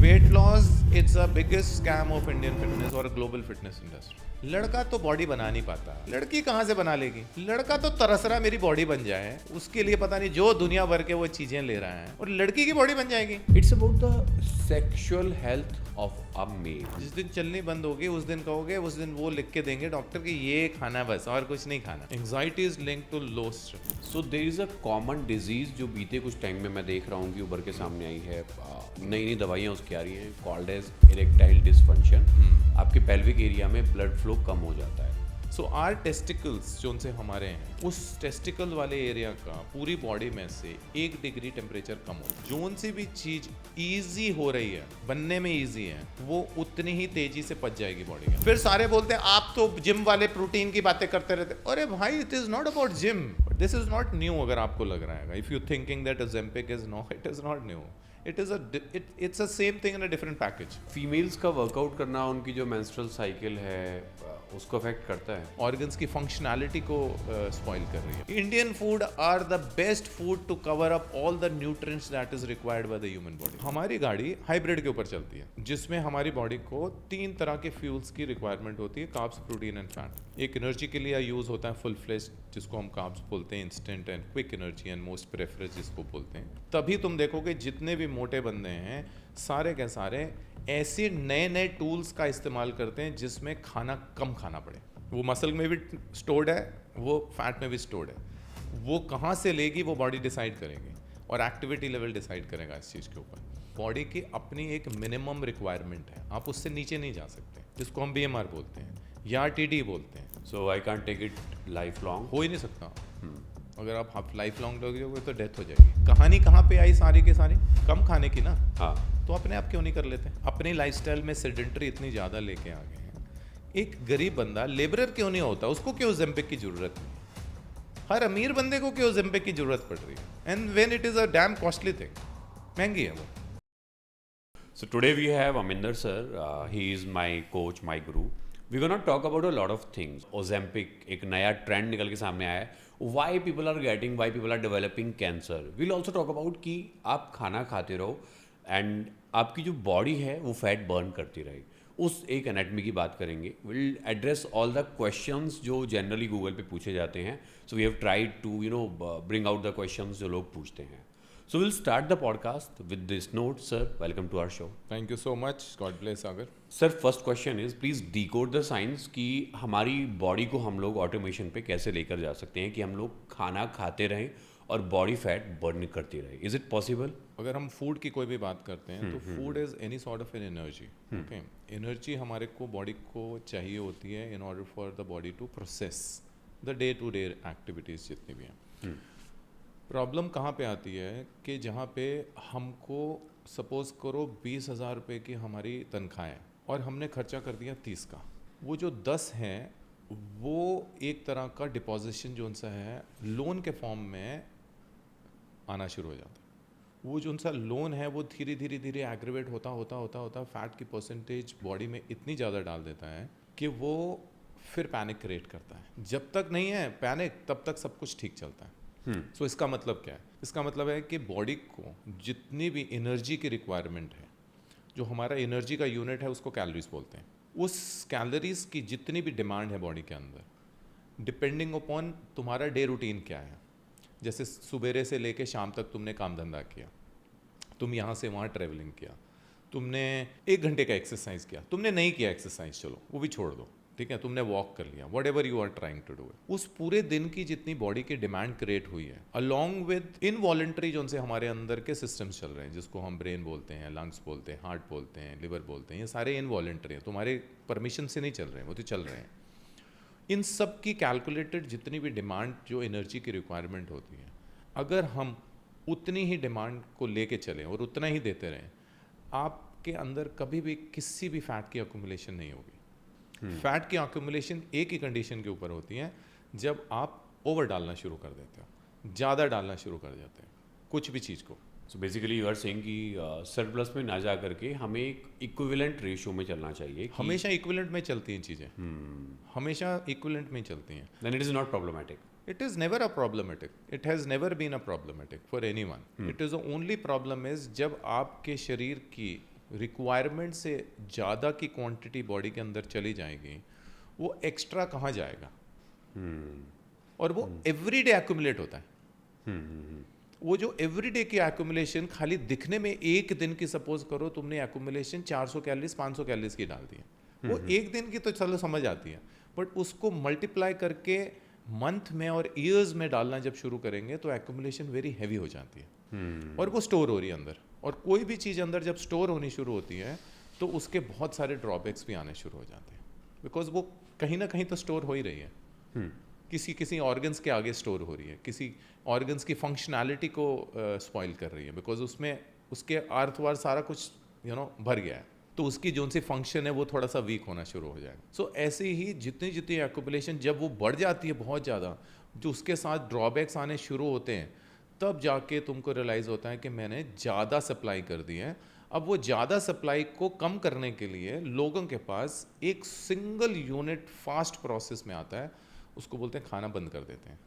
Weight loss, it's a biggest scam of Indian fitness or a global fitness industry. लड़का तो body बना नहीं पाता, लड़की कहाँ से बना लेगी? लड़का तो तरस रहा मेरी बॉडी बन जाए, उसके लिए पता नहीं जो दुनिया भर के वो चीजें ले रहा है, और लड़की की बॉडी बन जाएगी। It's about the sexual health of a male. जिस दिन चलनी बंद होगी उस दिन कहोगे, उस दिन वो लिख के देंगे डॉक्टर कि ये खाना है बस और कुछ नहीं खाना। Anxiety is linked to low stress. So there is a common disease जो बीते कुछ टाइम में मैं देख रहा हूँ कि उभर के सामने आई है, नई नई दवाइयाँ उसकी आ रही हैं, कॉल्ड एज इरेक्टाइल डिसफंक्शन। आपके पेल्विक एरिया में ब्लड फ्लो कम हो जाता है। सो आर टेस्टिकल्स जो उनसे हमारे हैं, उस टेस्टिकल वाले एरिया का पूरी बॉडी में से 1 डिग्री टेम्परेचर कम हो, जोन सी भी चीज इजी हो रही है, बनने में इजी है, वो उतनी ही तेजी से पच जाएगी बॉडी में। फिर सारे बोलते हैं आप तो जिम वाले प्रोटीन की बातें करते रहते। अरे भाई, it is not about gym, this is not new. अगर आपको लग रहा है, if you thinking that Ozempic is no, it is not new. It's the same thing in a different package. Females का वर्कआउट करना उनकी जो मेंस्ट्रुअल साइकिल है उसको अफेक्ट करता है। ऑर्गन्स की फंक्शनैलिटी को स्पॉइल कर रही है। Indian food are the best food to cover up all the nutrients that is required by the human body. हमारी गाड़ी हाइब्रिड के ऊपर चलती है, जिसमें हमारी बॉडी को 3 तरह के फ्यूल्स की रिक्वायरमेंट होती है, कार्ब्स, प्रोटीन एंड फैट। एक एनर्जी के लिए यूज होता है फुल फ्लेश, जिसको हम कार्ब्स बोलते हैं, instant and quick energy and most preference जिसको बोलते हैं। तभी तुम देखोगे जितने भी मोटे बंदे हैं सारे के सारे ऐसे नए नए टूल्स का इस्तेमाल करते हैं जिसमें खाना कम खाना पड़े। वो मसल में भी स्टोर्ड है, वो फैट में भी स्टोर्ड है। वो कहाँ से लेगी वो बॉडी डिसाइड करेगी, और एक्टिविटी लेवल डिसाइड करेगा इस चीज़ के ऊपर। बॉडी की अपनी एक मिनिमम रिक्वायरमेंट है, आप उससे नीचे नहीं जा सकते, जिसको हम BMR बोलते हैं या TD बोलते हैं। So I can't take it life long. हो ही नहीं सकता। अगर आप लाइफ लॉन्ग लोगे तो डेथ हो जाएगी। कहानी कहाँ पे आई सारी के सारी? कम खाने की ना। हाँ, तो अपने आप क्यों नहीं कर लेते? अपनी लाइफस्टाइल में सेडेंटरी इतनी ज़्यादा लेके आ गए हैं। एक गरीब बंदा लेबरर क्यों नहीं होता? उसको क्यों Ozempic की ज़रूरत है? हर अमीर बंदे को क्यों Ozempic की ज़रूरत पड़ रही है? And when it is a dam costly thing, महंगी है वो। so today we have Aminder sir. He is my coach, my guru. We're gonna talk about a lot of things. Ozempic एक नया ट्रेंड निकल के सामने आया है। Why people are getting, why people are developing cancer. We'll also talk about कि आप खाना खाते रहो एंड आपकी जो बॉडी है वो फैट बर्न करती रहे, उस एक एनाटमी की बात करेंगे। Will address all the questions जो जनरली गूगल पे पूछे जाते हैं। So we have tried to bring out the questions जो लोग पूछते हैं। So we'll start the podcast with this note. Sir, welcome to our show. Thank you so much, God bless Sagar. Sir, first question is please decode the science कि हमारी body को हम लोग automation पे कैसे लेकर जा सकते हैं कि हम लोग खाना खाते रहें और बॉडी फैट बर्न करती रहे। Is it possible? अगर हम फूड की कोई भी बात करते हैं तो food is any sort of an energy. Okay, energy हमारे को बॉडी को चाहिए होती है in order for the body to process the day to day activities जितनी भी हैं। प्रॉब्लम कहाँ पे आती है कि जहाँ पे हमको सपोज करो 20,000 रुपये की हमारी तनख्वाह है और हमने खर्चा कर दिया 30 का। वो जो 10 है वो एक तरह का डिपॉजिशन जो उनसा है लोन के फॉर्म में आना शुरू हो जाता है। वो जो उनसा लोन है वो धीरे धीरे धीरे एग्रीवेट होता होता होता होता फैट की परसेंटेज बॉडी में इतनी ज़्यादा डाल देता है कि वो फिर पैनिक क्रिएट करता है। जब तक नहीं है पैनिक तब तक सब कुछ ठीक चलता है। सो इसका मतलब क्या है? इसका मतलब है कि बॉडी को जितनी भी एनर्जी की रिक्वायरमेंट है, जो हमारा एनर्जी का यूनिट है उसको कैलोरीज बोलते हैं, उस कैलोरीज की जितनी भी डिमांड है बॉडी के अंदर, डिपेंडिंग अपॉन तुम्हारा डे रूटीन क्या है। जैसे सुबेरे से लेके शाम तक तुमने काम धंधा किया, तुम यहाँ से वहाँ ट्रेवलिंग किया, तुमने 1 घंटे का एक्सरसाइज किया, तुमने नहीं किया एक्सरसाइज, चलो वो भी छोड़ दो, ठीक है, तुमने वॉक कर लिया, whatever you are trying to do, उस पूरे दिन की जितनी बॉडी की डिमांड क्रिएट हुई है अलॉन्ग विद इनवॉलंटरी जो उनसे हमारे अंदर के सिस्टम्स चल रहे हैं, जिसको हम ब्रेन बोलते हैं, लंग्स बोलते हैं, हार्ट बोलते हैं, लिवर बोलते हैं, ये सारे इनवॉलंटरी हैं, तुम्हारे परमिशन से नहीं चल रहे हैं, वो तो चल रहे हैं। इन सब की कैलकुलेटेड जितनी भी डिमांड जो एनर्जी की रिक्वायरमेंट होती है, अगर हम उतनी ही डिमांड को लेके चलें और उतना ही देते रहें, आपके अंदर कभी भी किसी भी फैट की अक्यूमुलेशन नहीं होगी। फैट की अक्यूमुलेशन एक ही कंडीशन के ऊपर होती है, जब आप ओवर डालना शुरू कर देते हो, ज़्यादा डालना शुरू कर जाते हैं कुछ भी चीज़ को। So basically you are saying कि सरप्लस में ना जा करके हमें एक इक्विवेलेंट रेशियो में चलना चाहिए। हमेशा इक्विवेलेंट में चलती हैं चीज़ें, हमेशा इक्विवेलेंट में चलती हैं। Then it is not problematic. It is never a problematic. It has never been a problematic for anyone. It is the only problem is जब आपके शरीर की रिक्वायरमेंट से ज़्यादा की क्वांटिटी बॉडी के अंदर चली जाएगी, वो एक्स्ट्रा कहाँ जाएगा? और वो एवरीडे एक्यूमुलेट होता है। वो जो एवरीडे की एक्यूमुलेशन खाली दिखने में एक दिन की, सपोज करो तुमने एक्यूमुलेशन 400 कैलोरीज 500 कैलोरीज की डाल दी है, वो एक दिन की तो चलो समझ आती है, बट उसको मल्टीप्लाई करके मंथ में और ईयर्स में डालना जब शुरू करेंगे तो एक्यूमुलेशन वेरी हैवी हो जाती है और वो स्टोर हो रही है अंदर। और कोई भी चीज़ अंदर जब स्टोर होनी शुरू होती है तो उसके बहुत सारे ड्रॉबैक्स भी आने शुरू हो जाते हैं, बिकॉज वो कहीं ना कहीं तो स्टोर हो ही रही है, किसी ऑर्गन्स के आगे स्टोर हो रही है, किसी ऑर्गन्स की फंक्शनैलिटी को स्पॉइल कर रही है, बिकॉज उसमें उसके आर्थ सारा कुछ भर गया है, तो उसकी जो सी फंक्शन है वो थोड़ा सा वीक होना शुरू हो जाएगा। सो ऐसे ही जितनी जितनी एक्यूमुलेशन जब वो बढ़ जाती है बहुत ज़्यादा, जो उसके साथ ड्रॉबैक्स आने शुरू होते हैं, तब जाके तुमको रियलाइज़ होता है कि मैंने ज़्यादा सप्लाई कर दी है। अब वो ज़्यादा सप्लाई को कम करने के लिए लोगों के पास एक सिंगल यूनिट फास्ट प्रोसेस में आता है, उसको बोलते हैं खाना बंद कर देते हैं।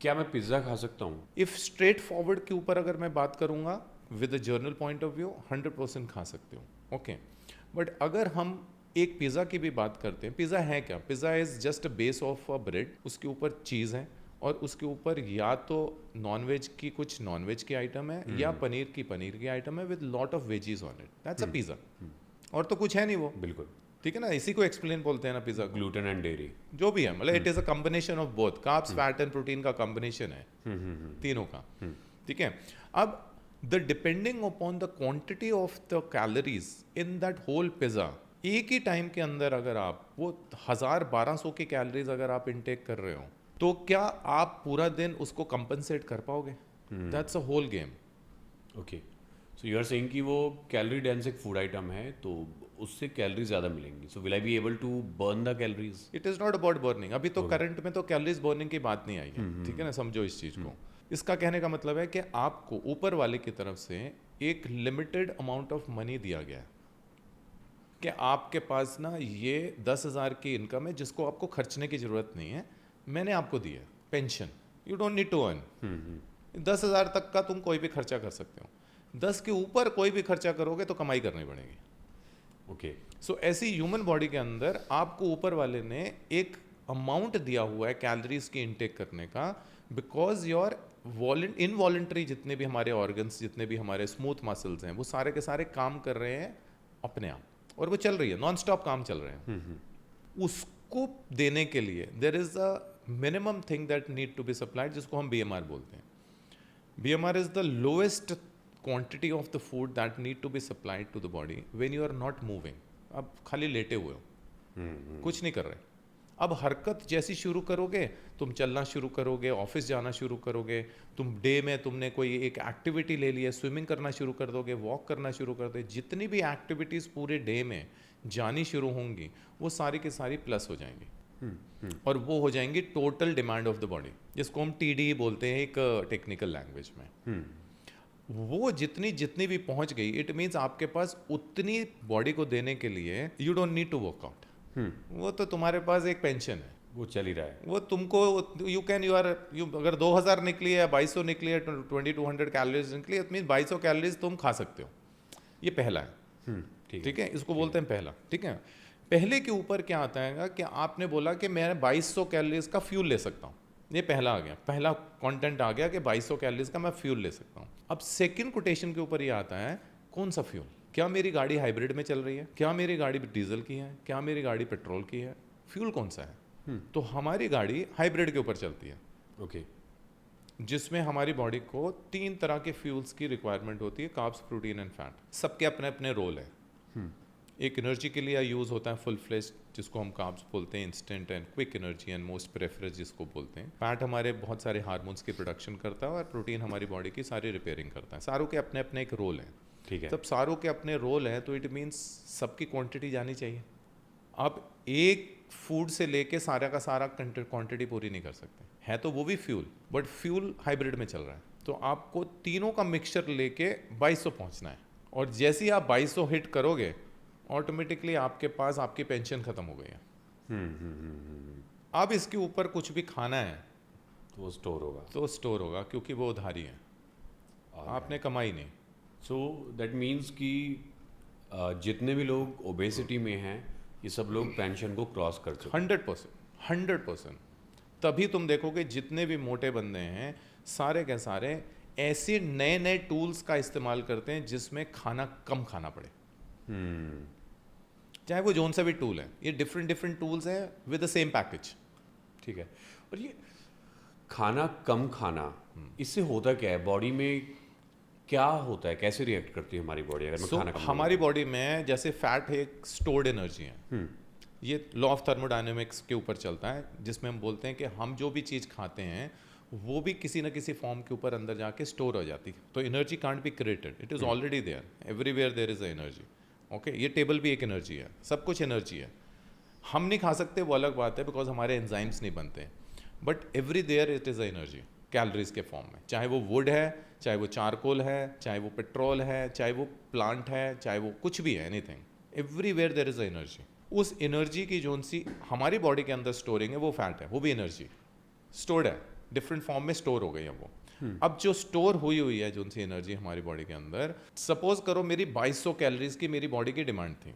क्या मैं पिज्ज़ा खा सकता हूँ? इफ़ स्ट्रेट फॉरवर्ड के ऊपर अगर मैं बात करूँगा with a general point of view, 100% खा सकते हो, ओके। बट अगर हम एक पिज़्ज़ा की भी बात करते हैं, पिज़्ज़ा है क्या? Pizza is just a base of a bread, उसके ऊपर चीज़ है और उसके ऊपर या तो नॉनवेज की कुछ नॉनवेज की आइटम है या पनीर की आइटम है with lot of veggies on it, that's a pizza. और तो कुछ है नहीं वो, बिल्कुल ठीक है ना, इसी को एक्सप्लेन बोलते हैं ना पिज़्ज़ा, ग्लूटेन एंड डेयरी जो भी है, मतलब it is a combination of both, carbs fat and protein का कॉम्बिनेशन है तीनों का, ठीक है। अब the depending upon the quantity of the calories in that whole pizza, एक ही टाइम के अंदर अगर आप वो 1000-1200 की कैलोरीज अगर आप इनटेक कर रहे हो, तो क्या आप पूरा दिन उसको कंपनसेट कर पाओगे? That's a whole game. Okay, so you are saying कि वो कैलोरी डेंस एक फूड आइटम है, तो उससे कैलोरीज ज़्यादा मिलेंगी, so will I be able to burn the calories? It is not about burning, अभी तो करंट में तो कैलोरीज बर्निंग की बात नहीं आई है, ठीक है ना, समझो इस चीज़ को। इसका कहने का मतलब है कि आपको ऊपर वाले की तरफ से एक लिमिटेड अमाउंट ऑफ मनी दिया गया है कि आपके पास ना ये 10,000 की इनकम है जिसको आपको खर्चने की ज़रूरत नहीं है, मैंने आपको दिया pension, you don't need to earn. 10,000 तक का तुम कोई भी खर्चा कर सकते हो, 10 के ऊपर कोई भी खर्चा करोगे तो कमाई करनी पड़ेगी। ओके, सो ऐसी ह्यूमन बॉडी के अंदर आपको ऊपर वाले ने एक अमाउंट दिया हुआ है कैलोरीज की इनटेक करने का, बिकॉज योर इनवॉलेंट्री जितने भी हमारे ऑर्गन्स, जितने भी हमारे स्मूथ मसल्स हैं, वो सारे के सारे काम कर रहे हैं अपने आप, और वो चल रही है, नॉन स्टॉप काम चल रहे हैं। उसको देने के लिए there is a minimum thing that need to be supplied, जिसको हम BMR बोलते हैं। BMR is the lowest quantity of the food that need to be supplied to the body when you are not moving. अब खाली लेटे हुए हो, कुछ नहीं कर रहे, अब हरकत जैसी शुरू करोगे, तुम चलना शुरू करोगे, ऑफिस जाना शुरू करोगे, तुम डे में तुमने कोई एक एक्टिविटी ले ली है, स्विमिंग करना शुरू कर दोगे, वॉक करना शुरू कर दोगे, जितनी भी एक्टिविटीज़ पूरे डे में जानी शुरू होंगी वो सारी की सारी प्लस हो जाएंगी और वो हो जाएंगी total demand of the body, जिसको हम TDE बोलते हैं एक टेक्निकल लैंग्वेज में। वो जितनी जितनी भी पहुंच गई, इट मीन्स आपके पास उतनी बॉडी को देने के लिए you don't need to workout, वो तो तुम्हारे पास एक पेंशन है, वो चल ही रहा है, वो तुमको यू अगर 2000 निकली है, 2200 निकली है, 2200 कैलोरीज निकली है, इट मीन 2200 कैलोरीज तुम खा सकते हो। ये पहला है, ठीक है, इसको बोलते हैं पहला, ठीक है। पहले के ऊपर क्या आता है कि आपने बोला कि मैं 2200 कैलोरीज का फ्यूल ले सकता हूँ, ये पहला आ गया, पहला कंटेंट आ गया कि 2200 कैलोरीज का मैं फ्यूल ले सकता हूँ। अब सेकंड कोटेशन के ऊपर ये आता है, कौन सा फ्यूल? क्या मेरी गाड़ी हाइब्रिड में चल रही है? क्या मेरी गाड़ी डीजल की है? क्या मेरी गाड़ी पेट्रोल की है? फ्यूल कौन सा है? तो हमारी गाड़ी हाइब्रिड के ऊपर चलती है, ओके, जिसमें हमारी बॉडी को 3 तरह के फ्यूल्स की रिक्वायरमेंट होती है, कार्ब्स, प्रोटीन एंड फैट। सबके अपने अपने रोल है। एक एनर्जी के लिए यूज़ होता है फुल फ्लेश, जिसको हम कार्ब्स बोलते हैं, instant and quick energy and most preference जिसको बोलते हैं। फैट हमारे बहुत सारे हार्मोन्स की प्रोडक्शन करता है और प्रोटीन हमारी बॉडी की सारी रिपेयरिंग करता है। सारों के अपने अपने एक रोल है, ठीक है। तब सारों के अपने रोल हैं, तो इट मीन्स सबकी क्वांटिटी जानी चाहिए। आप एक फूड से लेके सारा का सारा क्वांटिटी पूरी नहीं कर सकते, है तो वो भी फ्यूल, बट फ्यूल हाइब्रिड में चल रहा है, तो आपको तीनों का मिक्सचर लेके 2200 पहुंचना है, और जैसे ही आप 2200 हिट करोगे, ऑटोमेटिकली आपके पास आपकी पेंशन खत्म हो गई है। अब इसके ऊपर कुछ भी खाना है तो वो स्टोर होगा, तो स्टोर होगा, क्योंकि वो उधारी है, आपने कमाई नहीं। सो दैट मीन्स कि जितने भी लोग ओबेसिटी में हैं ये सब लोग पेंशन को क्रॉस कर चुके हैं। 100%। तभी तुम देखोगे जितने भी मोटे बंदे हैं सारे के सारे ऐसे नए नए टूल्स का इस्तेमाल करते हैं जिसमें खाना कम खाना पड़े। चाहे वो जोन सा भी टूल है, ये डिफरेंट टूल्स हैं विद द सेम पैकेज। ठीक है। और ये खाना कम खाना, इससे होता क्या है बॉडी में, क्या होता है, कैसे रिएक्ट करती है हमारी बॉडी अगर मैं खाना कम हमारी बॉडी में जैसे फैट एक स्टोर्ड एनर्जी है, ये लॉ ऑफ थर्मोडायनेमिक्स के ऊपर चलता है, जिसमें हम बोलते हैं कि हम जो भी चीज़ खाते हैं वो भी किसी न किसी फॉर्म के ऊपर अंदर जाके स्टोर हो जाती है। तो energy can't be created, it is already there, everywhere there is a energy. Okay, ये टेबल भी एक एनर्जी है, सब कुछ एनर्जी है। हम नहीं खा सकते वो अलग बात है, बिकॉज हमारे एंजाइम्स नहीं बनते, but every there it is a energy calories के फॉर्म में। चाहे वो वुड है, चाहे वो चारकोल है, चाहे वो पेट्रोल है, चाहे वो प्लांट है, चाहे वो कुछ भी है, anything, everywhere there is a energy. उस एनर्जी की जोन सी हमारी बॉडी के अंदर स्टोरिंग है वो फैट है, वो भी एनर्जी स्टोर्ड है, डिफरेंट फॉर्म में स्टोर हो गई है वो। अब जो स्टोर हुई है जोन सी एनर्जी हमारी बॉडी के अंदर, सपोज करो मेरी 2200 कैलोरीज की मेरी बॉडी की डिमांड थी,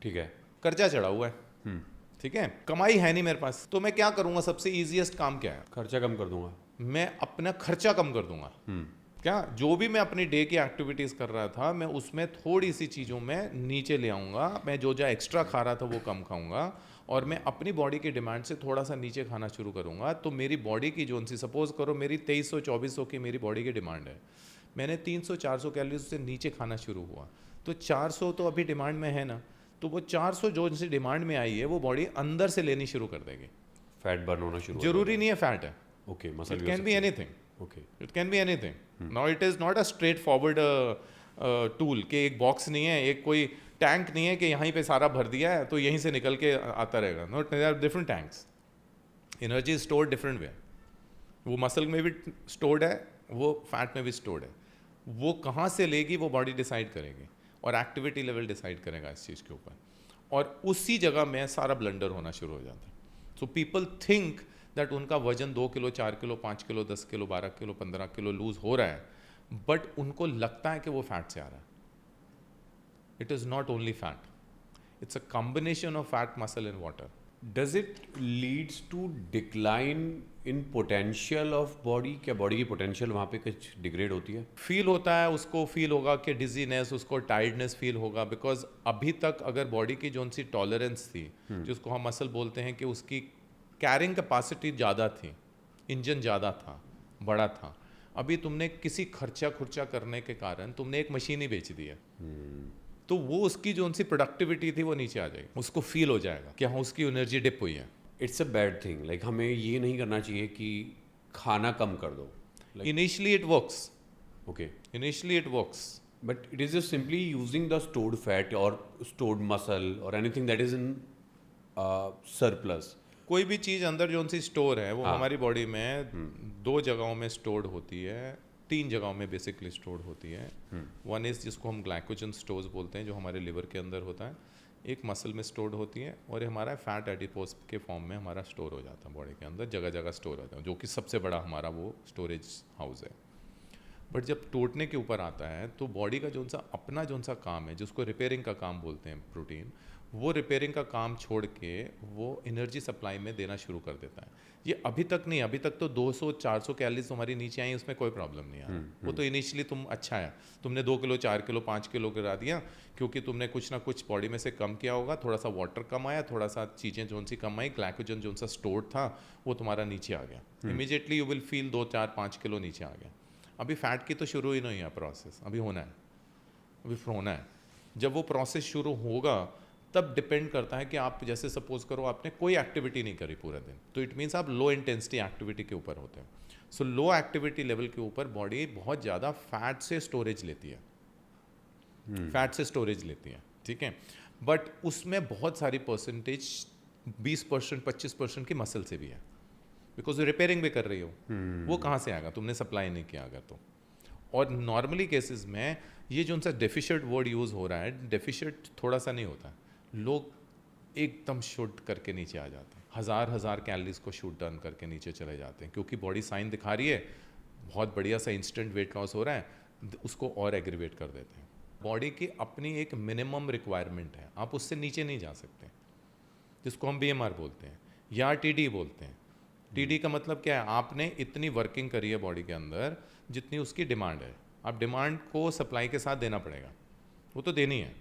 ठीक है, कर्जा चढ़ा हुआ है, ठीक है, कमाई है नहीं मेरे पास, तो मैं क्या करूंगा? सबसे इजीएस्ट काम क्या है? खर्चा कम कर दूंगा, मैं अपना खर्चा कम कर दूंगा। क्या जो भी मैं अपनी डे की एक्टिविटीज कर रहा था मैं उसमें थोड़ी सी चीज़ों में नीचे ले आऊँगा, मैं जो एक्स्ट्रा खा रहा था वो कम खाऊंगा और मैं अपनी बॉडी की डिमांड से थोड़ा सा नीचे खाना शुरू करूँगा। तो मेरी बॉडी की जोन सी, सपोज करो मेरी 2300-2400 की मेरी बॉडी की डिमांड है, मैंने 300-400 कैलोरीज से नीचे खाना शुरू हुआ, तो 400 तो अभी डिमांड में है ना, तो वो 400 जो से डिमांड में आई है वो बॉडी अंदर से लेनी शुरू कर देगी। फैट बर्न होना शुरू, जरूरी नहीं है फैट है, okay, muscle it can be anything, okay, it can be anything. Now it is not a straight forward tool कि एक बॉक्स नहीं है, एक कोई टैंक नहीं है कि यहीं पे सारा भर दिया है तो यहीं से निकल के आता रहेगा। No, there are different tanks, energy is stored different way. वो मसल में भी स्टोर्ड है, वो फैट में भी स्टोर्ड है, वो कहाँ से लेगी वो बॉडी डिसाइड करेगी और एक्टिविटी लेवल डिसाइड करेगा इस चीज़ के ऊपर, और उसी जगह में सारा ब्लंडर होना शुरू हो जाता है। सो पीपल थिंक दैट उनका वजन 2 kilo, 4 kilo, 5 kilo, 10 kilo, 12 kilo, 15 kilo lose हो रहा है, बट उनको लगता है कि वो फैट से आ रहा है। It is not only fat, it's a combination of fat, muscle and water. Does it leads to decline in potential of body? क्या बॉडी की पोटेंशियल वहाँ पे कुछ डिग्रेड होती है? फील होता है, उसको फील होगा कि डिजीनेस, उसको टायर्डनेस फील होगा, बिकॉज अभी तक अगर बॉडी की जो सी टॉलरेंस थी, जिसको हम मसल बोलते हैं कि उसकी कैरिंग कैपेसिटी ज़्यादा थी, इंजन ज़्यादा था, बड़ा था, अभी तुमने किसी खर्चा करने के कारण तुमने एक मशीन ही बेच दी है, तो वो उसकी जो सी प्रोडक्टिविटी थी वो नीचे आ जाएगी, उसको फील हो जाएगा कि हाँ उसकी एनर्जी डिप हुई है। It's a bad thing, like हमें ये नहीं करना चाहिए कि खाना कम कर दो। Initially it works, okay, initially it works, but it is just simply using the stored fat और स्टोर्ड मसल और anything that is in surplus. कोई भी चीज़ अंदर जो सी स्टोर है वो हाँ। हमारी बॉडी में 2 जगहों में स्टोर्ड होती है, 3 जगहों में बेसिकली स्टोर्ड होती है। वन इज़ जिसको हम ग्लाइकोजन स्टोर्स बोलते हैं, जो हमारे लिवर के अंदर होता है, एक मसल में स्टोर्ड होती है, और ये हमारा फैट एडिपोज के फॉर्म में हमारा स्टोर हो जाता है बॉडी के अंदर, जगह जगह स्टोर होता है, जो कि सबसे बड़ा हमारा वो स्टोरेज हाउस है। बट जब टूटने के ऊपर आता है तो बॉडी का जो सा अपना जो सा काम है, जिसको रिपेयरिंग का काम बोलते हैं, प्रोटीन, वो रिपेयरिंग का काम छोड़ के वो एनर्जी सप्लाई में देना शुरू कर देता है। ये अभी तक नहीं, अभी तक तो 200-400 कैलोरीज तुम्हारी नीचे आई, उसमें कोई प्रॉब्लम नहीं है। वो तो इनिशियली तुम अच्छा है, तुमने 2 किलो, 4 किलो, 5 किलो गिरा दिया, क्योंकि तुमने कुछ ना कुछ बॉडी में से कम किया होगा, थोड़ा सा वाटर कम आया, थोड़ा सा चीज़ें जो सी कम आई, ग्लाइकोजन जो सा स्टोर था वो तुम्हारा नीचे आ गया, immediately you will feel 2, 4, 5 kilo नीचे आ गया। अभी फैट की तो शुरू ही नहीं है प्रोसेस, अभी होना है, अभी होना है। जब वो प्रोसेस शुरू होगा तब डिपेंड करता है कि आप, जैसे सपोज करो आपने कोई एक्टिविटी नहीं करी पूरा दिन, तो इट मीन्स आप लो इंटेंसिटी एक्टिविटी के ऊपर होते हैं। सो लो एक्टिविटी लेवल के ऊपर बॉडी बहुत ज़्यादा फैट से स्टोरेज लेती है, फैट से स्टोरेज लेती है, ठीक है, बट उसमें बहुत सारी परसेंटेज 20%, 25% की मसल से भी है, बिकॉज रिपेयरिंग भी कर रही हो, वो कहाँ से आएगा? तुमने सप्लाई नहीं किया अगर तो। और नॉर्मली केसेस में ये जो उनसा डेफिशिएंट वर्ड यूज़ हो रहा है, डेफिशिएंट थोड़ा सा नहीं होता, लोग एकदम शूट करके नीचे आ जाते हैं, हज़ार कैलोरीज को शूट डाउन करके नीचे चले जाते हैं, क्योंकि बॉडी साइन दिखा रही है बहुत बढ़िया सा इंस्टेंट वेट लॉस हो रहा है, उसको और एग्रीवेट कर देते हैं। बॉडी की अपनी एक मिनिमम रिक्वायरमेंट है, आप उससे नीचे नहीं जा सकते, जिसको हम BMR बोलते हैं या TD बोलते हैं। TD का मतलब क्या है, आपने इतनी वर्किंग करी है बॉडी के अंदर जितनी उसकी डिमांड है, आप डिमांड को सप्लाई के साथ देना पड़ेगा, वो तो देनी है।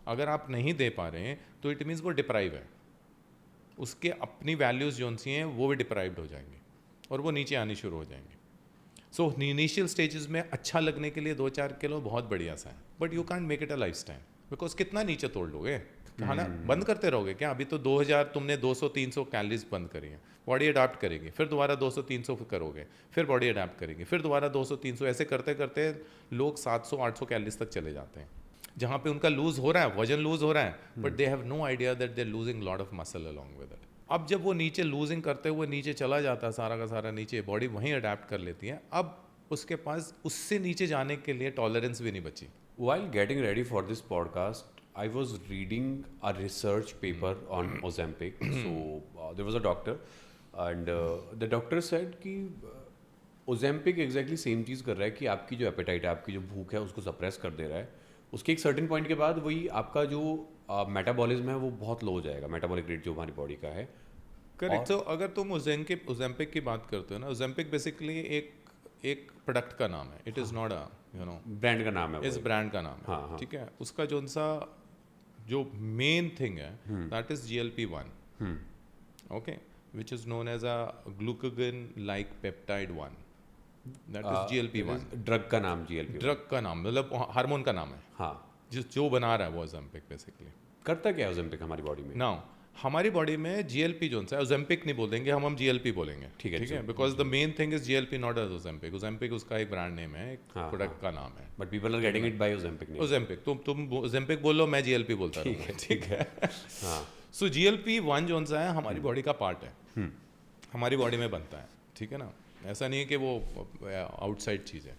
अगर आप नहीं दे पा रहे हैं तो इट मीन्स वो डिप्राइव है, उसके अपनी वैल्यूज़ जो सी हैं वो भी डिप्राइव्ड हो जाएंगी और वो नीचे आनी शुरू हो जाएंगी। सो इनिशियल स्टेजेस में अच्छा लगने के लिए 2-4 किलो बहुत बढ़िया सा है, but you can't make it a life style, because कितना नीचे तोड़ लोगे, खाना बंद करते रहोगे क्या? अभी तो 2000 तुमने 200-300 कैलोरीज बंद करी है, बॉडी अडाप्ट करेगी, फिर दोबारा 200-300 करोगे, फिर बॉडी अडाप्ट करेगी, फिर दोबारा 200-300, ऐसे करते करते लोग 700-800 कैलोरीज तक चले जाते हैं, जहाँ पे उनका लूज हो रहा है, वजन लूज हो रहा है, but they have no idea that they are losing lot of muscle along with it. अब जब वो नीचे लूजिंग करते हुए नीचे चला जाता है सारा का सारा नीचे, बॉडी वहीं अडेप्ट कर लेती है, अब उसके पास उससे नीचे जाने के लिए टॉलरेंस भी नहीं बची। While getting ready for this podcast, I was reading a research paper on Ozempic. So there was a doctor, and the doctor said कि Ozempic exactly same चीज़ कर रहा है कि आपकी जो एपेटाइट है, आपकी जो भूख है, उसको सप्रेस कर दे रहा है। उसके एक सर्टेन पॉइंट के बाद वही आपका जो मेटाबॉलिज्म है वो बहुत लो हो जाएगा, मेटाबॉलिक रेट जो हमारी बॉडी का है। करेक्ट। तो अगर तुम ओजेम्पिक की बात करते हो ना, ओजेम्पिक बेसिकली एक प्रोडक्ट का नाम है, it is not a brand का नाम है, इस ब्रांड का नाम है। हाँ। ठीक है, उसका जो मेन थिंग है that is GLP-1, okay, which is known as a glucagon like peptide 1, that is GLP-1। Drug का नाम GLP, ड्रग का नाम मतलब हार्मोन का नाम है, हाँ, जो बना रहा है वो ओजेम्पिक बेसिकली। करता क्या है ओजेम्पिक हमारी बॉडी में? नाउ हमारी बॉडी में GLP जो है, ओजेम्पिक नहीं बोलेंगे हम GLP बोलेंगे, ठीक है, because the main thing is GLP not as Ozempic. Ozempic उसका एक ब्रांड नेम है, एक प्रोडक्ट का नाम है, but people are getting it by Ozempic name. Ozempic, तुम ओजेम्पिक बोलो, मैं GLP बोलता हूँ, ठीक है। हाँ, सो GLP-1 जो है हमारी बॉडी का पार्ट है, हमारी बॉडी में बनता है, ठीक है ना, ऐसा नहीं है कि वो आउटसाइड चीज़ है।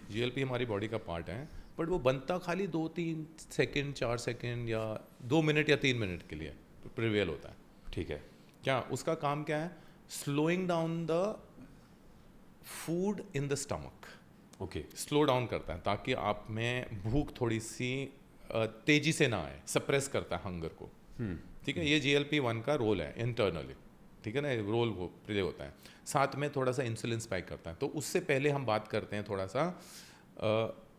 GLP हमारी बॉडी का पार्ट है, बट वो बनता खाली 2-3 सेकेंड, 4 सेकेंड या 2 मिनट या 3 मिनट के लिए प्रिवेल होता है, ठीक है। क्या उसका काम क्या है? Slowing down the food in the stomach, okay, slow down करता है ताकि आप में भूख थोड़ी सी तेजी से ना आए, सप्रेस करता है हंगर को, ठीक है। ये GLP-1 का रोल है इंटरनली, ठीक है ना, रोल वो प्ले होता है। साथ में थोड़ा सा इंसुलिन स्पाइक करता है। तो उससे पहले हम बात करते हैं थोड़ा सा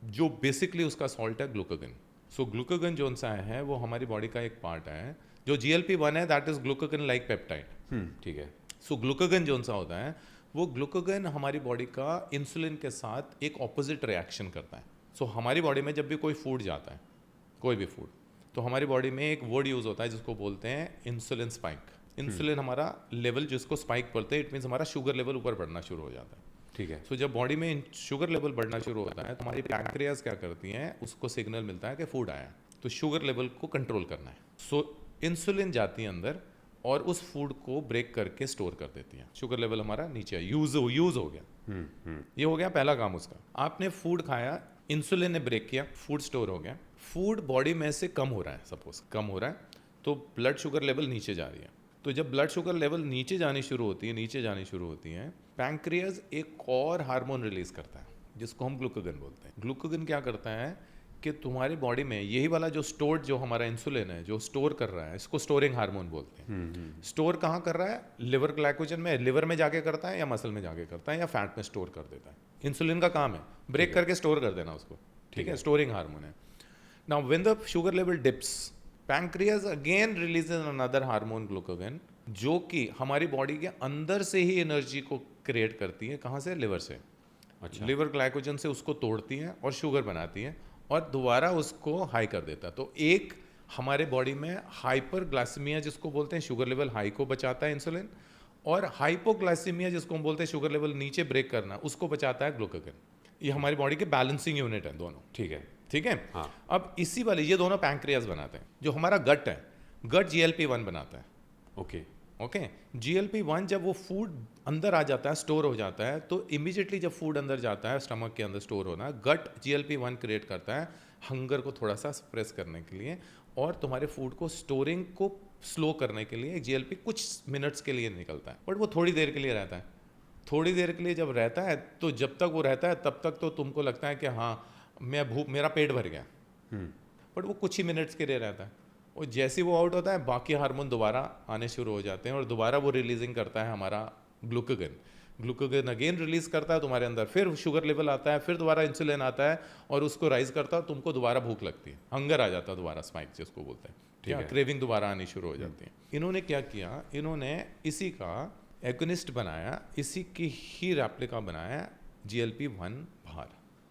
जो बेसिकली उसका सॉल्ट है ग्लूकागन। सो ग्लूकागन जो सा है वो हमारी बॉडी का एक पार्ट है। जो GLP-1 है that is glucagon like peptide, ठीक है। सो ग्लूकागन जो सा होता है वो ग्लूकागन हमारी बॉडी का इंसुलिन के साथ एक ऑपोजिट रिएक्शन करता है। सो हमारी बॉडी में जब भी कोई फूड जाता है, कोई भी फूड, तो हमारी बॉडी में एक वर्ड यूज़ होता है जिसको बोलते हैं इंसुलिन स्पाइक। इंसुलिन हमारा लेवल जिसको स्पाइक पड़ते हैं, इट मीन्स हमारा शुगर लेवल ऊपर बढ़ना शुरू हो जाता है, ठीक है। सो जब बॉडी में शुगर लेवल बढ़ना शुरू होता है तो हमारी पैंक्रियाज क्या करती हैं, उसको सिग्नल मिलता है कि फूड आया, तो शुगर लेवल को कंट्रोल करना है। सो इंसुलिन जाती है अंदर और उस फूड को ब्रेक करके स्टोर कर देती है। शुगर लेवल हमारा नीचे यूज हो गया, ये हो गया पहला काम उसका। आपने फूड खाया, इंसुलिन ने ब्रेक किया, फूड स्टोर हो गया, फूड बॉडी में से कम हो रहा है, सपोज कम हो रहा है, तो ब्लड शुगर लेवल नीचे जा रही है। तो जब ब्लड शुगर लेवल नीचे जानी शुरू होती है, पैंक्रियाज एक और हार्मोन रिलीज करता है जिसको हम ग्लूकागन बोलते हैं। ग्लूकागन क्या करता है कि तुम्हारी बॉडी में यही वाला जो स्टोर्ड जो हमारा इंसुलिन है जो स्टोर कर रहा है, इसको स्टोरिंग हार्मोन बोलते हैं। स्टोर कहाँ कर रहा है? लिवर ग्लाइकोजन में, लिवर में जाके करता है या मसल में जाके करता है या फैट में स्टोर कर देता है। इंसुलिन का काम है ब्रेक करके स्टोर कर देना उसको, ठीक है, स्टोरिंग हार्मोन है। Now when the sugar level dips, pancreas again releases another hormone glucagon, जो कि हमारी बॉडी के अंदर से ही एनर्जी को क्रिएट करती है। कहाँ से? लिवर से। अच्छा, लिवर ग्लाइकोजन से उसको तोड़ती है और शुगर बनाती है और दोबारा उसको हाई कर देता है। तो एक हमारे बॉडी में हाइपरग्लाइसीमिया जिसको बोलते हैं, शुगर लेवल हाई को बचाता है इंसुलिन, और हाइपोग्लाइसीमिया जिसको हम बोलते हैं शुगर लेवल नीचे ब्रेक करना, उसको बचाता है ग्लूकागन। ये हमारी बॉडी के बैलेंसिंग यूनिट है दोनों, ठीक है, ठीक है। हाँ। अब इसी वाले ये दोनों पैंक्रियाज बनाते हैं। जो हमारा गट है, गट GLP-1 बनाता है, ओके, ओके। GLP-1 जब वो फूड अंदर आ जाता है, स्टोर हो जाता है, तो इमीडिएटली जब फूड अंदर जाता है, स्टमक के अंदर स्टोर होना, गट GLP-1 क्रिएट करता है हंगर को थोड़ा सा सप्रेस करने के लिए और तुम्हारे फूड को स्टोरिंग को स्लो करने के लिए। GLP कुछ मिनट्स के लिए निकलता है, बट वो थोड़ी देर के लिए रहता है। थोड़ी देर के लिए जब रहता है, तो जब तक वो रहता है तब तक तो तुमको लगता है कि हाँ मेरा पेट भर गया, बट वो कुछ ही मिनट्स के लिए रहता है, और जैसे ही वो आउट होता है बाकी हार्मोन दोबारा आने शुरू हो जाते हैं और दोबारा वो रिलीजिंग करता है हमारा ग्लूकागन। ग्लूकागन अगेन रिलीज करता है तुम्हारे अंदर, फिर शुगर लेवल आता है, फिर दोबारा इंसुलिन आता है और उसको राइज करता है, तुमको दोबारा भूख लगती है, हंगर आ जाता है दोबारा, स्पाइक जिसको बोलते हैं, ठीक है, क्रेविंग दोबारा आनी शुरू हो जाती है। इन्होंने क्या किया, इन्होंने इसी का एगोनिस्ट बनाया, इसी की ही रेप्लिका बनाया, GLP-1 बाहर।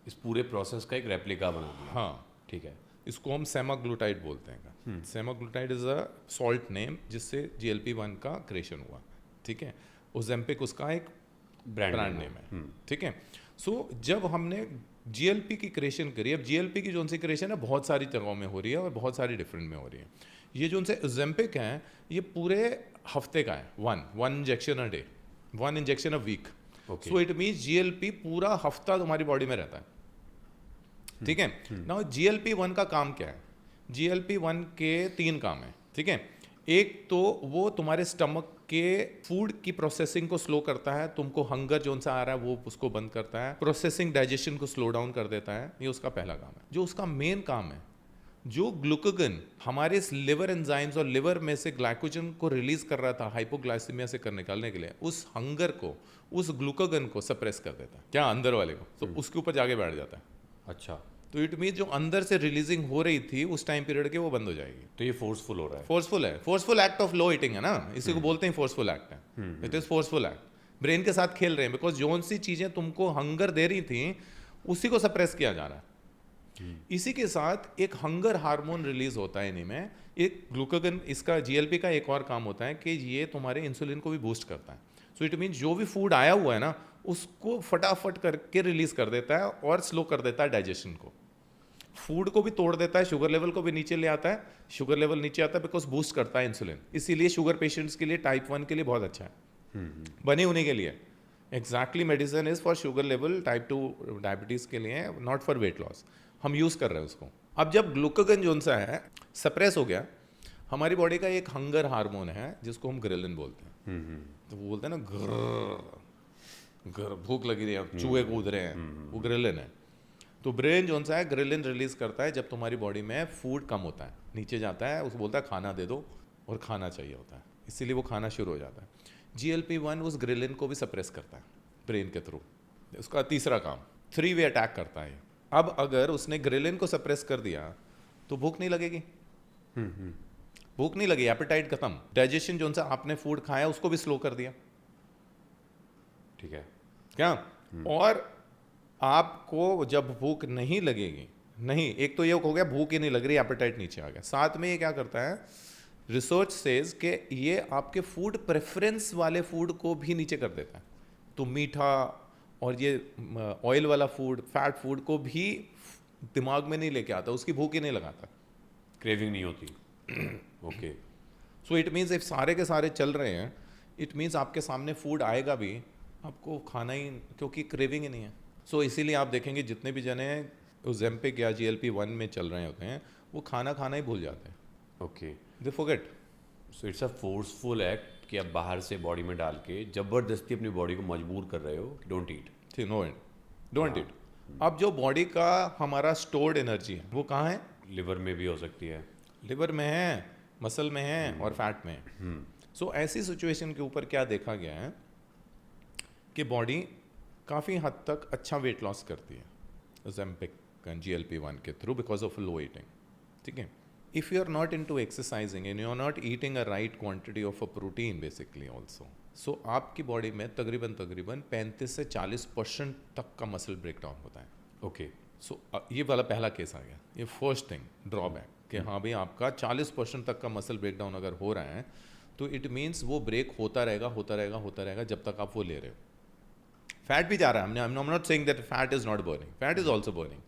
इस पूरे प्रोसेस का एक रेप्लिका बना दिया। हाँ, ठीक है। इसको हम सेमाग्लूटाइड बोलते हैं। Semaglutide is a salt name जिससे GLP-1 का क्रिएशन हुआ, ठीक है। ओजेम्पिक उसका एक ब्रांड नेम है, ठीक है। सो जब हमने GLP की क्रिएशन करी, अब GLP की जो सी क्रिएशन है बहुत सारी जगहों में हो रही है और बहुत सारी डिफरेंट में हो रही है। ये जो उनसे ओजेम्पिक है ये पूरे हफ्ते का है, one injection a day, 1 injection a week. So it means GLP पूरा हफ्ता तुम्हारी बॉडी में रहता है, ठीक है। नाउ GLP-1 का काम क्या है? GLP-1 के 3 काम है, ठीक है। एक तो वो तुम्हारे स्टमक के फूड की प्रोसेसिंग को स्लो करता है, तुमको हंगर जो सा आ रहा है वो उसको बंद करता है, प्रोसेसिंग डाइजेशन को स्लो डाउन कर देता है, ये उसका पहला काम है। जो उसका मेन काम है, जो ग्लूकागन हमारे लिवर एंजाइम्स और लिवर में से ग्लाइकोजन को रिलीज कर रहा था हाइपोग्लाइसीमिया से निकालने के लिए, उस हंगर को, उस ग्लूकागन को सप्रेस कर देता है, क्या अंदर वाले को, तो उसके ऊपर जाके बैठ जाता है। अच्छा, तो इट मीन जो अंदर से रिलीजिंग हो रही थी उस टाइम पीरियड के वो बंद हो जाएगी। तो ये फोर्सफुल हो रहा है। फोर्सफुल है, forceful act of low eating है ना, इसी को बोलते हैं फोर्सफुल एक्ट है। It is forceful act, brain के साथ खेल रहे हैं, बिकॉज जोन सी चीजें तुमको हंगर दे रही थी उसी को सप्रेस किया जा रहा है। इसी के साथ एक हंगर हार्मोन रिलीज होता है इन्हीं में, एक ग्लूकागन, इसका GLP का एक और काम होता है कि ये तुम्हारे इंसुलिन को भी बूस्ट करता है। सो इट मीन जो भी फूड आया हुआ है ना उसको फटाफट करके रिलीज कर देता है और स्लो कर देता है डाइजेशन को, फूड को भी तोड़ देता है, शुगर लेवल को भी नीचे ले आता है, शुगर लेवल नीचे आता है बिकॉज बूस्ट करता है इंसुलिन। इसीलिए शुगर पेशेंट्स के लिए टाइप 1 के लिए बहुत अच्छा है, बने उन्हीं के लिए। Exactly medicine is for sugar level, type 2 diabetes के लिए, नॉट फॉर वेट लॉस। हम यूज कर रहे हैं उसको। अब जब ग्लूकागन जो सा है सप्रेस हो गया, हमारी बॉडी का एक हंगर हार्मोन है जिसको हम ग्रेलिन बोलते हैं। तो वो बोलते हैं ना घर भूख लगी रही है, चूहे कूद रहे हैं, वो ग्रेलिन है। तो ब्रेन जो सा है ग्रेलिन रिलीज करता है जब तुम्हारी बॉडी में फूड कम होता है, नीचे जाता है, उसको बोलता है खाना दे दो, और खाना चाहिए होता है, इसीलिए वो खाना शुरू हो जाता है। GLP-1 उस ग्रेलिन को भी सप्रेस करता है ब्रेन के थ्रू, उसका तीसरा काम, 3 वे अटैक करता है। अब अगर उसने ग्रेलिन को सप्रेस कर दिया तो भूख नहीं लगेगी, भूख नहीं लगी, एपेटाइट खत्म, डाइजेशन जो सा आपने फूड खाया उसको भी स्लो कर दिया, ठीक है क्या। और आपको जब भूख नहीं लगेगी, नहीं, एक तो ये हो गया भूख ही नहीं लग रही, एपेटाइट नीचे आ गया, साथ में ये क्या करता है, रिसर्च सेज कि ये आपके फूड प्रेफरेंस वाले फूड को भी नीचे कर देता है। तो मीठा और ये ऑयल वाला फूड, फैट फूड को भी दिमाग में नहीं लेके आता, उसकी भूख ही नहीं लगाता, क्रेविंग नहीं होती। Okay, so it means if सारे के सारे चल रहे हैं, इट मीन्स आपके सामने फूड आएगा भी, आपको खाना ही, क्योंकि क्रेविंग ही नहीं है। सो इसीलिए आप देखेंगे जितने भी जने ओजेम्पिक या GLP-1 में चल रहे होते हैं वो खाना खाना ही भूल जाते हैं। Okay, they forget. So it's a forceful act कि आप बाहर से बॉडी में डाल के जबरदस्ती अपनी बॉडी को मजबूर कर रहे हो कि डोंट ईट। ठीक, नो एंड, डोंट ईट। अब जो बॉडी का हमारा स्टोर्ड एनर्जी है वो कहाँ है? लिवर में भी हो सकती है, लिवर में है, मसल में है और फैट में है। सो ऐसी सिचुएशन के ऊपर क्या देखा गया है कि बॉडी काफ़ी हद तक अच्छा वेट लॉस करती है ओजेम्पिक GLP-1 के through because of low eating, ठीक है। If you are not into exercising and you are not eating a right quantity of a protein basically also, so आपकी बॉडी में तकरीबन 35 से 40% तक का मसल ब्रेकडाउन होता है। ओके, सो ये वाला पहला केस आ गया, ये फर्स्ट थिंग ड्रॉबैक कि हाँ भाई आपका 40% तक का मसल ब्रेकडाउन अगर हो रहा है तो इट मीन्स वो ब्रेक होता रहेगा जब तक आप वो ले रहे हो। फैट भी जा रहा है, I'm not saying that fat is not burning, fat is also burning,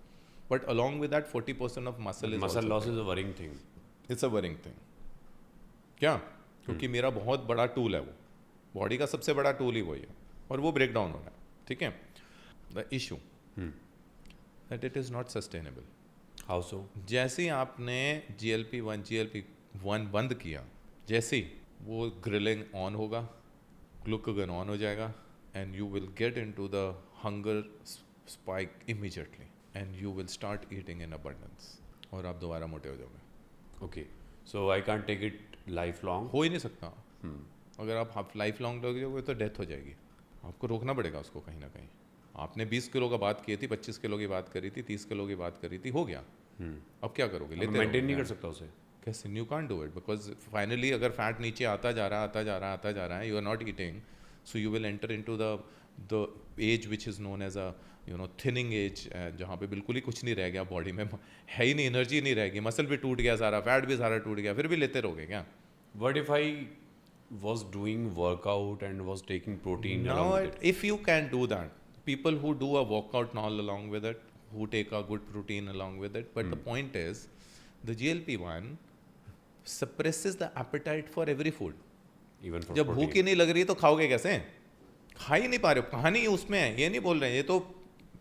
but along with that 40% of muscle is muscle also loss is a worrying thing. it's a worrying thing। क्या? क्योंकि मेरा बहुत बड़ा tool है वो, body का सबसे बड़ा टूल ही वही है, और वो ब्रेक डाउन हो रहा है, ठीक है। The issue that it is not sustainable. How so? जैसे ही आपने GLP-1 बंद किया, जैसे ही वो ग्रिलिंग ऑन होगा, ग्लूकागन ऑन हो जाएगा, and you will get into the hunger spike immediately and you will start eating in abundance, और आप दोबारा मोटे हो जाओगे। Okay, so I can't take it life long. हो ही नहीं सकता। अगर आप लाइफ लॉन्ग लोगे तो डेथ हो जाएगी। आपको रोकना पड़ेगा उसको कहीं ना कहीं। आपने 20 किलो का बात की थी, 25 किलो की बात करी थी, 30 किलो की बात करी थी, हो गया। अब क्या करोगे? लेते मेंटेन नहीं कर सकता उसे कैसे? You can't do it because finally अगर फैट नीचे आता जा रहा है, you are not eating, so you will enter into the age which is known as a thinning age, जहाँ पे बिल्कुल ही कुछ नहीं रह गया बॉडी में, है ही नहीं, एनर्जी नहीं रहेगी, मसल भी टूट गया सारा, फैट भी सारा टूट गया, फिर भी लेते रहोगे क्या? What if I was doing workout and was taking protein Now, along with it? if you can do that, people who do a workout and all along with it, who take a good protein along with it, but the point is, the GLP-1 suppresses the appetite for every food. Even for जब protein. भूख ही नहीं लग रही तो खाओगे कैसे? खा ही नहीं पा रहे हो। कहानी उसमें है, ये नहीं बोल रहे हैं, ये तो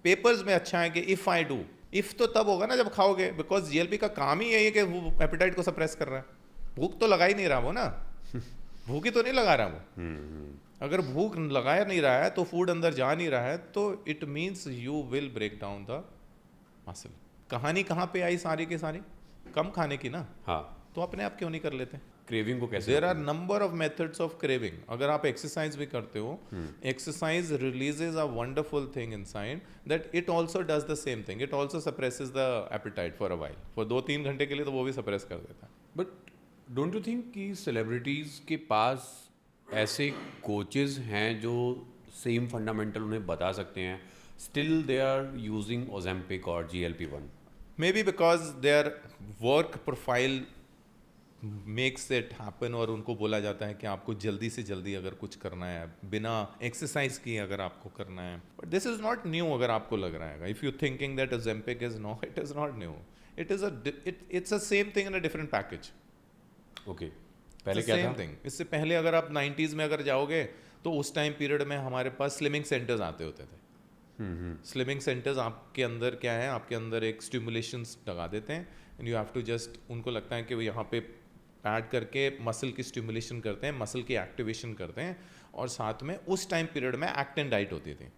पेपर्स में अच्छा है कि इफ आई डू, इफ तो तब होगा ना जब खाओगे, बिकॉज GLP का काम ही यही है कि वो एपेटाइट को सप्रेस कर रहा है। भूख तो लगा ही नहीं रहा वो ना, भूख ही तो नहीं लगा रहा वो। अगर भूख लगाया नहीं रहा है तो फूड अंदर जा नहीं रहा है, तो it means you will break down the muscle. कहानी कहाँ पे आई सारी की सारी? कम खाने की ना। हाँ, तो अपने आप क्यों नहीं कर लेते? क्रेविंग को कैसे? There are number of methods of craving. अगर आप एक्सरसाइज भी करते हो, exercise releases a wonderful thing inside that it also does the same thing, it also suppresses the appetite for a while, for 2-3 घंटे के लिए तो वो भी सप्रेस कर देता है। बट डोंट यू थिंक कि सेलिब्रिटीज़ के पास ऐसे कोचेज हैं जो सेम फंडामेंटल उन्हें बता सकते हैं, still they are using Ozempic और GLP-1? Maybe because their work profile makes it happen, और उनको बोला जाता है कि आपको जल्दी से जल्दी अगर कुछ करना है, बिना एक्सरसाइज किए अगर आपको करना है। But this is not new अगर आपको लग रहा है। If you thinking that Ozempic is no, it is not new, it's a same thing in a different package. Okay, पहले क्या था? थिंग। इससे पहले अगर आप 90s में अगर जाओगे तो उस टाइम पीरियड में हमारे पास स्लिमिंग सेंटर्स आते होते थे। स्लिमिंग सेंटर्स आपके अंदर क्या है, आपके अंदर एक स्टिमुलेशंस लगा देते हैं, and you have to just, उनको लगता है कि वो यहाँ पे ऐड करके मसल की स्टिमुलेशन करते हैं, मसल की एक्टिवेशन करते हैं, और साथ में उस टाइम पीरियड में एक्टिन डाइट होती थी।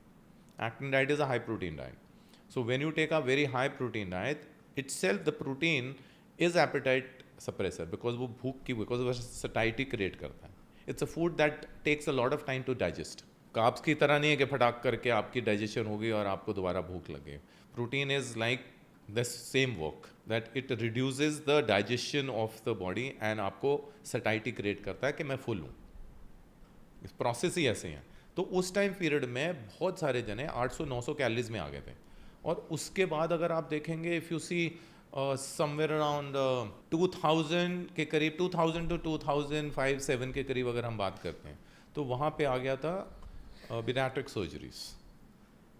एक्टिन diet is a high protein diet. So when you take a very high protein diet, itself the protein is appetite suppressor, because वो भूख की, बिकॉज वो सटाइटी क्रिएट करता है। It's a food that takes a lot of time to digest. Carbs की तरह नहीं है कि फटाक करके आपकी डाइजेशन होगी और आपको दोबारा भूख लगे। Protein is like the same work, that it reduces the digestion of the body and आपको सटाइटी क्रिएट करता है कि मैं फुल हूँ। इस प्रोसेस ही ऐसे हैं। तो उस टाइम पीरियड में बहुत सारे जने 800-900 कैलोरीज में आ गए थे, और उसके बाद अगर आप देखेंगे, if you see somewhere around 2000 के करीब, 2000 टू 2005-7 के करीब अगर हम बात करते हैं, तो वहाँ पे आ गया था बैरिएट्रिक सर्जरीज,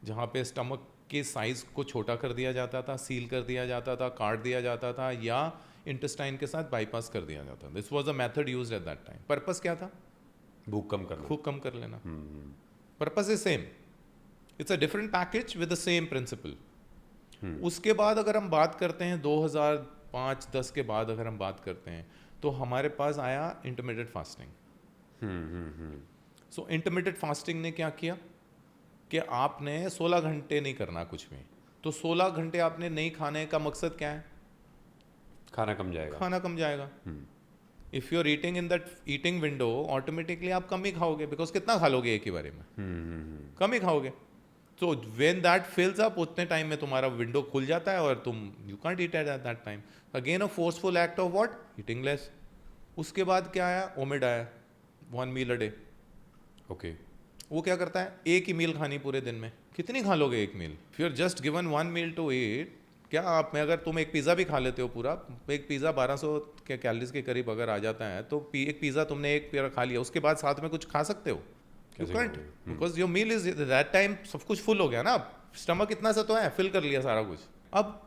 जहाँ पे स्टमक के साइज़ को छोटा कर दिया जाता था, सील कर दिया जाता था, काट दिया जाता था, या इंटेस्टाइन के साथ बाईपास कर दिया जाता था। This was a method used at that time. Purpose क्या था? भूख कम करना, भूख कम कर लेना। Purpose is same, it's a different package with the same principle. उसके बाद अगर हम बात करते हैं 2005-10 के बाद अगर हम बात करते हैं, तो हमारे पास आया इंटरमिटेड फास्टिंग। सो इंटरमिटेड फास्टिंग ने क्या किया कि आपने 16 घंटे नहीं करना कुछ भी। तो 16 घंटे आपने नहीं खाने का मकसद क्या है? खाना कम जाएगा। खाना कम जाएगा। If you are eating in that eating window, automatically आप कम ही खाओगे, बिकॉज कितना खा लोगे एक ही बारे में? कम ही खाओगे। तो व्हेन दैट फिल्स अप, उतने टाइम में तुम्हारा विंडो खुल जाता है और तुम you can't eat eight that time. Again a forceful act of what? Eating less. उसके बाद क्या आया? ओमिड आया, 1 मील अ डे। ओके, वो क्या करता है? एक ही मील खानी पूरे दिन में। कितनी खा लोगे एक meal? If you are just given 1 meal to eat, क्या आप में अगर तुम एक पिज़्ज़ा भी खा लेते हो पूरा, एक पिज़्ज़ा 1200 के कैलोरीज के करीब अगर आ जाता है, तो एक पिज़्ज़ा तुमने एक पेड़ खा लिया, उसके बाद साथ में कुछ खा सकते हो? You can't, because your meal is that time सब कुछ फुल हो गया ना, स्टमक इतना सा तो है, फिल कर लिया सारा कुछ। अब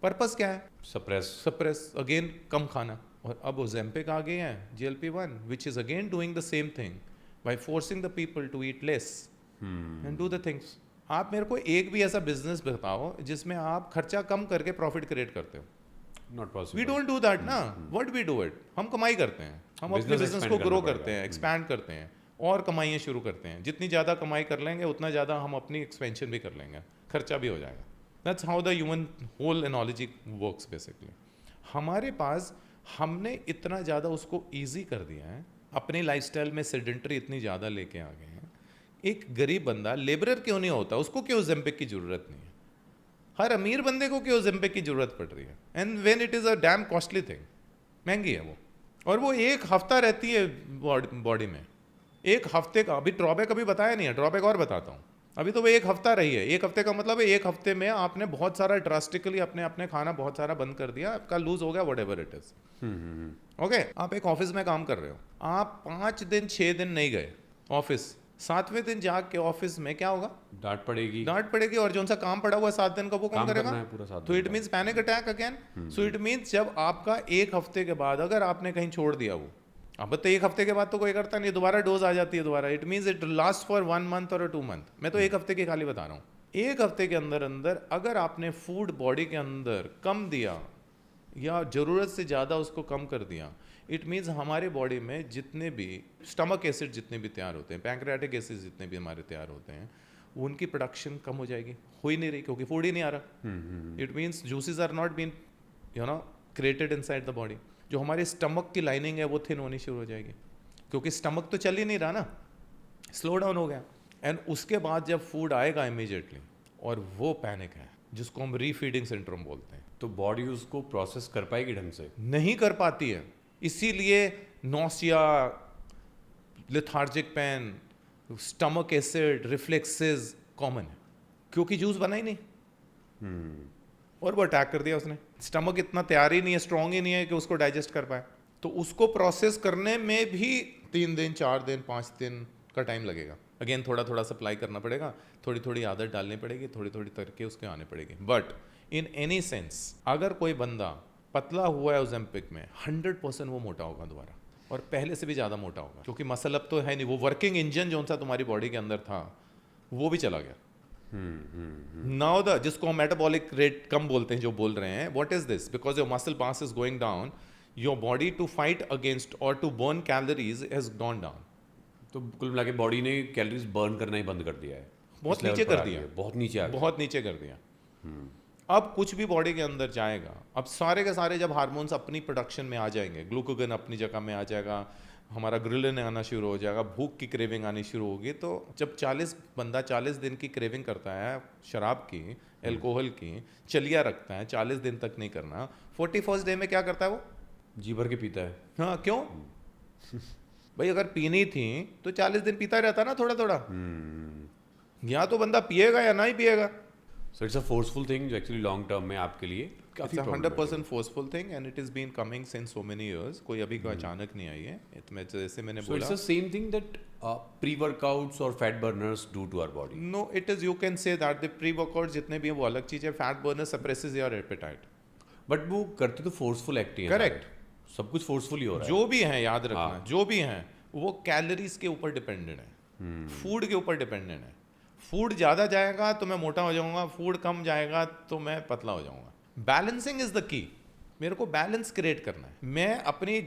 पर्पस क्या है? सप्रेस अगेन, कम खाना। और अब ओजेम्पिक आ गए हैं, GLP-1, which is again doing the same thing by forcing the people to eat less and do the things. आप मेरे को एक भी ऐसा बिजनेस बताओ जिसमें आप खर्चा कम करके प्रॉफिट क्रिएट करते हो। Not possible. We don't do that ना। व्हाट वी डू इट, हम कमाई करते हैं, हम अपने बिजनेस को ग्रो करते हैं, एक्सपैंड करते हैं और कमाइयाँ शुरू करते हैं। जितनी ज़्यादा कमाई कर लेंगे उतना ज़्यादा हम अपनी एक्सपेंशन भी कर लेंगे, खर्चा भी हो जाएगा। That's how the human whole analogy works basically. हमारे पास हमने इतना ज़्यादा उसको ईजी कर दिया है, अपनी लाइफस्टाइल में सेडेंटरी इतनी ज़्यादा लेके आ गए हैं. एक गरीब बंदा लेबरर क्यों नहीं होता, उसको क्यों ओज़ेम्पिक की ज़रूरत नहीं है. हर अमीर बंदे को क्यों ओज़ेम्पिक की ज़रूरत पड़ रही है. And when it is a dam costly thing, महंगी है वो, और वो एक हफ्ता रहती है बॉडी में. एक हफ्ते का अभी ड्रॉबैक अभी बताया नहीं है, ड्रॉबैक और बताता हूँ. अभी तो वो एक हफ्ता रही है. एक हफ्ते का मतलब है एक हफ्ते में आपने बहुत सारा ड्रास्टिकली अपने खाना बहुत सारा बंद कर दिया, आपका लूज हो गया, what ever it is. Okay, आप एक ऑफिस में काम कर रहे हो, आप 5 दिन 6 दिन नहीं गए ऑफिस, 7वें दिन जाके ऑफिस में क्या होगा, डांट पड़ेगी, और जो सा काम पड़ा हुआ है 7 दिन का वो कौन काम करेगा. करना है पूरा 7 तो दिन इट का। Means panic attack again. So it means जब आपका एक हफ्ते के बाद अगर आपने कहीं छोड़ दिया वो, अब तो एक हफ्ते के बाद तो कोई करता नहीं, दोबारा डोज आ जाती है दोबारा. It means it last for 1 month और 2 मंथ. मैं तो एक हफ्ते की खाली बता रहा हूँ. एक हफ्ते के अंदर अंदर अगर आपने फूड बॉडी के अंदर कम दिया या ज़रूरत से ज़्यादा उसको कम कर दिया, इट मीन्स हमारे बॉडी में जितने भी स्टमक एसिड जितने भी तैयार होते हैं, पैंक्रियाटिक एसिड जितने भी हमारे तैयार होते हैं, उनकी प्रोडक्शन कम हो जाएगी. हो ही नहीं रही क्योंकि फूड ही नहीं आ रहा. It means juices are not been created inside the body. जो हमारे स्टमक की लाइनिंग है वो थिन होनी शुरू हो जाएगी क्योंकि स्टमक तो चल ही नहीं रहा ना, स्लो डाउन हो गया. एंड उसके बाद जब फूड आएगा इमीडिएटली, और वो पैनिक है जिसको हम रीफीडिंग सिंड्रोम बोलते हैं. तो बॉडी उसको प्रोसेस कर पाएगी ढंग से? नहीं कर पाती है. इसीलिए nausea, lethargic pain, stomach acid, reflexes common है क्योंकि जूस बना ही नहीं. और वो अटैक कर दिया उसने. स्टमक इतना तैयार ही नहीं है, स्ट्रांग ही नहीं है कि उसको डाइजेस्ट कर पाए. तो उसको प्रोसेस करने में भी 3 दिन 4 दिन 5 दिन का टाइम लगेगा. अगेन थोड़ा थोड़ा सप्लाई करना पड़ेगा, थोड़ी थोड़ी आदत डालनी पड़ेगी, थोड़ी थोड़ी करके उसके आने पड़ेगी. बट इन एनी सेंस अगर कोई बंदा पतला हुआ है ओज़ेम्पिक में, 100% वो मोटा होगा दोबारा, और पहले से भी ज़्यादा मोटा होगा क्योंकि मसल अब तो है नहीं. वो वर्किंग इंजन जो सा तुम्हारी बॉडी के अंदर था वो भी चला गया. नाउ द जिसको हम मेटाबॉलिक रेट कम बोलते हैं, जो बोल रहे हैं, what is this, because your muscle mass is going down, your body to fight against और to burn calories has gone down. तो कुल मिला के बॉडी ने कैलोरीज बर्न करना ही बंद कर दिया है, बहुत इस लेवल नीचे पर कर आ दिया, गया, बहुत नीचे आ गया. बहुत नीचे कर दिया. अब कुछ भी बॉडी के अंदर जाएगा, अब सारे के सारे जब हार्मोन्स अपनी प्रोडक्शन में आ जाएंगे, ग्लूकोगन अपनी जगह में आ जाएगा, हमारा ग्रिलिन आना शुरू हो जाएगा, भूख की क्रेविंग आनी शुरू होगी. तो जब 40 दिन की क्रेविंग करता है शराब की, एल्कोहल की, चलिया रखता है, 40 दिन तक नहीं करना, 41st डे में क्या करता है वो, जी भर के पीता है. हाँ क्यों भाई, अगर पीनी थी तो 40 दिन पीता रहता ना थोड़ा थोड़ा. या तो बंदा पिएगा या ना ही पिएगा. So it's a forceful thing जो एक्चुअली लॉन्ग टर्म में आपके लिए काफी 100% forceful thing and it is been coming since so many years. कोई अभी कोई अचानक नहीं आई है. जैसे मैंने So बोला, it's the same thing that pre-workouts or fat burners do to our body. No it is, you can say that the pre workout जितने भी हैं वो अलग चीज है. Fat burner suppresses your appetite. But वो करते तो फोर्सफुल एक्टिंग है. Correct. सारे. सब कुछ फोर्सफुल ही हो रहा है. जो भी है याद रखना, हाँ. जो भी है वो कैलोरीज के ऊपर डिपेंडेंट है, फूड के ऊपर डिपेंडेंट है. फूड ज़्यादा जाएगा तो मैं मोटा हो जाऊंगा, फूड कम जाएगा तो मैं पतला हो जाऊंगा. बैलेंसिंग इज द की. मेरे को बैलेंस क्रिएट करना है. मैं अपनी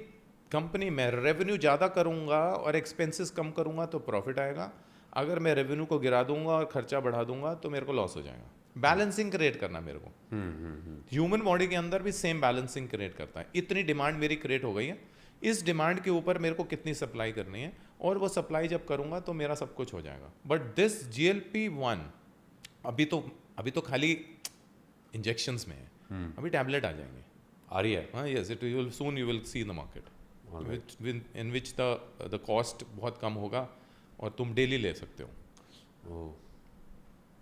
कंपनी में रेवेन्यू ज़्यादा करूंगा और एक्सपेंसेस कम करूंगा तो प्रॉफिट आएगा. अगर मैं रेवेन्यू को गिरा दूंगा और खर्चा बढ़ा दूंगा तो मेरे को लॉस हो जाएगा. बैलेंसिंग क्रिएट करना मेरे को. ह्यूमन बॉडी के अंदर भी सेम बैलेंसिंग क्रिएट करता है. इतनी डिमांड मेरी क्रिएट हो गई है, इस डिमांड के ऊपर मेरे को कितनी सप्लाई करनी है, और वो सप्लाई जब करूंगा तो मेरा सब कुछ हो जाएगा. बट दिस GLP-1 अभी तो खाली इंजेक्शंस में है. अभी टैबलेट आ जाएंगे. आ रही है. हाँ yes, it will soon, you will see the market in which the cost बहुत कम होगा और तुम डेली ले सकते हो.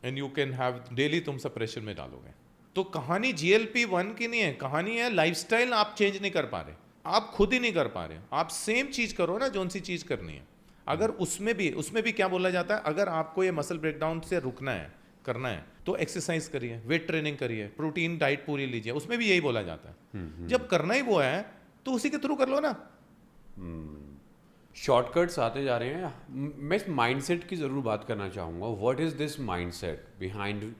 And you can have daily, तुम सप्रेशन में डालोगे. तो कहानी GLP-1 की नहीं है, कहानी है लाइफस्टाइल आप चेंज नहीं कर पा रहे, आप खुद ही नहीं कर पा रहे. आप सेम चीज करो ना, जोन सी चीज करनी है. अगर उसमें भी क्या बोला जाता है, अगर आपको ये मसल ब्रेकडाउन से रुकना है, करना है, तो एक्सरसाइज करिए, वेट ट्रेनिंग करिए, प्रोटीन डाइट पूरी लीजिए. उसमें भी यही बोला जाता है. जब करना ही वो है तो उसी के थ्रू कर लो ना. शॉर्टकट्स आते जा रहे हैं. मैं इस माइंडसेट की ज़रूर बात करना चाहूँगा. What is this mindset behind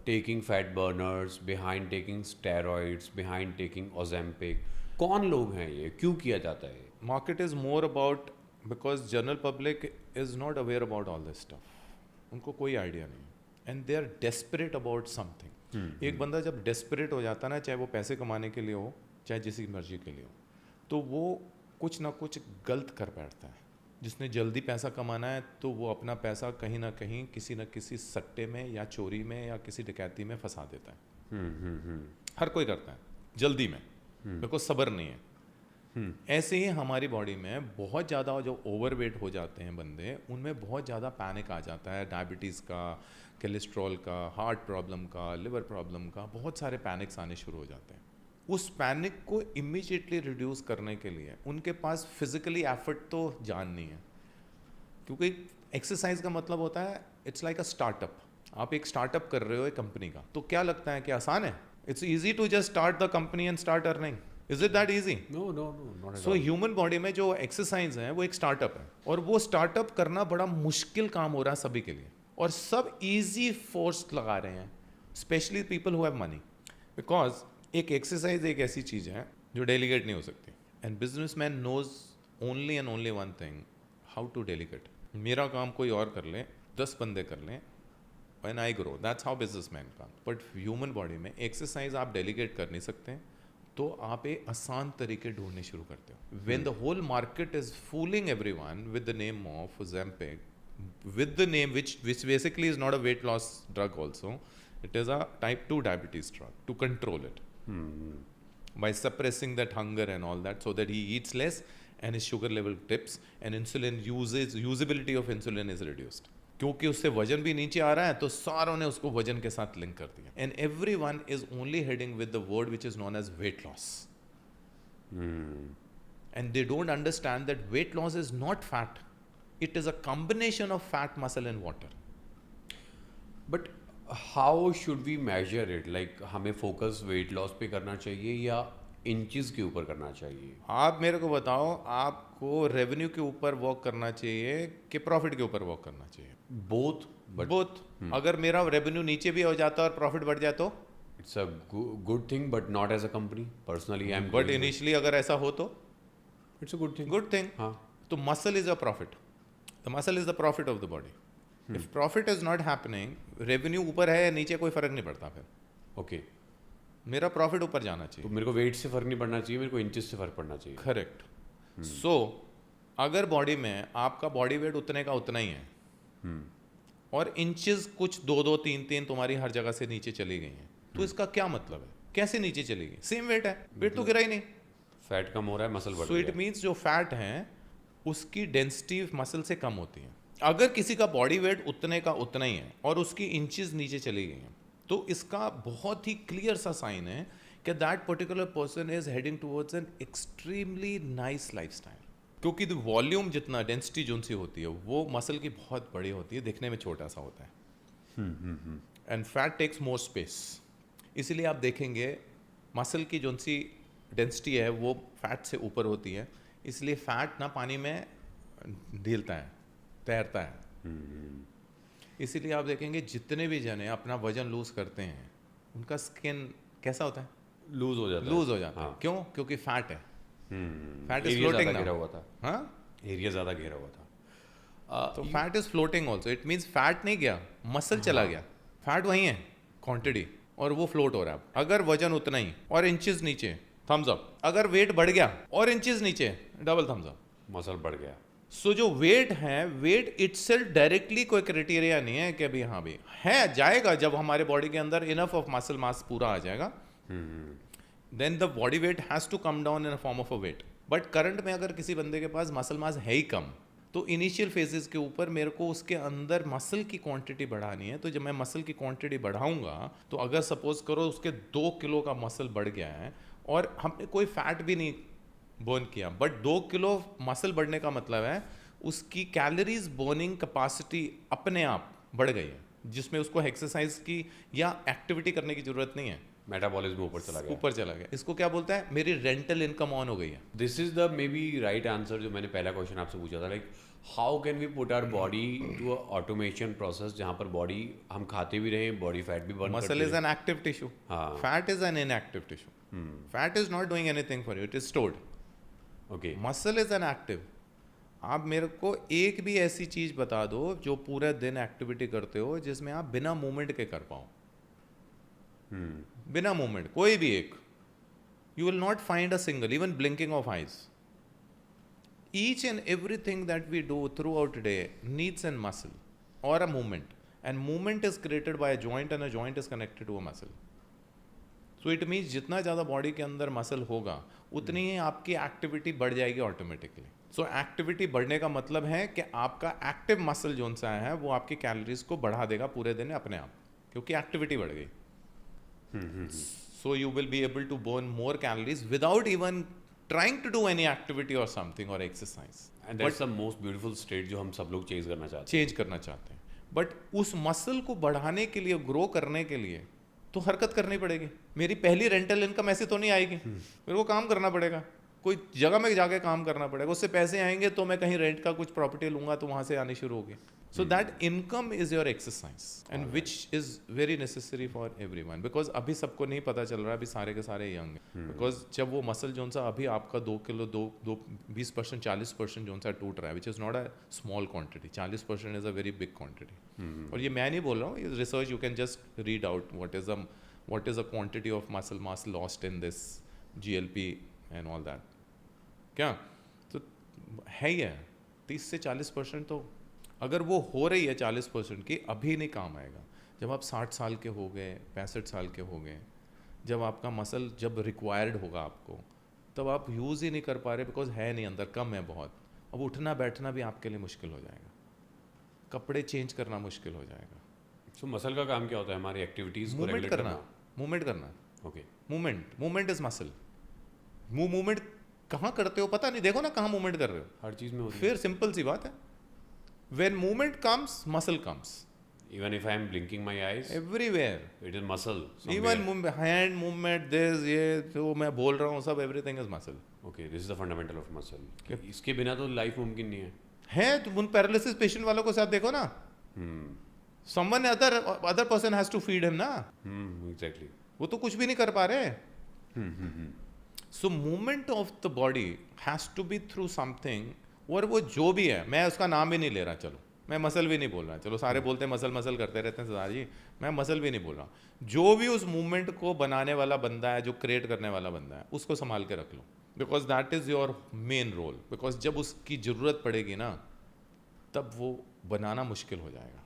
taking fat burners, behind taking steroids, behind taking Ozempic? कौन लोग हैं ये, क्यों किया जाता है? Market is more about, because general public is not aware about all this stuff. उनको कोई आइडिया नहीं, and they are desperate about something. एक बंदा जब डेस्परेट हो जाता है ना, चाहे वो पैसे कमाने के लिए हो चाहे जिस मर्जी के लिए हो, तो वो कुछ ना कुछ गलत कर बैठता है। जिसने जल्दी पैसा कमाना है तो वो अपना पैसा कहीं ना कहीं किसी न किसी सट्टे में या चोरी में या किसी डकैती में फंसा देता है। हर कोई करता है जल्दी में, मेरे को सब्र नहीं है। ऐसे ही हमारी बॉडी में बहुत ज़्यादा जो ओवरवेट हो जाते हैं बंदे, उनमें बहुत ज़्यादा पैनिक आ जाता है, डायबिटीज़ का, कोलेस्ट्रॉल का, हार्ट प्रॉब्लम का, लिवर प्रॉब्लम का, बहुत सारे पैनिक्स आने शुरू हो जाते हैं। उस पैनिक को इमीडिएटली रिड्यूस करने के लिए उनके पास फिजिकली एफर्ट तो जान नहीं है, क्योंकि एक्सरसाइज का मतलब होता है इट्स लाइक अ स्टार्टअप। आप एक स्टार्टअप कर रहे हो एक कंपनी का, तो क्या लगता है कि आसान है? It's easy to just start the company and start earning. Is it that easy? No no no, not at so human body में जो एक्सरसाइज है वो एक स्टार्टअप है, और वो स्टार्टअप करना बड़ा मुश्किल काम हो रहा है सभी के लिए, और सब इजी फोर्स लगा रहे हैं, specially people who have money. Because एक एक्सरसाइज एक ऐसी चीज़ है जो डेलीगेट नहीं हो सकती, and businessman knows only and only one thing, how to delegate. मेरा काम कोई और कर ले, 10 बंदे कर लें, when I grow, that's how businessman काम। बट ह्यूमन बॉडी में एक्सरसाइज आप डेलीगेट कर नहीं सकते, तो आप एक आसान तरीके ढूंढने शुरू करते हो। When the whole market is fooling everyone with the name of Ozempic, with the name which basically is not a weight loss drug also, it is a type 2 diabetes drug to control it by suppressing that hunger and all that, so that he eats less and his sugar level dips and insulin usability of insulin is reduced। क्योंकि उससे वजन भी नीचे आ रहा है तो सारों ने उसको वजन के साथ लिंक कर दिया, and everyone is only heading with the word which is known as weight loss, and they don't understand that weight loss is not fat, it is a combination of fat, muscle and water। But how should we measure it? Like हमें focus weight loss पे करना चाहिए या inches के ऊपर करना चाहिए? आप मेरे को बताओ, आपको रेवेन्यू के ऊपर वर्क करना चाहिए कि प्रॉफिट के ऊपर वर्क करना चाहिए? Both, but both. अगर मेरा रेवेन्यू नीचे भी हो जाता है और प्रॉफिट बढ़ जाए तो it's a good thing, but not as a company. Personally I am, but initially अगर ऐसा हो तो it's a good thing. Good thing. हाँ, तो muscle is a profit, the muscle is the profit of the body. If profit is not happening, revenue ऊपर है या नीचे कोई फर्क नहीं पड़ता, फिर ओके। मेरा प्रॉफिट ऊपर जाना तो चाहिए। मेरे को वेट से फर्क नहीं पड़ना चाहिए, मेरे को इंचेस से फर्क पड़ना चाहिए। करेक्ट। सो अगर बॉडी में आपका बॉडी वेट उतने का उतना ही है और इंचेस कुछ 2-2, 3-3 तुम्हारी हर जगह से नीचे चली गई हैं, तो इसका क्या मतलब है? कैसे नीचे चली गई? सेम वेट है, वेट तो गिरा ही नहीं। फैट कम हो रहा है, मसल बढ़ सो रहा इट है। मीन्स जो फैट है उसकी डेंसिटी मसल से कम होती है। अगर किसी का बॉडी वेट उतने का उतना ही है और उसकी इंचेस नीचे चली गई हैं, तो इसका बहुत ही क्लियर सा साइन है कि that particular person is heading towards an extremely nice lifestyle. क्योंकि वॉल्यूम जितना, डेंसिटी जो सी होती है वो मसल की बहुत बड़ी होती है, दिखने में छोटा सा होता है, and fat takes more space. इसीलिए आप देखेंगे मसल की जो सी डेंसिटी है वो फैट से ऊपर होती है, इसलिए फैट ना पानी में ढीलता है, तैरता है। इसीलिए आप देखेंगे जितने भी जने अपना वजन लूज करते हैं उनका स्किन कैसा होता है? लूज हो जाता है। लूज हो जाता है। हाँ। क्यों? क्योंकि फैट है, फैट इज एरिया फ्लोटिंग ज़्यादा घेरा नाउ। हुआ था, हाँ, एरिया ज़्यादा घेरा हुआ था। तो fat is floating also. It means fat नहीं गया, मसल चला गया, फैट वही है क्वांटिटी, और वो फ्लोट हो रहा है। अगर वजन उतना ही और इंचेस नीचे, थम्स अप। अगर वेट बढ़ गया और इंचेस नीचे, डबल थम्स अप। मसल बढ़ गया। सो जो वेट है, वेट इटसेल्फ डायरेक्टली कोई क्राइटेरिया नहीं है कि अभी हाँ भी है, जाएगा जब हमारे बॉडी के अंदर इनफ ऑफ मसल मास पूरा आ जाएगा, then the body weight has to come down in a form of a weight. But current में अगर किसी बंदे के पास मसल मास है ही कम, तो इनिशियल फेजेस के ऊपर मेरे को उसके अंदर मसल की क्वांटिटी बढ़ानी है। तो जब मैं मसल की क्वांटिटी बढ़ाऊंगा, तो अगर सपोज करो उसके 2 किलो का मसल बढ़ गया है और हमने कोई फैट भी नहीं बर्न किया, बट 2 किलो मसल बढ़ने का मतलब है उसकी कैलोरीज बर्निंग कैपेसिटी अपने आप बढ़ गई है, जिसमें उसको एक्सरसाइज की या एक्टिविटी करने की जरूरत नहीं है, मेटाबॉलिज्म ऊपर चला गया। ऊपर चला गया। इसको क्या बोलते हैं? मेरी रेंटल इनकम ऑन हो गई है। This is the maybe right answer जो मैंने पहला क्वेश्चन आपसे पूछा था, like how can we put our body to a automation process जहाँ पर बॉडी हम खाते भी रहें, बॉडी फैट भी burn muscle is an active tissue, हाँ। Fat is an inactive tissue. Fat is not doing anything for you, it is stored. Okay. Muscle is an active. आप मेरे को एक भी ऐसी चीज बता दो जो पूरे दिन एक्टिविटी करते हो जिसमें आप बिना मूवमेंट के कर पाओ। बिना मूवमेंट कोई भी एक, you will not find a single, even blinking of eyes. Each and everything that we do throughout the day needs a muscle or a movement, and movement is created by a joint and a joint is connected to a muscle. So it means जितना ज़्यादा body के अंदर muscle होगा उतनी ही आपकी activity बढ़ जाएगी automatically. सो activity बढ़ने का मतलब है कि आपका एक्टिव मसल जोन सा है वो आपकी कैलोरीज को बढ़ा देगा पूरे दिन अपने आप, क्योंकि एक्टिविटी बढ़ गई. So you will be able to burn more calories without even trying to do any activity or something or exercise. And that's the most beautiful state जो हम सब लोग चेज करना चाहते हैं. चेंज करना चाहते हैं. बट उस मसल को बढ़ाने के लिए, ग्रो करने के लिए तो हरकत करनी पड़ेगी. मेरी पहली रेंटल इनकम ऐसे तो नहीं आएगी, मेरे को काम करना पड़ेगा, कोई जगह में जाके काम करना पड़ेगा, उससे पैसे आएंगे तो मैं कहीं रेंट का कुछ प्रॉपर्टी लूंगा तो वहां से आनी शुरू होगी. So that income is your exercise and which is very necessary for everyone. Because अभी सबको नहीं पता चल रहा है, अभी सारे के सारे यंग है. बिकॉज जब वो मसल जोन सा अभी आपका 2 किलो 20% 40% जोन सा टूट रहा है, विच is not a small quantity. 40% is a very big quantity. और ये मैं नहीं बोल रहा हूँ, ये research you can just read out what is a quantity of muscle mass lost in this GLP and all that. क्या तो है ही है 30 से 40%. तो अगर वो हो रही है 40% की, अभी नहीं काम आएगा. जब आप 60 साल के हो गए, 65 साल के हो गए, जब आपका मसल जब रिक्वायर्ड होगा आपको, तब आप यूज़ ही नहीं कर पा रहे बिकॉज है नहीं अंदर, कम है बहुत. अब उठना बैठना भी आपके लिए मुश्किल हो जाएगा, कपड़े चेंज करना मुश्किल हो जाएगा. सो मसल का काम क्या होता है? हमारी एक्टिविटीज को मूवमेंट रेगुलेट करना, मूवमेंट करना. Okay. Movement is muscle. Movement कहाँ करते हो पता नहीं, देखो ना कहाँ मूवमेंट कर रहे हो. हर चीज में होती है. फिर सिंपल सी बात है, when movement comes muscle comes. Even if I am blinking my eyes, everywhere it is muscle. Even hand movement, this, ये जो मैं बोल रहा हूँ सब, everything is muscle. Okay, this is the fundamental of muscle. इसके बिना तो लाइफ मुमकिन नहीं है. तो उन पैरालिसिस पेशेंट वालों को साथ देखो ना, someone other person has to feed him ना. एग्जैक्टली. वो तो कुछ भी नहीं कर पा रहे. So movement of the body has to be through something. और वो जो भी है, मैं उसका नाम भी नहीं ले रहा, चलो मैं मसल भी नहीं बोल रहा, चलो सारे बोलते हैं मसल मसल करते रहते हैं सरदार जी, मैं मसल भी नहीं बोल रहा. जो भी उस मूवमेंट को बनाने वाला बंदा है, जो क्रिएट करने वाला बंदा है, उसको संभाल के रख लो. Because that is your main role. Because जब उसकी ज़रूरत पड़ेगी ना, तब वो बनाना मुश्किल हो जाएगा.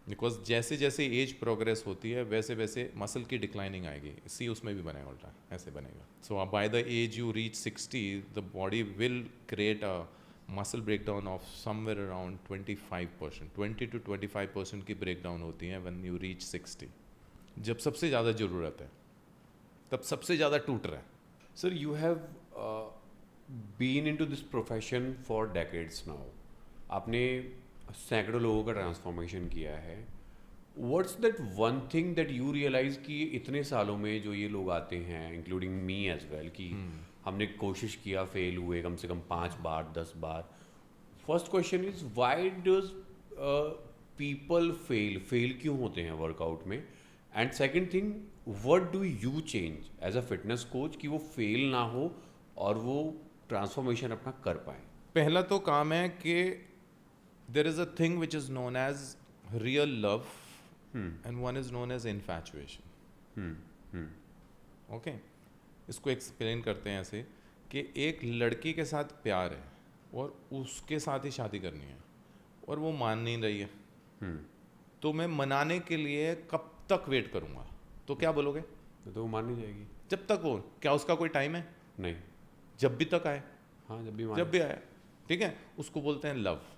बिकॉज जैसे जैसे एज प्रोग्रेस होती है वैसे वैसे मसल की डिक्लाइनिंग आएगी. सी उसमें भी बनेगा, उल्टा ऐसे बनेगा. So by the age you reach 60, the body will create a muscle breakdown of somewhere around 25%. 20 to 25% की ब्रेकडाउन होती है व्हेन यू रीच 60. जब सबसे ज़्यादा ज़रूरत है, तब सबसे ज़्यादा टूट रहा है. Sir, you have been into this profession for decades now. आपने सैकड़ों लोगों का ट्रांसफॉर्मेशन किया है. What's that one thing that you realise कि इतने सालों में जो ये लोग आते हैं, इंक्लूडिंग मी एज वेल, कि हमने कोशिश किया, फेल हुए कम से कम 5 बार 10 बार. First question is why does people fail क्यों होते हैं वर्कआउट में? And second thing, what do you change as a fitness coach कि वो फेल ना हो और वो ट्रांसफॉर्मेशन अपना कर पाए? पहला तो काम है कि there is a thing which is known as real love and one is known as infatuation. Okay, इसको एक्सप्लेन करते हैं ऐसे कि एक लड़की के साथ प्यार है और उसके साथ ही शादी करनी है और वो मान नहीं रही है. तो मैं मनाने के लिए कब तक वेट करूँगा? तो क्या बोलोगे? तो वो मान नहीं जाएगी. जब तक वो, क्या उसका कोई टाइम है? नहीं, जब भी तक आए. हाँ, जब भी आया, ठीक है, उसको बोलते हैं लव.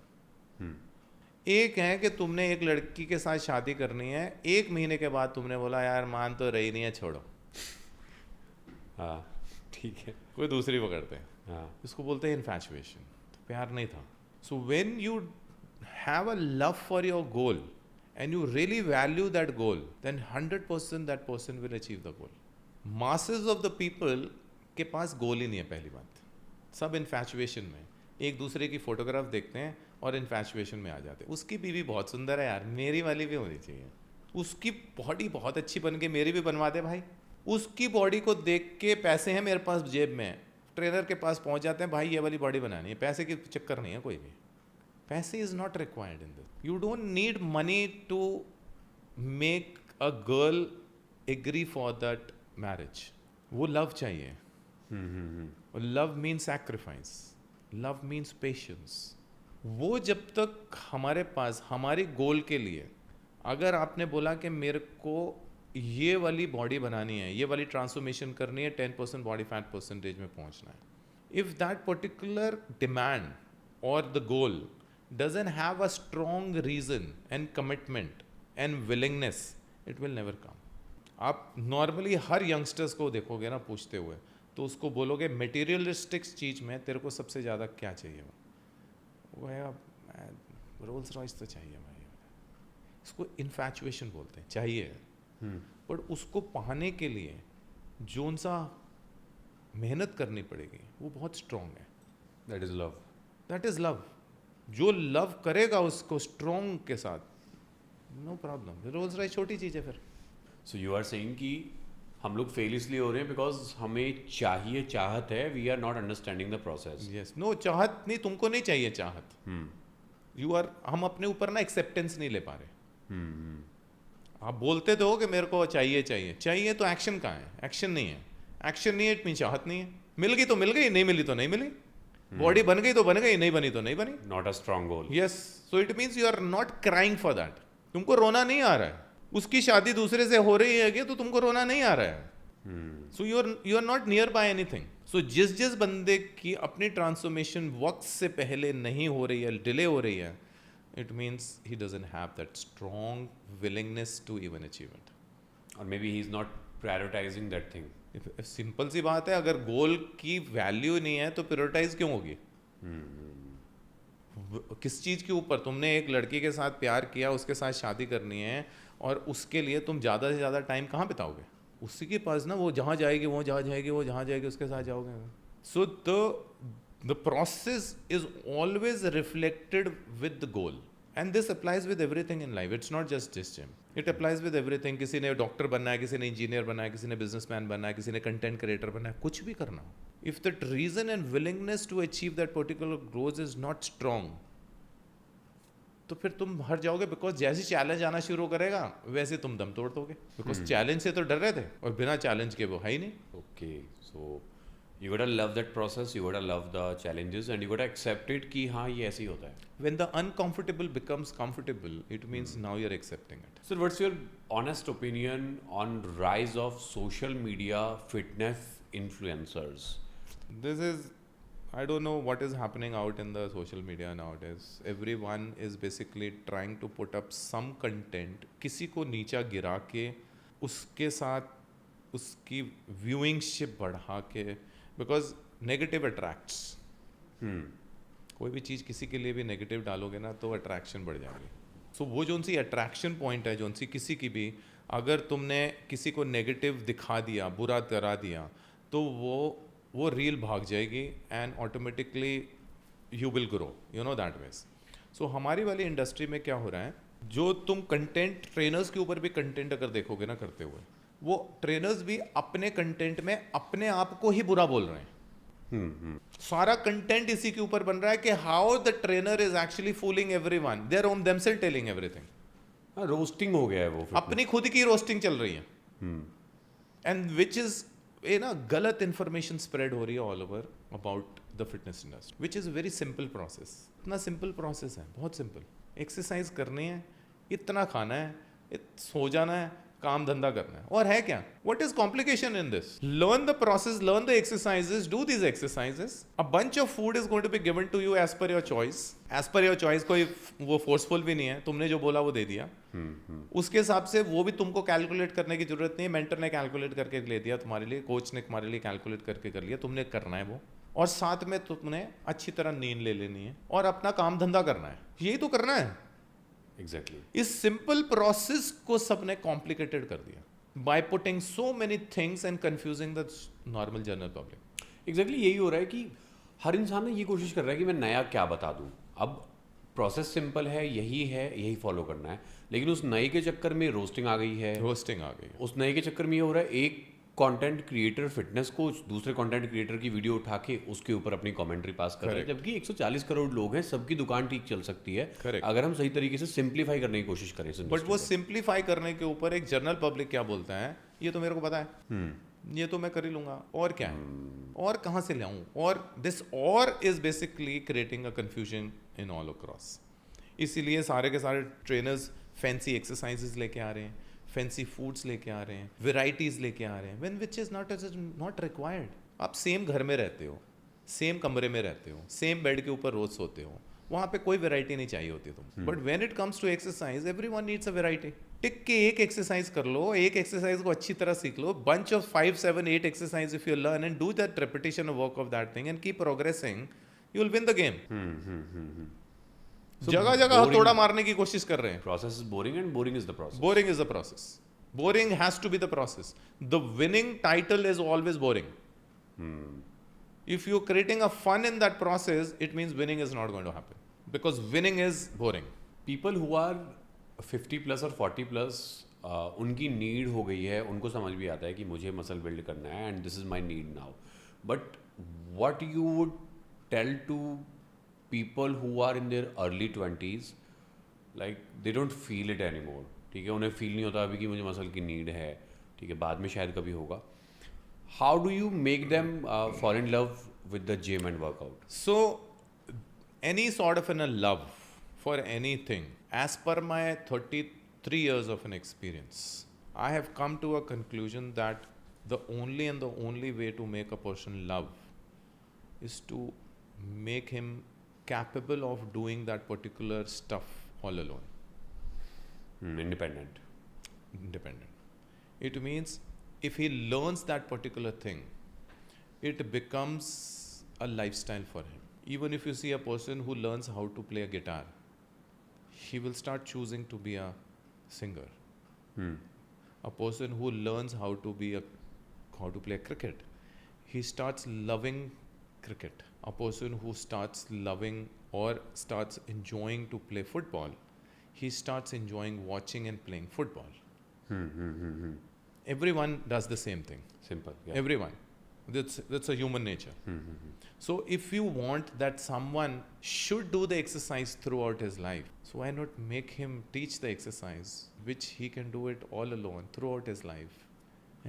एक है कि तुमने एक लड़की के साथ शादी करनी है, 1 महीने के बाद तुमने बोला यार मान तो रही नहीं है, छोड़ो. हाँ, ठीक है, कोई दूसरी पकड़ते हैं. हाँ, इसको बोलते हैं इन्फैचुएशन. तो प्यार नहीं था. So when you have a love for your goal and you really value that goal, then 100% that person will achieve the goal. Masses of the people के पास गोल ही नहीं है. पहली बात, सब इन्फैचुएशन में एक दूसरे की फोटोग्राफ देखते हैं और इन्फैचुएशन में आ जाते हैं. उसकी बीवी बहुत सुंदर है यार, मेरी वाली भी होनी चाहिए. उसकी बॉडी बहुत अच्छी बन के मेरी भी बनवा दे भाई. उसकी बॉडी को देख के पैसे हैं मेरे पास जेब में, ट्रेनर के पास पहुंच जाते हैं, भाई ये वाली बॉडी बनानी है. पैसे के चक्कर नहीं है कोई भी. पैसे is not required in this. You don't need money to make a girl agree for that marriage, वो लव चाहिए। और love means sacrifice, love means patience. वो जब तक हमारे पास हमारी गोल के लिए, अगर आपने बोला कि मेरे को ये वाली बॉडी बनानी है, ये वाली ट्रांसफॉर्मेशन करनी है, 10% बॉडी फैट परसेंटेज में पहुंचना है, इफ दैट पर्टिकुलर डिमांड और the goal doesn't have a strong reason and commitment and willingness, it will never come. आप नॉर्मली हर यंगस्टर्स को देखोगे ना पूछते हुए, तो उसको बोलोगे मटेरियलिस्टिक चीज़ में तेरे को सबसे ज़्यादा क्या चाहिए, वो है रोल्स रॉयस तो चाहिए भाई। इसको इन्फैचुएशन बोलते हैं, चाहिए। पर उसको पाने के लिए जोन सा मेहनत करनी पड़ेगी वो बहुत स्ट्रॉन्ग है। That is love, that is love. जो लव करेगा उसको स्ट्रॉन्ग के साथ, नो प्रॉब्लम। रोल्स रॉयस छोटी चीज़ है फिर। सो यू आर सेइंग कि हम लोग फेल इसलिए हो रहे हैं बिकॉज हमें चाहिए, चाहत है, we are not understanding the process. Yes, no चाहत नहीं, तुमको नहीं चाहिए चाहत। यू आर, हम अपने ऊपर ना एक्सेप्टेंस नहीं ले पा रहे। आप बोलते तो हो कि मेरे को चाहिए चाहिए चाहिए, तो एक्शन कहाँ है? एक्शन नहीं है। एक्शन नहीं है इट मीन चाहत नहीं है। मिल गई तो मिल गई, नहीं मिली तो नहीं मिली। बॉडी बन गई तो बन गई, नहीं बनी तो नहीं बनी। Not a strong goal. Yes, so it means you are not crying for that. तुमको रोना नहीं आ रहा है। उसकी शादी दूसरे से हो रही है तो तुमको रोना नहीं आ रहा है। So you are not nearby anything. So जिस बंदे की अपनी ट्रांसफॉर्मेशन वक्त से पहले नहीं हो रही है, डिले हो रही है, it means he doesn't have that strong willingness to even achieve it. Or maybe he's not prioritizing that thing. If simple सी बात है, अगर गोल की वैल्यू नहीं है तो प्रायोरिटाइज क्यों होगी? किस चीज़ के ऊपर? तुमने एक लड़की के साथ प्यार किया, उसके साथ शादी करनी है, और उसके लिए तुम ज़्यादा से ज़्यादा टाइम कहाँ बिताओगे? उसी के पास ना, वो जहाँ जाएगी वो जहाँ जाएगी, वो जहाँ जाएगी उसके साथ जाओगे। सो the process is always reflected with the goal, and this applies with everything in life. It's not just this gym, it applies with everything. किसी ने डॉक्टर बनना है, किसी ने इंजीनियर बनना है, किसी ने बिजनेसमैन बनना है, किसी ने कंटेंट क्रिएटर बनना है, कुछ भी करना हो, if that reason and willingness to achieve that particular growth is not strong, तो फिर तुम हर जाओगे। बिकॉज जैसे चैलेंज आना शुरू करेगा वैसे तुम दम तोड़ दोगे। बिकॉज चैलेंज से तो डर रहे थे, और बिना चैलेंज के वो है ही नहीं। Okay, so you gotta love that process, you gotta love the challenges, and you gotta accept it कि हाँ ये ऐसे ही होता है। When the uncomfortable becomes comfortable, it means now you're accepting it. So what's your honest opinion on rise of social media fitness influencers? This is, I don't know what is happening out in the social media nowadays. Everyone is basically trying to put up some content, किसी को नीचा गिरा के उसके साथ उसकी व्यूइंगशिप बढ़ा के, बिकॉज नेगेटिव अट्रैक्ट्स। कोई भी चीज़ किसी के लिए भी नेगेटिव डालोगे ना तो अट्रैक्शन बढ़ जाएगी। सो वो जोन सी अट्रैक्शन पॉइंट है, जोन सी किसी की भी, अगर तुमने किसी को नेगेटिव दिखा दिया, बुरा करा दिया, तो वो रील भाग जाएगी and automatically you will grow, you know that ways. So हमारी वाली इंडस्ट्री में क्या हो रहा है, जो तुम कंटेंट ट्रेनर्स के ऊपर भी कंटेंट अगर देखोगे ना करते हुए, वो ट्रेनर्स भी अपने कंटेंट में अपने आप को ही बुरा बोल रहे हैं। सारा कंटेंट इसी के ऊपर बन रहा है कि how the trainer is actually fooling everyone, they are on themselves telling everything. Roasting हो गया है वो, अपनी खुद की रोस्टिंग चल रही है, एंड विच इज ये ना गलत इंफॉर्मेशन स्प्रेड हो रही है all over about the fitness industry, which is very simple process. इतना सिंपल प्रोसेस है, बहुत सिंपल। एक्सरसाइज करनी है, इतना खाना है, सो जाना है, काम धंधा करना है, और है क्या? What is complication in this? Learn the process, learn the exercises, do these exercises. A bunch of food is going to be given to you as per your choice. As per your choice, कोई वो forceful भी नहीं है, तुमने जो बोला वो दे दिया। उसके हिसाब से वो भी तुमको कैलकुलेट करने की जरूरत नहीं है, मेंटर ने कैलकुलेट करके ले दिया तुम्हारे लिए, कोच ने तुम्हारे लिए कैलकुलेट करके कर लिया, तुमने करना है वो, और साथ में तुमने अच्छी तरह नींद ले लेनी है और अपना काम धंधा करना है। यही तो करना है। Exactly. इस सिंपल प्रोसेस को सबने कॉम्प्लिकेटेड कर दिया by putting so many things and confusing the normal general public. Exactly यही हो रहा है कि हर इंसान ना ये कोशिश कर रहा है कि मैं नया क्या बता दूं। अब प्रोसेस सिंपल है, यही फॉलो करना है, लेकिन उस नए के चक्कर में रोस्टिंग आ गई है, रोस्टिंग आ गई। उस नए के चक्कर में ये हो रहा है, एक कंटेंट क्रिएटर फिटनेस कोच दूसरे कंटेंट क्रिएटर की वीडियो उठा के उसके ऊपर अपनी कमेंट्री पास कर रहे हैं, जबकि 140 करोड़ लोग हैं, सबकी दुकान ठीक चल सकती है Correct. अगर हम सही तरीके से सिंप्लीफाई करने की कोशिश करें। बट वो सिंप्लीफाई करने के ऊपर एक जनरल पब्लिक क्या बोलता है, ये तो मेरे को पता है, ये तो मैं कर ही लूंगा, और क्या है, और कहाँ से लाऊं, और दिस और is basically creating a confusion in all across. इसीलिए सारे के सारे ट्रेनर्स फैंसी एक्सरसाइजेस लेके आ रहे हैं, फैंसी फूड्स लेके आ रहे हैं, वेराइटीज लेके आ रहे हैं, when which is not required. आप सेम घर में रहते हो, सेम कमरे में रहते हो, सेम बेड के ऊपर रोज सोते हो, वहाँ पे कोई वैरायटी नहीं चाहिए होती तुम। But when it comes to exercise everyone needs a variety. टिक के एक एक्सरसाइज कर लो, एक एक्सरसाइज को अच्छी तरह सीख लो, bunch of 5, 7, 8 exercise if you learn and do that repetition work of that thing and keep progressing, you will win the game. जगह जगह हथौड़ा मारने की कोशिश कर रहे हैं। Process is boring and boring is the process. Boring is the process. Boring has to be the process. The winning title is always boring. If you're creating a fun in that process, it means winning is not going to happen. Because winning is boring. People who are 50 plus और 40 plus उनकी need हो गई है, उनको समझ भी आता है कि मुझे मसल बिल्ड करना है and this is my need now, but what you would tell to people who are in their early 20s, like they don't feel it any more, ठीक है, उन्हें फील नहीं होता अभी कि मुझे मसल की नीड है, ठीक है, बाद में शायद कभी होगा। How do you make them fall in love with the gym and workout? So, any sort of a love for anything, as per my 33 years of an experience, I have come to a conclusion that the only way to make a person love is to make him capable of doing that particular stuff all alone. Independent. It means if he learns that particular thing, it becomes a lifestyle for him. Even if you see a person who learns how to play a guitar, he will start choosing to be a singer. A person who learns how to play cricket, he starts loving cricket. A person who starts loving or starts enjoying to play football, he starts enjoying watching and playing football. Everyone does the same thing. Simple. Yeah. Everyone. That's a human nature. So if you want that someone should do the exercise throughout his life, so why not make him teach the exercise, which he can do it all alone throughout his life.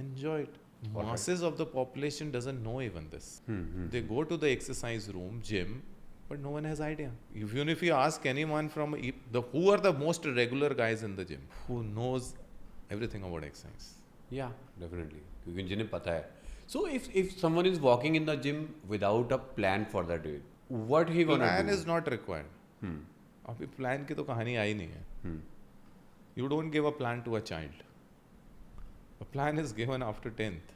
Enjoy it. Masses of the population doesn't know even this. They go to the exercise room, gym, but no one has idea. Even if you ask anyone from who are the most regular guys in the gym, who knows everything about exercise. Yeah, definitely. क्योंकि जिन्हें पता है. So if someone is walking in the gym without a plan for that day, what he gonna Plan do? is not required. अभी plan की तो कहानी आई नहीं है. You don't give a plan to a child. A plan is given after 10th.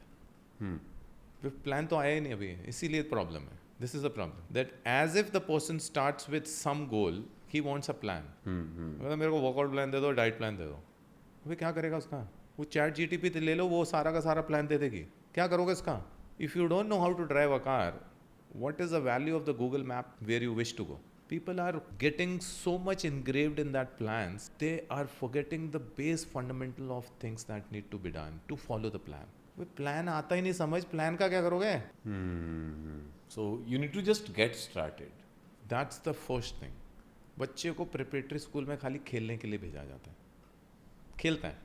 Plan तो आया ही नहीं अभी, इसीलिए प्रॉब्लम है. This is the problem. That as if the person starts with some goal, he wants a plan. मतलब मेरे को workout plan दे दो, डाइट प्लान दे दो. अभी क्या करेगा उसका? वो चैट जीटीपी ले लो, वो सारा का सारा प्लान दे देगी. क्या करोगे इसका? If you don't know how to drive a car, what is the value of the Google map where you wish to go? People are getting so much engraved in that plans, they are forgetting the base fundamental of things that need to be done to follow the plan. वो plan आता ही नहीं समझ, plan का क्या करोगे? So you need to just get started. That's the first thing. बच्चे को preparatory school में खाली खेलने के लिए भेजा जाता है. खेलता है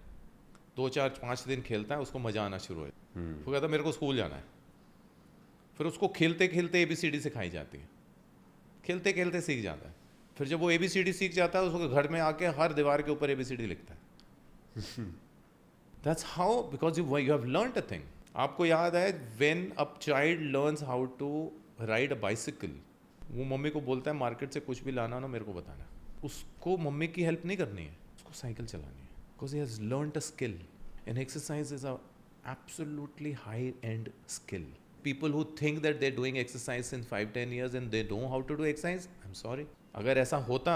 2-4-5 दिन खेलता है, उसको मजा आना शुरू है. वो कहता है मेरे को स्कूल जाना है. फिर उसको खेलते खेलते ABCD सिखाई जाती है, खेलते खेलते सीख जाता है. फिर जब वो ABCD सीख जाता है, उसको घर में आके हर दीवार के ऊपर ABCD लिखता है. That's how, because you have learned a thing. आपको याद है when a child learns how to ride a bicycle, वो मम्मी को बोलता है मार्केट से कुछ भी लाना हो ना मेरे को बताना. उसको मम्मी की हेल्प नहीं करनी है, उसको साइकिल चलानी है. Because he has learnt a skill. And exercise is a absolutely high-end skill. People who think that they're doing exercise in 5-10 years and they know how to do exercise, I'm sorry. अगर ऐसा होता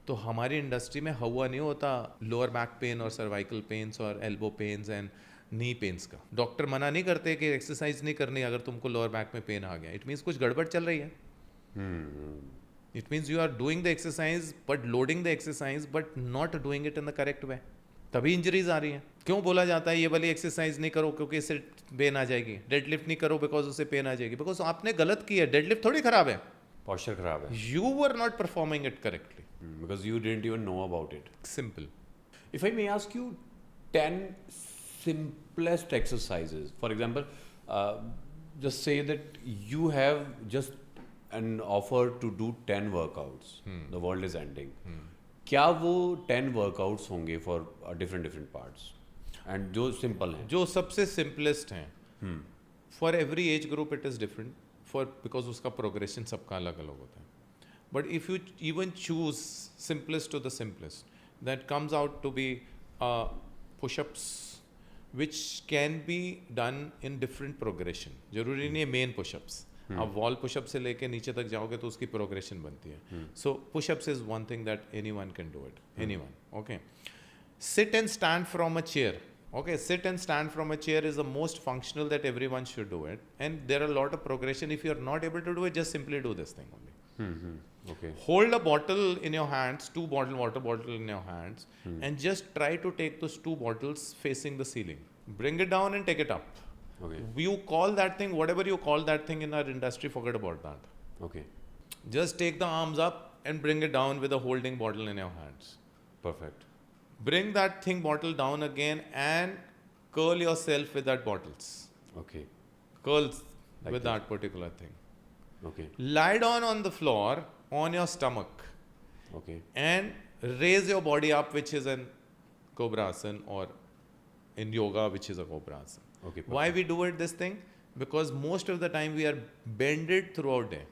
तो हमारी industry में हुआ नहीं होता lower back pain और सर्वाइकल पेन्स और elbow pains and knee pains का. डॉक्टर मना नहीं करते कि एक्सरसाइज नहीं करनी अगर तुमको लोअर बैक में पेन आ गया. इट मीन्स कुछ गड़बड़ चल रही है. It means you are doing the exercise but loading the exercise but not doing it in the correct way. तभी इंजरीज आ रही हैं। क्यों बोला जाता है ये वाली एक्सरसाइज नहीं करो क्योंकि इससे पेन आ जाएगी, डेडलिफ्ट नहीं करो बिकॉज उससे पेन आ जाएगी? बिकॉज आपने गलत किया, डेडलिफ्ट थोड़ी खराब है, posture खराब है, you were not performing it correctly, because you didn't even know about it. Simple. If I may ask you 10 simplest exercises, for example, just say that you have just an offer to do 10 workouts, the world is ending. क्या वो 10 workouts होंगे for different parts and जो simple हैं? जो सबसे simplest हैं, for every age group it is different, for because उसका progression सबका अलग अलग होता है। But if you even choose simplest to the simplest that comes out to be pushups which can be done in different progression. जरूरी नहीं है main pushups, आप वॉल पुशअप से लेके नीचे तक जाओगे तो उसकी प्रोग्रेशन बनती है। So pushups is one thing that anyone can do it, anyone. Okay, sit and stand from a chair. Okay, sit and stand from a chair is the most functional that everyone should do it, and there are a lot of progression. If you are not able to do it, just simply do this thing only. Okay. Hold a bottle in your hands, water bottle in your hands, and just try to take those 2 bottles facing the ceiling. Bring it down and take it up. Okay. You call that thing whatever you call that thing in our industry, forget about that. Okay. Just take the arms up and bring it down with a holding bottle in your hands. Perfect. Bring that thing bottle down again and curl yourself with that bottles. Okay. Curl Like with this. that particular thing. Okay. Lie down on the floor on your stomach Okay. and raise your body up, which is an Cobra Asana, or in yoga, which is a Cobra Asana. Okay. Why we do it this thing? Because most of the time we are bended throughout day,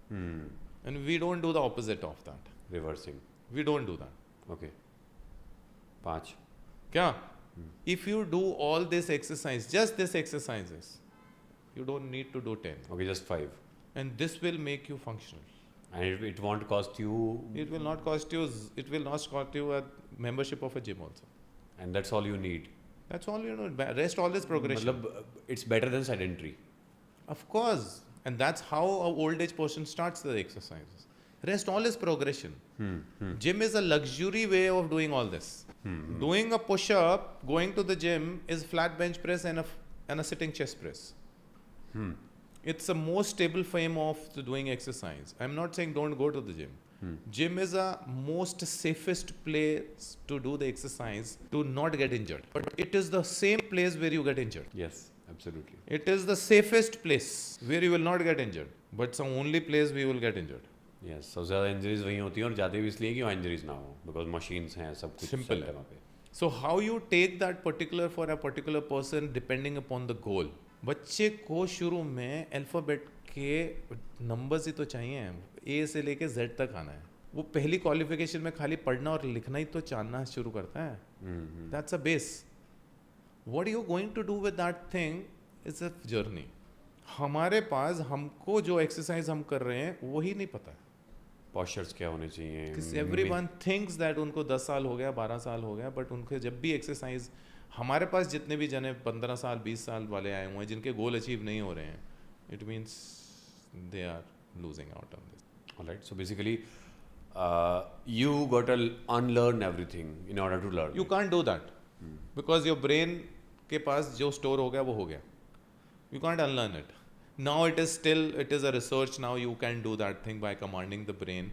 and we don't do the opposite of that. Reversing. We don't do that. Okay. 5. क्या? If you do all this exercise, just this exercises, you don't need to do 10. Okay, just 5. And this will make you functional. And it won't cost you. It will not cost you, it will not cost you a membership of a gym also. And that's all you need. That's all you know. Rest all this progression. मतलब, it's better than sedentary. Of course. And that's how a old age person starts the exercises. Rest all is progression. Gym is a luxury way of doing all this. Doing a push-up, going to the gym is flat bench press and a sitting chest press. It's the most stable form of doing exercise. I'm not saying don't go to the gym. Gym is a most safest place to do the exercise to not get injured. But it is the same place where you get injured. Yes, absolutely. It is the safest place where you will not get injured. But it's the only place we will get injured. Yes, सबसे ज़्यादा injuries वहीं होती हैं और जाते भी इसलिए कि वहाँ इंजरीज ना हो, बिकॉज मशीन्स हैं, सब कुछ Simple set है। है वहाँ पे। So how you take that particular for a particular person depending upon the goal. बच्चे को शुरू में अल्फ़ाबेट के नंबर्स ही तो चाहिए, ए से लेके जेड तक आना है। वो पहली क्वालिफिकेशन में खाली पढ़ना और लिखना ही तो जानना शुरू करता है। That's a base. What you going to do with that thing is a journey. हमारे पास हमको जो एक्सरसाइज हम कर रहे हैं वही नहीं पता है। पॉस्चर्स क्या होने चाहिए? एवरीवन थिंक्स दैट उनको 10 साल हो गया, 12 साल हो गया, बट उनके जब भी एक्सरसाइज, हमारे पास जितने भी जने 15 साल 20 साल वाले आए हुए हैं जिनके गोल अचीव नहीं हो रहे हैं, it means they are losing out on this. Alright, so basically you got to unlearn everything in order to learn. You can't do that because your brain के पास जो स्टोर हो गया वो हो गया। You can't unlearn it. Now it is a research now. You can do that thing by commanding the brain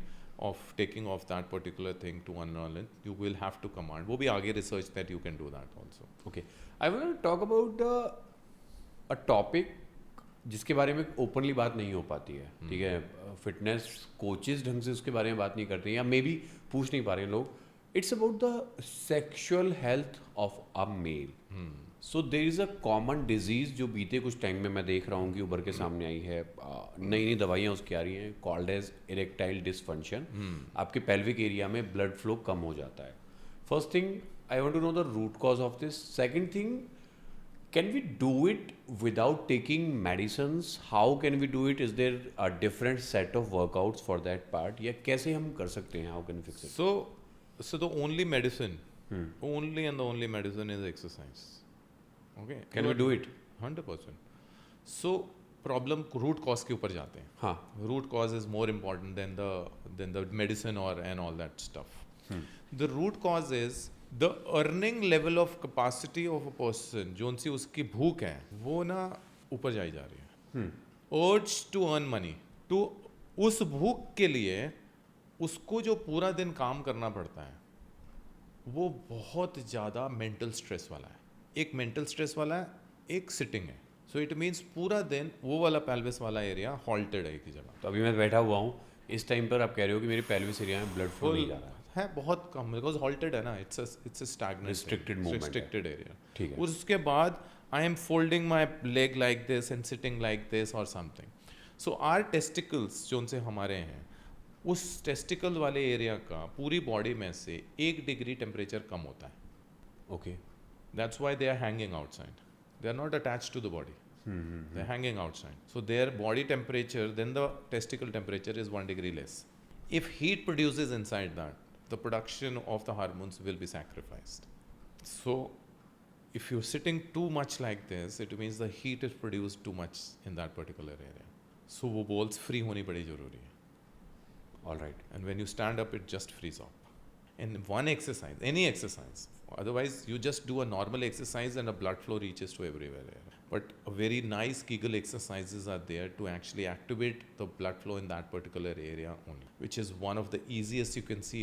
of taking off that particular thing to unlearn it. You will have to command. वो भी आगे research that you can do that also. Okay, I want to talk about a topic जिसके बारे में openly बात नहीं हो पाती है, ठीक है? फिटनेस कोचेस ढंग से उसके बारे में बात नहीं करते हैं या मे बी पूछ नहीं पा रहे हैं लोग। It's about the sexual health of a male. So there is a common disease जो बीते कुछ टाइम में मैं देख रहा हूँ कि उभर के सामने आई है, नई नई दवाइयाँ उसकी आ रही हैं, कॉल्ड एज इरेक्टाइल डिसफंक्शन। आपके पेल्विक एरिया में ब्लड फ्लो कम हो जाता है। First thing I want to know the root cause of this. Second thing, can we do it without taking medicines? How can we do it? Is there a different set of workouts for that part? या कैसे हम कर सकते हैं? How can we fix it? So the only medicine, only and the only medicine is exercise. Okay. Can we do it? 100%. So problem root cause के ऊपर जाते हैं। हाँ. Root cause is more important than the medicine or and all that stuff. The root cause is the earning level of capacity of a person जोन सी उसकी भूख है वो ना ऊपर जाई जा रही है. अर्ज टू अर्न मनी, तो उस भूख के लिए उसको जो पूरा दिन काम करना पड़ता है वो बहुत ज़्यादा मेंटल स्ट्रेस वाला है. एक मेंटल स्ट्रेस वाला है, एक सिटिंग है. सो इट मीन्स पूरा दिन वो वाला पेल्विस वाला एरिया हॉल्टेड है एक ही जगह. तो अभी मैं बैठा हुआ हूँ, इस टाइम पर आप कह रहे हो कि मेरी पेल्विस एरिया में ब्लड फ्लो नहीं जा रहा है. बहुत कम, बिकॉज हॉल्टेड है ना. It's a stagnant Restricted movement है. Restricted area. ठीक है. उसके बाद I am folding my leg like this and sitting like this और समथिंग. सो आर टेस्टिकल्स जो उनसे हमारे हैं, उस टेस्टिकल वाले एरिया का पूरी बॉडी में से 1 डिग्री टेम्परेचर कम होता है. Okay. That's why they are hanging outside. They are not attached to the body. They're hanging outside. So their body temperature, then the testicle temperature is 1 degree less. If heat produces inside that, the production of the hormones will be sacrificed. So if you're sitting too much like this, it means the heat is produced too much in that particular area. So वो balls free होनी बड़ी जरूरी है. All right. And when you stand up, it just frees up. And one exercise, any exercise, otherwise you just do a normal exercise and a blood flow reaches to everywhere. But a very nice Kegel exercises are there to actually activate the blood flow in that particular area only, which is one of the easiest. You can see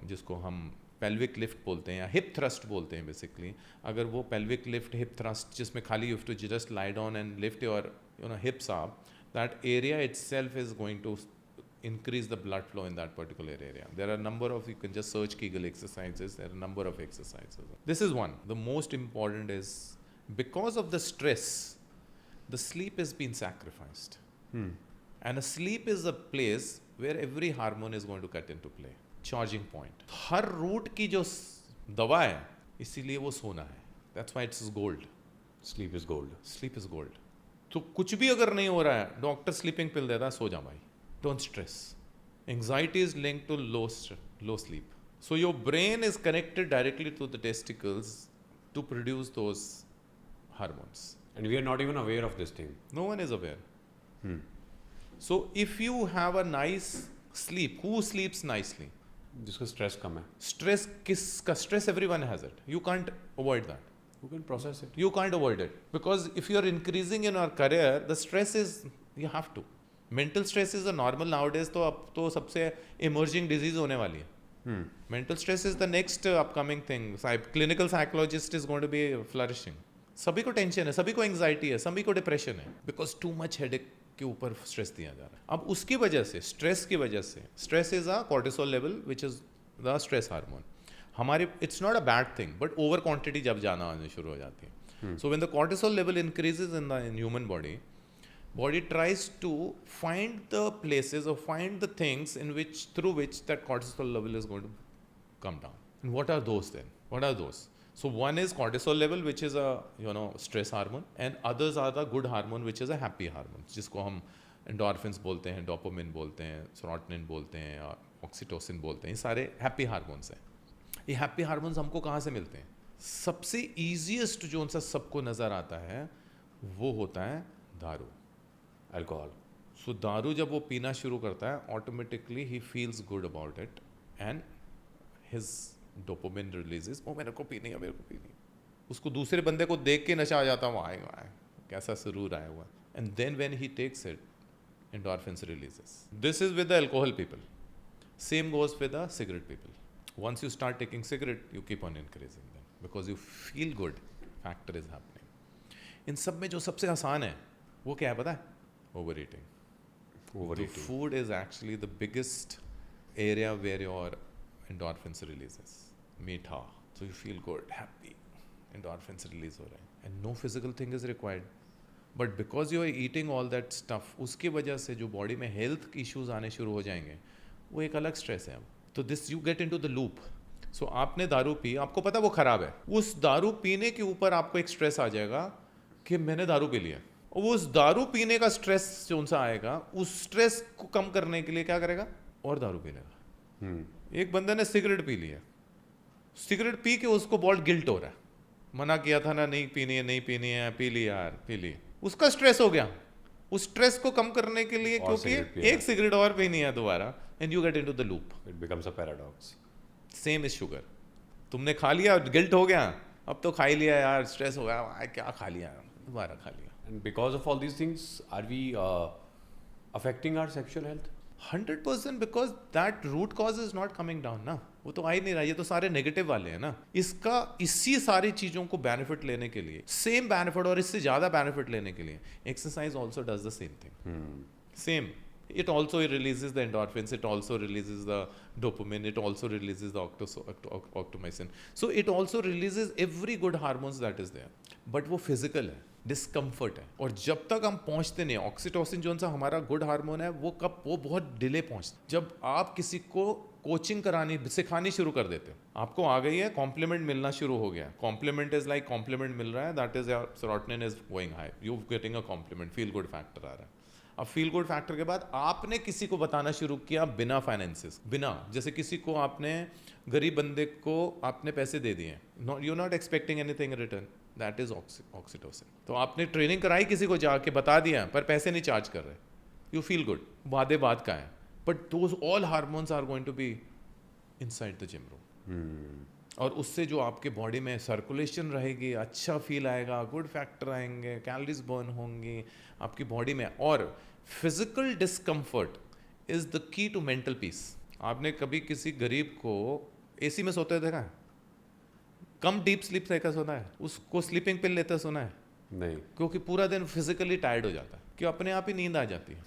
जिसको हम pelvic lift बोलते हैं या hip thrust बोलते हैं basically. अगर वो pelvic lift, hip thrust जिसमें खाली you have to just lie down and lift your hips up, that area itself is going to increase the blood flow in that particular area. There are a number of, you can just search Kegel exercises, there are a number of exercises. This is one. The most important is because of the stress, the sleep has been sacrificed. And a sleep is a place where every hormone is going to cut into play. Charging point. Her root की जो दवा है, इसीलिए वो सोना है. That's why it's gold. Sleep is gold. Sleep is gold. तो कुछ भी अगर नहीं हो रहा है, डॉक्टर स्लीपिंग पिल देता है, सो जा भाई. Don't stress. Anxiety is linked to low sleep. So your brain is connected directly to the testicles to produce those hormones. And we are not even aware of this thing. No one is aware. So if you have a nice sleep, who sleeps nicely? जिसका stress कम है. Stress, किसका stress? Everyone has it. You can't avoid that. Who can process it? You can't avoid it because if you are increasing in your career, the stress is, you have to. Mental stress is a normal nowadays. तो अब तो सबसे emerging disease होने वाली है. Mental stress is the next upcoming thing. Clinical psychologist is going to be flourishing. सभी को tension है, सभी को एंग्जाइटी है, सभी को डिप्रेशन है, बिकॉज टू मच हेडेक के ऊपर स्ट्रेस दिया जा रहा है. अब उसकी वजह से, स्ट्रेस की वजह से, stress is a cortisol level which is the stress hormone. हमारे, it's not a bad thing, but over quantity जब जाना आने शुरू हो जाती है. So when the cortisol level increases in human body tries to find the places or find the things through which that cortisol level is going to come down. And what are those then? What are those? So one is cortisol level, which is a stress hormone, and others are the good hormone, which is a happy hormone, जिसको हम endorphins बोलते हैं, dopamine बोलते हैं, serotonin बोलते हैं, और oxytocin बोलते हैं. ये सारे happy hormones हैं. ये happy hormones हमको कहाँ से मिलते हैं? सबसे easiest जो उनसा सबको नज़र आता है वो होता है दारू, अल्कोहल. सो दारू जब वो पीना शुरू करता है, ऑटोमेटिकली ही feels good about it and his dopamine releases. ओ मेरे को पीनी है, मेरे को पीनी है. उसको दूसरे बंदे को देख के नशा आ जाता है, वाह वाह कैसा सुरूर आया हुआ. And then when he takes it, endorphins releases. This is with the alcohol people. Same goes with the cigarette people. Once you start taking cigarette, you keep on increasing them because you feel good factor is happening. इन सब में जो सबसे आसान है वो क्या है पता है? Overeating. The food is actually the biggest area where your endorphins releases. मीठा, so you feel good, happy. Endorphins release हो रहे हैं, and no physical thing is required. But because you are eating all that stuff, उसकी वजह से जो body में health issues आने शुरू हो जाएंगे, वो एक अलग स्ट्रेस है. तो this you get into the loop. So आपने दारू पी, आपको पता वो खराब है. उस दारू पीने के ऊपर आपको एक स्ट्रेस आ जाएगा कि मैंने दारू पी लिया. उस दारू पीने का स्ट्रेस जो उनसा आएगा, उस स्ट्रेस को कम करने के लिए क्या करेगा? और दारू पी लेगा. एक बंदे ने सिगरेट पी लिया, सिगरेट पी के उसको बहुत गिल्ट हो रहा है, मना किया था ना, नहीं पीनी है, नहीं पीनी है, पी ली यार, पी ली. उसका स्ट्रेस हो गया. उस स्ट्रेस को कम करने के लिए, क्योंकि एक सिगरेट और पीनी है दोबारा, and you get into the loop. It becomes a paradox. Same is sugar. तुमने खा लिया, गिल्ट हो गया, अब तो खा ही लिया यार, स्ट्रेस हो गया, क्या खा लिया, दोबारा खा लिया। And because of all these things, are we affecting our sexual health? 100% because that root cause is not coming down ना, वो तो आ ही नहीं रहा, ये तो सारे नेगेटिव वाले हैं ना। इसका इसी सारी चीजों को बेनिफिट लेने के लिए, सेम बेनिफिट और इससे ज्यादा बेनिफिट लेने के लिए, exercise also does the same thing. Same, it also releases the endorphins, it also releases the dopamine, it also releases the octomycin, so it also releases every good hormones that is there, but वो physical है, discomfort है। और जब तक हम पहुंचते नहीं, oxytocin जो सा हमारा गुड हार्मोन है, वो बहुत डिले पहुंचता। जब आप किसी को कोचिंग करानी सिखानी शुरू कर देते हो, आपको आ गई है, कॉम्प्लीमेंट मिलना शुरू हो गया, कॉम्प्लीमेंट इज लाइक कॉम्प्लीमेंट मिल रहा है, that is your serotonin is going high, you getting a compliment, feel good factor आ रहा है। अब फील गुड फैक्टर के बाद आपने किसी को बताना शुरू किया बिना फाइनेंसेस, बिना, जैसे किसी को आपने, गरीब बंदे को आपने पैसे दे दिए, you not expecting anything in return, that is oxytocin. तो आपने ट्रेनिंग कराई, किसी को जाके बता दिया, पर पैसे नहीं चार्ज कर रहे, यू फील गुड, वादे बात का है, but those all hormones are going to be inside the gym room. और उससे जो आपके बॉडी में सर्कुलेशन रहेगी, अच्छा फील आएगा, गुड फैक्टर आएंगे, कैलोरीज बर्न होंगी आपकी बॉडी में, और physical discomfort is the key to mental peace. आपने कभी किसी गरीब को एसी में सोते देखा है? कम डीप स्लीप लेकर सोना है, उसको स्लीपिंग पिल लेते सुना है? नहीं, क्योंकि पूरा दिन फिजिकली टायर्ड हो जाता है, कि अपने आप ही नींद आ जाती है।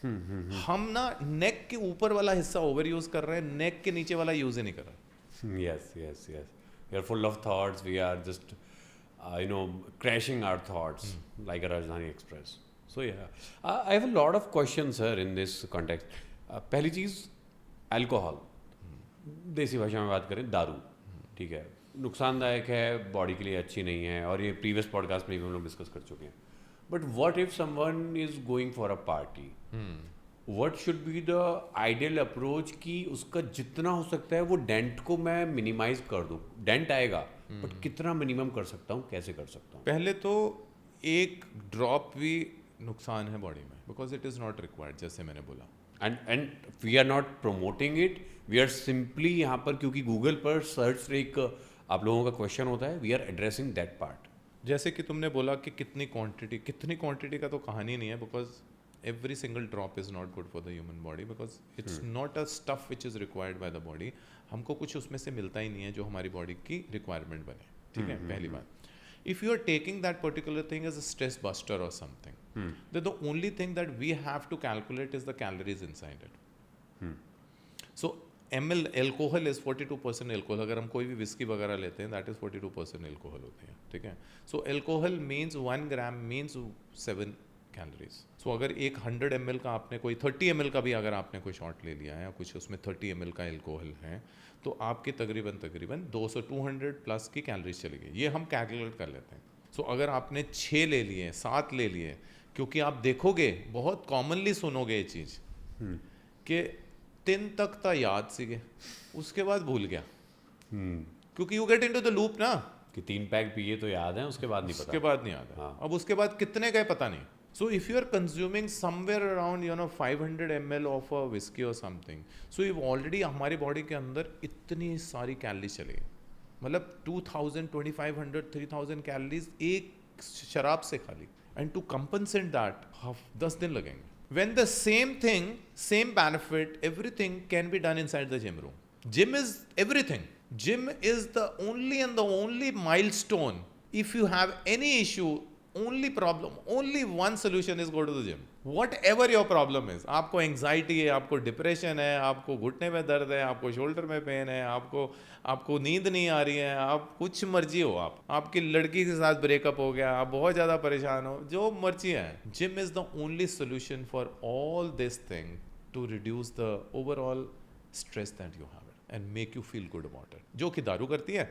हम ना नेक के ऊपर वाला हिस्सा ओवर यूज कर रहे हैं, नेक के नीचे वाला यूज ही नहीं कर रहे। yes, yes, yes, we are full of thoughts, we are just crashing our thoughts like a Rajdhani Express. So yeah, I have a lot of questions sir in this context. पहली चीज़ alcohol, देसी भाषा में बात करें दारू, ठीक है, नुकसानदायक है, बॉडी के लिए अच्छी नहीं है, और ये प्रीवियस पॉडकास्ट में भी हम लोग डिस्कस कर चुके हैं। But what if someone is going for a party, what should be the ideal approach कि उसका जितना हो सकता है वो डेंट को मैं मिनिमाइज कर दूं। डेंट आएगा बट कितना मिनिमम कर सकता हूँ, कैसे कर सकता हूँ? पहले तो एक ड्रॉप भी नुकसान है बॉडी में, because it is not required, जैसे मैंने बोला। And we are not promoting it, we are simply यहाँ पर, क्योंकि गूगल पर सर्च एक आप लोगों का क्वेश्चन होता है, we are addressing that part. जैसे कि तुमने बोला कि कितनी क्वांटिटी का तो कहानी नहीं है, because every single drop is not good for the human body, because it's not a stuff which is required by the body. हमको कुछ उसमें से मिलता ही नहीं है जो हमारी बॉडी की रिक्वायरमेंट बने, ठीक है, पहली बात। If you are taking that particular thing as a stress buster or something, then the only thing that we have to calculate is the calories inside it. So ml alcohol is 42% alcohol. अगर हम कोई भी whisky वगैरह लेते हैं, that is 42% alcohol होती है, ठीक है। So alcohol means 1 gram means 7 calories. So अगर एक 100 ml का आपने कोई 30 ml का भी अगर आपने कोई शॉट ले लिया है, या कुछ उसमें 30 ml का alcohol है, तो आपके तकरीबन 200 प्लस की कैलोरीज चली गई। ये हम कैलकुलेट कर लेते हैं। सो अगर आपने 6 ले लिए, 7 ले लिए, क्योंकि आप देखोगे बहुत कॉमनली सुनोगे ये चीज़ कि 3 तक था याद सीखे, उसके बाद भूल गया, क्योंकि you get into the loop ना, कि 3 पैक पिए तो याद है, उसके बाद नहीं पता, उसके बाद नहीं याद है। हाँ। अब उसके बाद कितने गए पता नहीं। So if you are consuming somewhere around 500 ml of a whiskey or something, so you've already, हमारी बॉडी के अंदर इतनी सारी कैलोरीज चली गई, मतलब 2000, 2500, 3000 कैलोरीज एक शराब से खाली, and to compensate that 10 दिन लगेंगे। When the same thing, same benefit, everything can be done inside the gym room. Gym is everything. Gym is the only and the only milestone. If you have any issue, only problem, only one solution is go to the gym. Whatever your problem is, आपको anxiety है, आपको depression है, आपको घुटने में दर्द है, आपको शोल्डर में पेन है, आपको नींद नहीं आ रही है, आप कुछ मर्जी हो, आपकी लड़की के साथ ब्रेकअप हो गया, आप बहुत ज़्यादा परेशान हो, जो मर्जी है, gym is the only solution for all this thing to reduce the overall stress that you have and make you feel good about it. जो कि दारू करती है,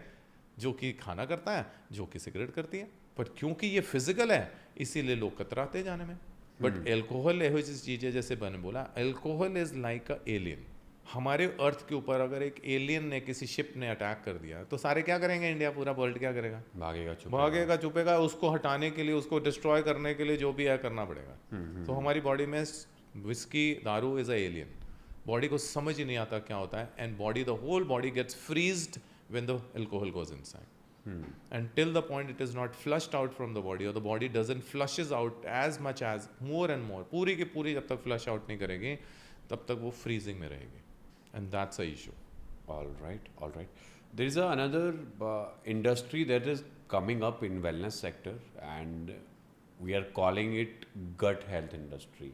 जो कि खाना करता है, जो कि सिगरेट करती है, पर क्योंकि ये फिजिकल है इसीलिए लोग कतराते हैं जाने में। बट एल्कोहल ऐसी चीज़ है, जैसे मैंने बोला, alcohol is like a alien. हमारे अर्थ के ऊपर अगर एक एलियन ने, किसी शिप ने अटैक कर दिया, तो सारे क्या करेंगे? इंडिया, पूरा वर्ल्ड क्या करेगा? भागेगा छुपेगा। उसको हटाने के लिए, उसको डिस्ट्रॉय करने के लिए जो भी है करना पड़ेगा। तो हमारी बॉडी में विस्की, दारू इज अ एलियन। बॉडी को समझ ही नहीं आता क्या होता है, and body, the whole body gets freezed when the alcohol goes inside. And till the point it is not flushed out from the body, or the body doesn't flushes out as much as more and more, पूरी की पूरी जब तक flush out नहीं करेगी तब तक वो freezing में रहेगी, and that's a issue. All right, all right. There is another industry that is coming up in wellness sector, and we are calling it gut health industry.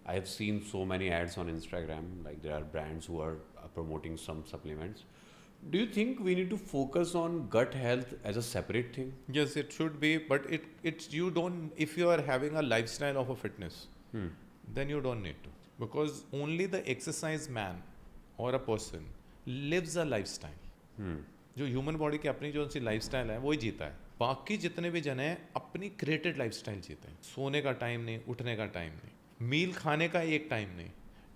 I have seen so many ads on Instagram, like there are brands who are promoting some supplements. Do you think we need to focus on gut health as a separate thing? Yes, it should be, but it's you don't, if you are having a lifestyle of a fitness, then you don't need to, because only the exercise man or a person lives a lifestyle. जो human body की अपनी जो सी lifestyle है वही जीता है. बाकी जितने भी जन हैं अपनी क्रिएटेड लाइफस्टाइल जीते हैं. सोने का टाइम नहीं, उठने का टाइम नहीं, मील खाने का एक टाइम नहीं,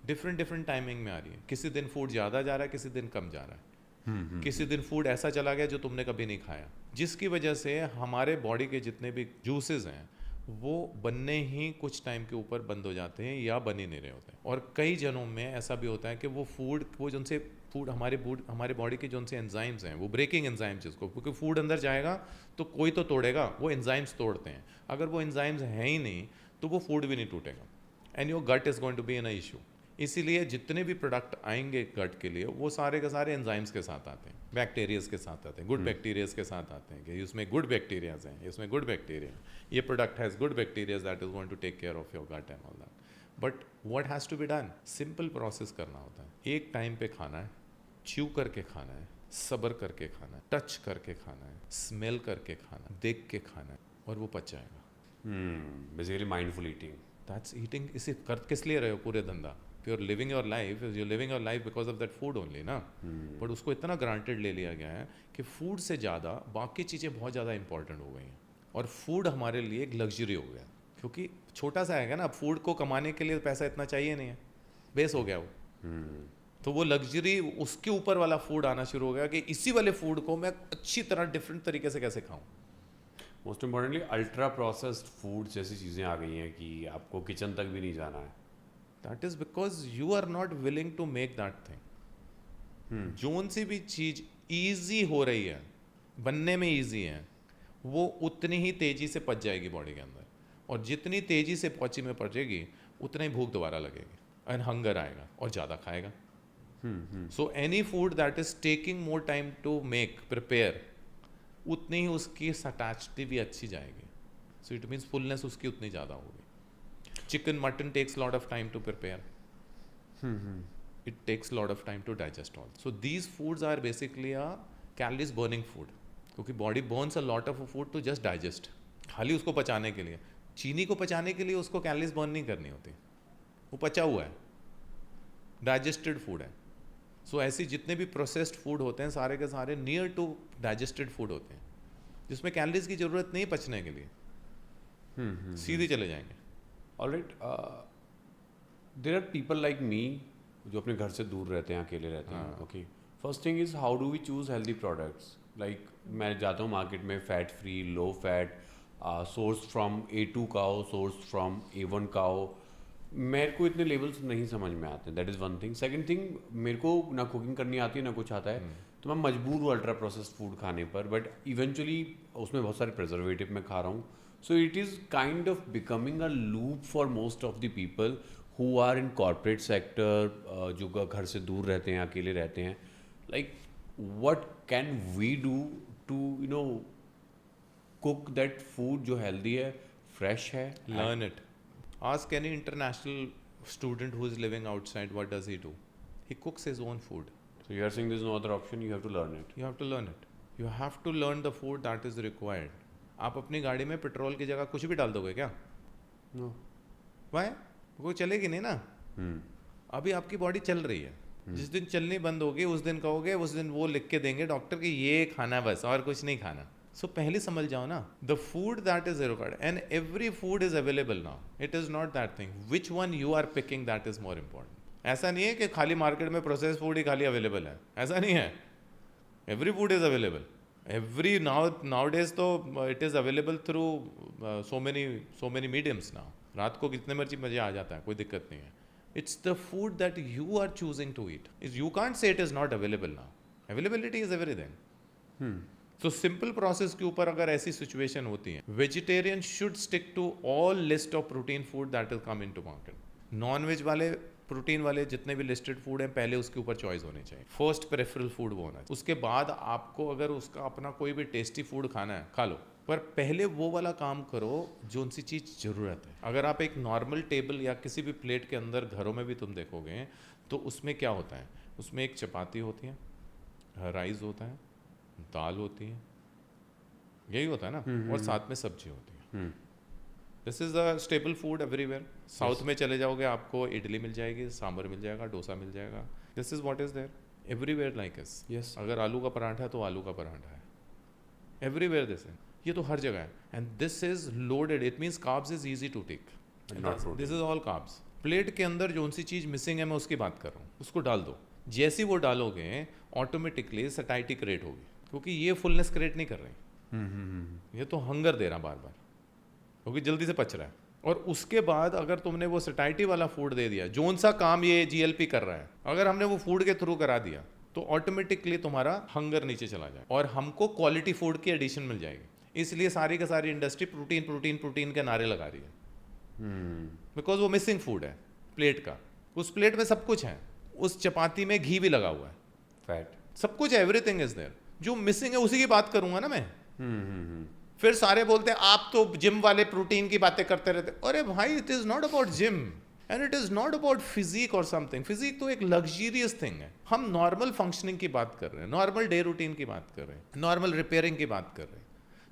डिफरेंट टाइमिंग में आ रही है. किसी दिन फूड ज़्यादा जा रहा है, किसी दिन कम जा रहा है, किसी दिन फूड ऐसा चला गया जो तुमने कभी नहीं खाया, जिसकी वजह से हमारे बॉडी के जितने भी जूसेस हैं वो बनने ही कुछ टाइम के ऊपर बंद हो जाते हैं या बन ही नहीं रहे होते हैं. और कई जनों में ऐसा भी होता है कि वो फूड, वो जिनसे फूड हमारे बॉडी के जो उनसे एंजाइम्स हैं, वो ब्रेकिंग एंजाइम्स जिसको, क्योंकि फूड अंदर जाएगा तो कोई तो तोड़ेगा, वो एंजाइम्स तोड़ते हैं. अगर वो एंजाइम्स हैं ही नहीं तो वो फूड भी नहीं टूटेगा, and your gut is going to be an issue. इसीलिए जितने भी प्रोडक्ट आएंगे गट के लिए वो सारे के सारे एंजाइम्स के साथ आते हैं, बैक्टीरियाज के साथ आते हैं, गुड बैक्टीरियाज के साथ आते हैं कि उसमें गुड बैक्टीरियाज हैं, इसमें गुड बैक्टीरिया, ये product has good bacterias that is going to take care of your gut and all that. But what has to be done, simple process करना होता है. एक टाइम पे खाना है, च्यू करके खाना है, सब्र करके खाना है, टच करके खाना है, स्मेल करके खाना है, देख के खाना है, और वो पच जाएगा. Basically mindful eating. That's eating. इसे कर किस लिए रहे हो पूरे धंधा? You are living your life, you living your life because of that food only ना. बट उसको इतना ग्रांटेड ले लिया गया है कि फूड से ज़्यादा बाकी चीज़ें बहुत ज़्यादा इंपॉर्टेंट हो गई हैं, और फूड हमारे लिए एक लग्जरी हो गया, क्योंकि छोटा सा है ना, फूड को कमाने के लिए पैसा इतना चाहिए नहीं है, बेस हो गया वो. तो वो लग्जरी, उसके ऊपर वाला फूड आना शुरू हो गया कि इसी वाले फूड को मैं अच्छी तरह डिफरेंट तरीके से कैसे खाऊं. Most importantly ultra processed food जैसी चीज़ें आ गई हैं कि आपको किचन तक भी नहीं जाना है. That is because you are not willing to make that thing. जोन सी भी चीज ईजी हो रही है, बनने में ईजी है, वो उतनी ही तेजी से पच जाएगी बॉडी के अंदर, और जितनी तेजी से पची में पचेगी उतना ही भूख दोबारा लगेगी एंड हंगर आएगा और ज़्यादा खाएगा. So any food that is taking more time to make prepare, उतनी ही उसकी सटैचिटी भी अच्छी जाएगी. सो इट मीन्स फुलनेस उसकी उतनी ज़्यादा होगी. Chicken mutton takes lot of time to prepare, it takes a lot of time to digest all. So these foods are basically a calories burning food, क्योंकि body burns a lot of food to just digest. खाली उसको पचाने के लिए, चीनी को पचाने के लिए उसको कैलोरीज बर्न नहीं करनी होती, वो पचा हुआ है, डाइजेस्टेड फूड है. सो ऐसी जितने भी प्रोसेस्ड फूड होते हैं सारे के सारे नियर टू डाइजेस्टेड फूड होते हैं, जिसमें कैलोरीज की ज़रूरत नहीं पचने के लिए, सीधे चले जाएंगे. Alright, there are people like me जो अपने घर से दूर रहते हैं, अकेले रहते हैं. Okay, first thing is how do we choose healthy products. Like मैं जाता हूँ मार्केट में, fat free, low fat, source from A2 cow, source from A1 cow. मेरे को इतने लेवल्स नहीं समझ में आते. That is one thing. Second thing, मेरे को ना कुकिंग करनी आती है ना कुछ आता है, तो मैं मजबूर हूँ अल्ट्रा प्रोसेस्ड फूड खाने पर. बट इवेंचुअली उसमें बहुत सारे प्रिजर्वेटिव मैं खा रहा हूँ. So it is kind of becoming a loop for most of the people who are in corporate sector, जो घर से दूर रहते हैं, अकेले रहते हैं. Like, what can we do to, you know, cook that food जो healthy है, fresh है? Learn it. Ask any international student who is living outside, what does he do? He cooks his own food. So you are saying there's no other option, you have to learn it. You have to learn it. You have to learn the food that is required. आप अपनी गाड़ी में petrol की जगह कुछ भी डाल दोगे क्या? No. Why? वो चलेगी नहीं ना. अभी आपकी बॉडी चल रही है, जिस दिन चलनी बंद होगी उस दिन कहोगे, उस दिन वो लिख के देंगे डॉक्टर कि ये खाना बस और कुछ नहीं खाना. सो पहले समझ जाओ ना, the food that is required and every food is available now. It is not that thing which one you are picking that is more important. ऐसा नहीं है कि खाली मार्केट में प्रोसेस फूड ही खाली अवेलेबल है, ऐसा नहीं है. Every food is available. Every nowadays तो it is available through so many mediums now. रात को कितने मर्जी मज़ा आ जाता है, कोई दिक्कत नहीं है. It's the food that you are choosing to eat. You can't say it is not available now. Availability is everything. तो सिंपल प्रोसेस के ऊपर अगर ऐसी सिचुएशन होती है, vegetarian should stick to all list of protein food that is come into market. Non veg वाले protein वाले जितने भी लिस्टेड फूड हैं, पहले उसके ऊपर चॉइस होनी चाहिए, फर्स्ट प्रेफरल फूड वो होना चाहिए। उसके बाद आपको अगर उसका अपना कोई भी टेस्टी फूड खाना है, खा लो, पर पहले वो वाला काम करो जो उनसी चीज़ ज़रूरत है। अगर आप एक नॉर्मल टेबल या किसी भी प्लेट के अंदर घरों में भी तुम देखोगे तो उसमें क्या होता है, उसमें एक चपाती होती है, राइस होता है, दाल होती है, यही होता है ना, और साथ में सब्जी होती है। This is the stable food everywhere. South में चले जाओगे आपको इडली मिल जाएगी, सांभर मिल जाएगा, डोसा मिल जाएगा। This is what is there everywhere like us. Yes, अगर आलू का पराठा है तो आलू का पराठा है, एवरीवेयर दिस है, ये तो हर जगह है। And this is loaded, it means carbs is easy to take, this is all carbs. Plate के अंदर जो सी चीज़ मिसिंग है मैं उसकी बात कर रहा हूँ, उसको डाल दो। जैसे वो डालोगे ऑटोमेटिकली सटाइटी क्रिएट होगी, क्योंकि ये फुलनेस क्रिएट नहीं कर रही, ये तो हंगर दे रहा बार बार, क्योंकि जल्दी से पच रहा है। और उसके बाद अगर तुमने वो सटाइटी वाला फूड दे दिया, जोन सा काम ये जीएलपी कर रहा है, अगर हमने वो फूड के थ्रू करा दिया तो ऑटोमेटिकली तुम्हारा हंगर नीचे चला जाए और हमको क्वालिटी फूड की एडिशन मिल जाएगी। इसलिए सारी का सारी इंडस्ट्री प्रोटीन प्रोटीन प्रोटीन के नारे लगा रही है, बिकॉज वो मिसिंग फूड है प्लेट का। उस प्लेट में सब कुछ है, उस चपाती में घी भी लगा हुआ है, फैट, सब कुछ है, एवरीथिंग इज देयर। जो मिसिंग है उसी की बात करूंगा ना मैं। फिर सारे बोलते हैं आप तो जिम वाले प्रोटीन की बातें करते रहते। अरे भाई, it is not about gym and it is not about physique और समथिंग। फिजिक तो एक लग्जरियस थिंग है। हम नॉर्मल फंक्शनिंग की बात कर रहे हैं, नॉर्मल डे रूटीन की बात कर रहे हैं, नॉर्मल रिपेयरिंग की बात कर रहे हैं,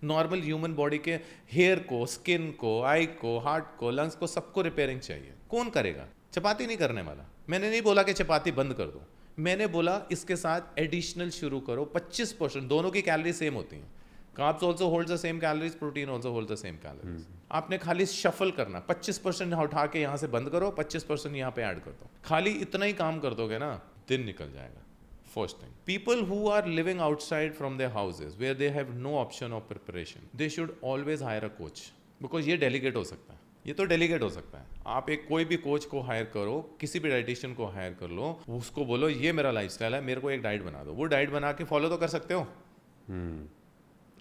नॉर्मल ह्यूमन बॉडी के हेयर को, स्किन को, आई को, हार्ट को, लंग्स को, सबको रिपेयरिंग चाहिए। कौन करेगा? चपाती नहीं करने वाला। मैंने नहीं बोला कि चपाती बंद कर दो, मैंने बोला इसके साथ एडिशनल शुरू करो। 25%, दोनों की कैलोरी सेम होती हैं। Carbs also hold the same calories, protein also hold the same calories. आपने खाली शफल करना, 25% उठा के यहाँ से बंद करो, 25% यहाँ पे ऐड कर दो। खाली इतना ही काम कर दोगे ना, दिन निकल जाएगा। First thing, people who are living outside from their houses where they have no option of preparation, they should always hire a coach, because ये delegate हो सकता है, ये तो डेलीगेट हो सकता है। आप एक कोई भी कोच को हायर करो, किसी भी डाइटिशियन को हायर कर लो, उसको बोलो ये मेरा लाइफस्टाइल है, मेरे को एक डाइट बना दो। वो डाइट बना के फॉलो तो कर सकते हो।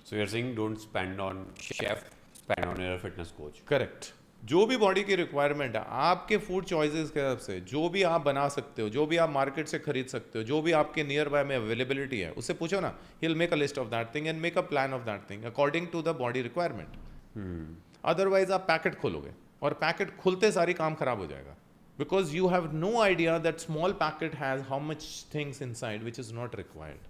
So you're saying don't spend on chef, spend on your fitness coach. Correct. जो भी बॉडी की रिक्वायरमेंट है, आपके फूड चॉइसेस के हिसाब से जो भी आप बना सकते हो, जो भी आप मार्केट से खरीद सकते हो, जो भी आपके नियर बाय में अवेलेबिलिटी है, उससे पूछो ना, he will make a list of that thing and make a plan of that thing according to the body requirement. Otherwise आप पैकेट खोलोगे और पैकेट खुलते सारी काम खराब हो जाएगा, because you have no idea that small packet has how much things inside which is not required,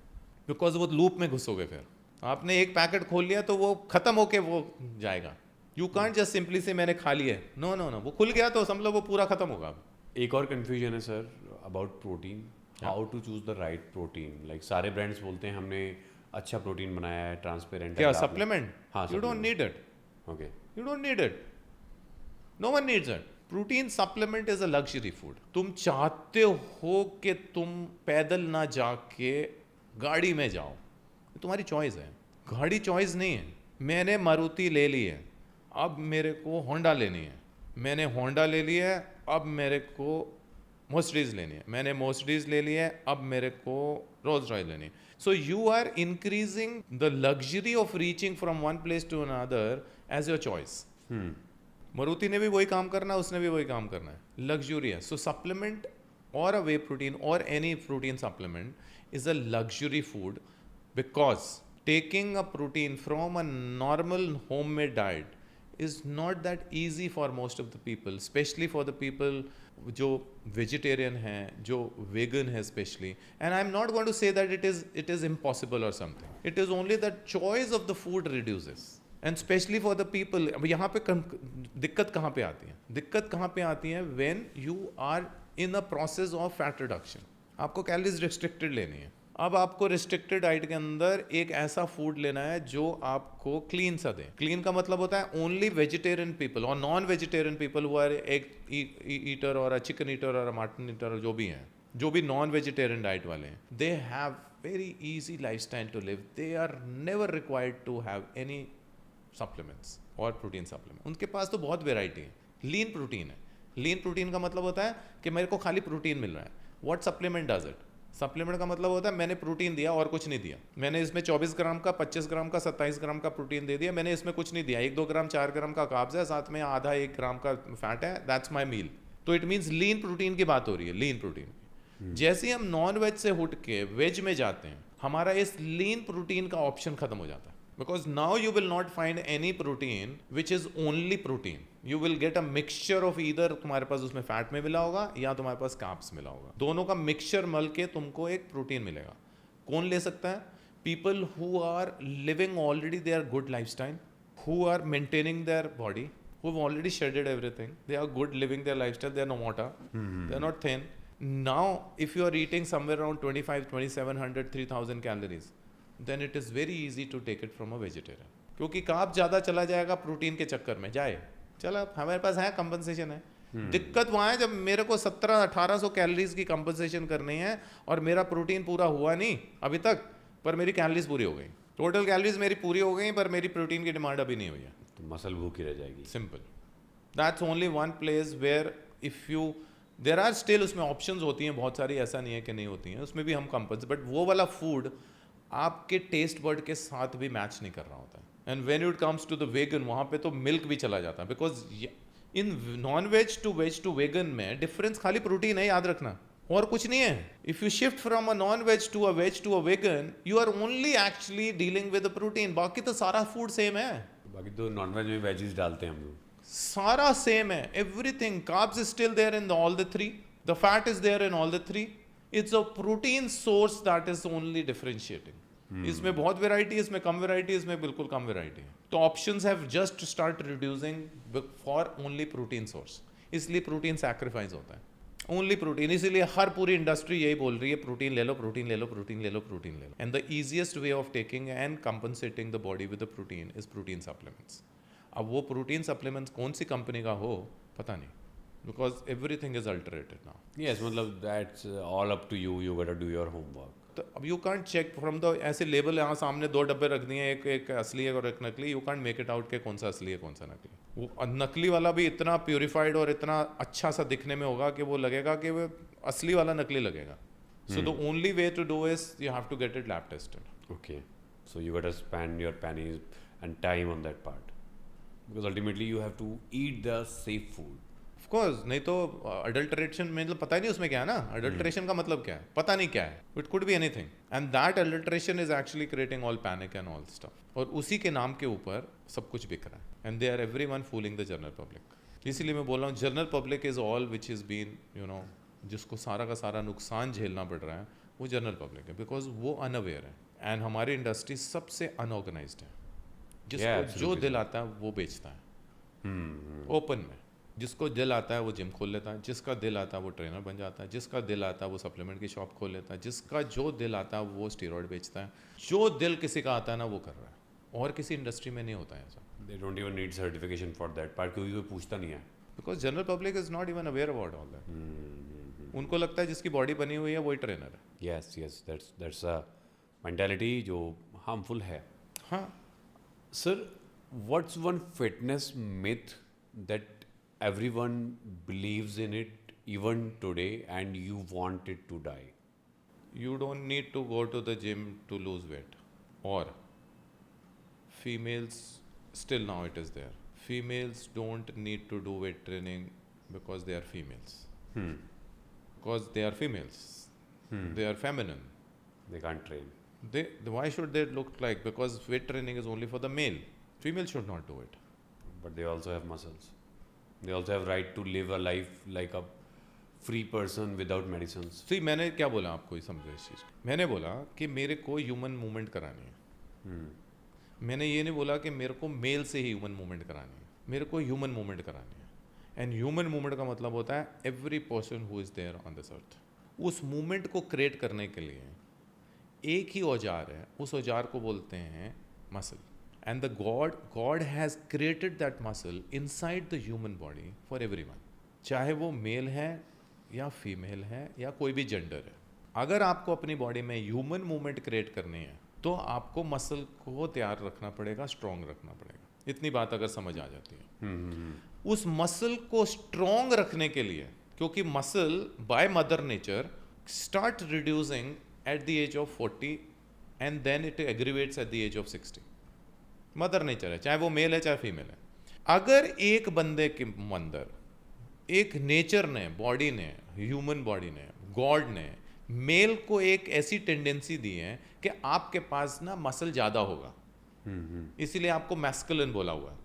because वो लूप में घुसोगे। फिर आपने एक पैकेट खोल लिया तो वो खत्म होके वो जाएगा। यू कांट जस्ट सिंपली से मैंने खा लिया, नो नो नो, वो खुल गया तो समझ लो वो पूरा खत्म होगा। एक और कंफ्यूजन है sir about protein, how to choose the right protein. Like सारे ब्रांड्स बोलते हैं हमने अच्छा प्रोटीन बनाया है, ट्रांसपेरेंट। क्या सप्लीमेंट? हाँ, you don't need it. Okay, you don't need it, no one needs it. Protein supplement is a luxury food. तुम चाहते हो कि तुम पैदल ना जाके गाड़ी में जाओ, तुम्हारी चॉइस है। गाड़ी चॉइस नहीं है। मैंने मारुति ले ली है, अब मेरे को होंडा लेनी है। मैंने होंडा ले ली है, अब मेरे को मर्सिडीज लेनी है। मैंने मर्सिडीज ले ली है, अब मेरे को रोल्स रॉयस लेनी है। So you are increasing the luxury of reaching from one place to another as your choice. Maruti ने भी वही काम करना है, उसने भी वही काम करना है, लग्जरी है। सो सप्लीमेंट और अ वे प्रोटीन और any protein supplement is a luxury food, because taking a protein from a normal homemade diet is not that easy for most of the people, especially for the people जो vegetarian हैं, जो vegan है especially. And I'm not going to say that it is impossible or something. It is only that choice of the food reduces. And especially for the people, अब यहाँ पे दिक्कत कहाँ पे आती है? दिक्कत कहाँ पे आती है? When you are in a process of fat reduction. आपको कैलोरीज रिस्ट्रिक्टेड लेनी है। अब आपको रिस्ट्रिक्टेड डाइट के अंदर एक ऐसा फूड लेना है जो आपको क्लीन सा दे। क्लीन का मतलब होता है ओनली वेजिटेरियन पीपल और non vegetarian people who are egg eater और चिकन ईटर और मटन ईटर, जो भी हैं, जो भी नॉन वेजिटेरियन डाइट वाले हैं, they have very easy lifestyle to live. They are never required to have any supplements और प्रोटीन सप्लीमेंट। उनके पास तो बहुत वेराइटी है। लीन प्रोटीन है। लीन प्रोटीन का मतलब होता है कि मेरे को खाली प्रोटीन मिल रहा है। What supplement does it? Supplement का मतलब होता है मैंने प्रोटीन दिया और कुछ नहीं दिया, मैंने इसमें 24 ग्राम का, 25 ग्राम का, 27 ग्राम का प्रोटीन दे दिया, मैंने इसमें कुछ नहीं दिया, 1-2 ग्राम 4 ग्राम का कार्ब्स है, साथ में आधा 1 ग्राम का फैट है, दैट्स माई मील। तो इट मीन्स लीन प्रोटीन की बात हो रही है, लीन प्रोटीन। जैसे ही हम नॉन वेज से उठ के वेज में जाते हैं, हमारा इस लीन प्रोटीन का ऑप्शन खत्म हो जाता है, because now you will not find any protein which is only protein, you will get a mixture of either, तुम्हारे पास उसमें फैट में मिला होगा या तुम्हारे पास कार्ब्स मिला होगा, दोनों का मिक्सचर मल के तुमको एक प्रोटीन मिलेगा। कौन ले सकता है? People who are living already their good lifestyle, who are maintaining their body, who have already shredded everything, they are good living their lifestyle, they are no motor, they are not thin. Now if you are eating somewhere around 25, 2700, 3000 calories, then it is very easy to take it from a vegetarian, क्योंकि carb ज़्यादा चला जाएगा protein के चक्कर में, जाए चला हमारे पास है कंपनसेशन है। दिक्कत वहाँ है जब मेरे को 1700-1800 कैलोरीज की कंपनसेशन करनी है और मेरा प्रोटीन पूरा हुआ नहीं अभी तक, पर मेरी कैलोरीज पूरी हो गई, टोटल कैलोरीज मेरी पूरी हो गई, पर मेरी प्रोटीन की डिमांड अभी नहीं हुई है, तो मसल भूखी रह जाएगी। Simple. That's only one place where if you, there are still, उसमें ऑप्शंस होती हैं बहुत सारी, ऐसा नहीं है कि नहीं होती हैं, उसमें भी हम कंपल्स, बट वो वाला फूड आपके टेस्ट बर्ड के साथ भी मैच नहीं कर रहा होता है। And when it comes to the vegan, वहाँ पे तो मिल्क भी चला जाता है, बिकॉज इन नॉन वेज टू वेगन में डिफरेंस खाली प्रोटीन है, याद रखना, और कुछ नहीं है। If you shift from a non veg to a vegan, you are only actually dealing with the protein, बाकी तो सारा फूड सेम है, बाकी तो नॉनवेज में वेजीज डालते हैं हम लोग, सारा सेम है, everything, carbs is still there in all the three, the fat is there in all the three, it's a protein source that is only differentiating. इसमें बहुत वेराइटी, इसमें कम वेराइटी, इसमें बिल्कुल कम वेराइटी है, तो options have just start reducing for only protein source, इसलिए protein sacrifice होता है, ओनली प्रोटीन। इसीलिए हर पूरी इंडस्ट्री यही बोल रही है प्रोटीन ले लो, प्रोटीन ले लो, प्रोटीन ले लो, प्रोटीन ले लो, and the easiest way of taking and compensating the body with the protein is protein supplements. अब वो प्रोटीन सप्लीमेंट्स कौन सी कंपनी का हो पता नहीं, because everything is altered now. Yes, मतलब that's all up to you, you got to do your homework. तो अब you can't check from the, ऐसे लेबल यहाँ सामने 2 डब्बे रख दिए, एक असली है और एक नकली, you can't make it out के कौन सा असली है कौन सा नकली। वो नकली वाला भी इतना प्योरीफाइड और इतना अच्छा सा दिखने में होगा कि वो लगेगा कि वो असली वाला नकली लगेगा। So the only way to do is you have to get it lab tested. Okay, so you got to spend your pennies and time on that part, because ultimately you have to eat the safe food. Of course, नहीं तो adulteration मतलब पता ही नहीं उसमें क्या है ना, adulteration का मतलब क्या है पता नहीं क्या है, it could be anything, and that adulteration is actually creating all panic and all stuff, और उसी के नाम के ऊपर सब कुछ बिक रहा है, and they are everyone fooling the general public. इसीलिए मैं बोल रहा हूँ general public is all which is been you know, जिसको सारा का सारा नुकसान झेलना पड़ रहा है वो जनरल पब्लिक है, बिकॉज वो अनअवेयर है, एंड हमारी इंडस्ट्री सबसे अनऑर्गेनाइज्ड है, जिसको जो दिल आता है वो बेचता है ओपन में, जिसको दिल आता है वो जिम खोल लेता है, जिसका दिल आता है वो ट्रेनर बन जाता है, जिसका दिल आता है वो सप्लीमेंट की शॉप खोल लेता है, जिसका जो दिल आता है वो स्टीरॉयड बेचता है, जो दिल किसी का आता है ना वो कर रहा है, और किसी इंडस्ट्री में नहीं होता है ऐसा। They don't even need certification for that part, क्योंकि कोई पूछता नहीं है, because general public is not even aware about all that. उनको लगता है जिसकी बॉडी बनी हुई है वही ट्रेनर है। yes yes, that's a mentality जो harmful है। हाँ, Sir, what's one fitness myth that everyone believes in it even today and you want it to die? you don't need to go to the gym to lose weight, or females, still now it is there, females don't need to do weight training because they are females, because they are females, they are feminine, They can't train. why should they look like, because weight training is only for the male, female should not do it. But they also have muscles. They also have right to live a life like a free person without medicines. See, मैंने क्या बोला आपको, ये समझो इस चीज़ को। मैंने बोला कि मेरे को ह्यूमन मूवमेंट करानी है, मैंने ये नहीं बोला कि मेरे को मेल से ही ह्यूमन मूवमेंट करानी है, मेरे को ह्यूमन मूवमेंट करानी है, एंड ह्यूमन मूवमेंट का मतलब होता है every person who is there on this earth. उस मूवमेंट को क्रिएट करने के लिए एक ही औजार है, उस औजार को बोलते हैं muscle, and the God has created that muscle inside the human body for everyone, चाहे वो मेल है या फीमेल है या कोई भी जेंडर है। अगर आपको अपनी बॉडी में ह्यूमन मूवमेंट क्रिएट करनी है तो आपको मसल को तैयार रखना पड़ेगा, स्ट्रॉन्ग रखना पड़ेगा। इतनी बात अगर समझ आ जाती है, उस मसल को स्ट्रॉन्ग रखने के लिए, क्योंकि muscle by mother nature start reducing at the age of 40 and then it aggravates at the age of 60. Mother nature है, चाहे वो मेल है चाहे फीमेल है. अगर एक बंदे के अंदर एक नेचर ने, बॉडी ने, ह्यूमन बॉडी ने, गॉड ने मेल को एक ऐसी टेंडेंसी दी है कि आपके पास ना मसल ज़्यादा होगा, इसीलिए आपको मैस्कुलिन बोला हुआ है.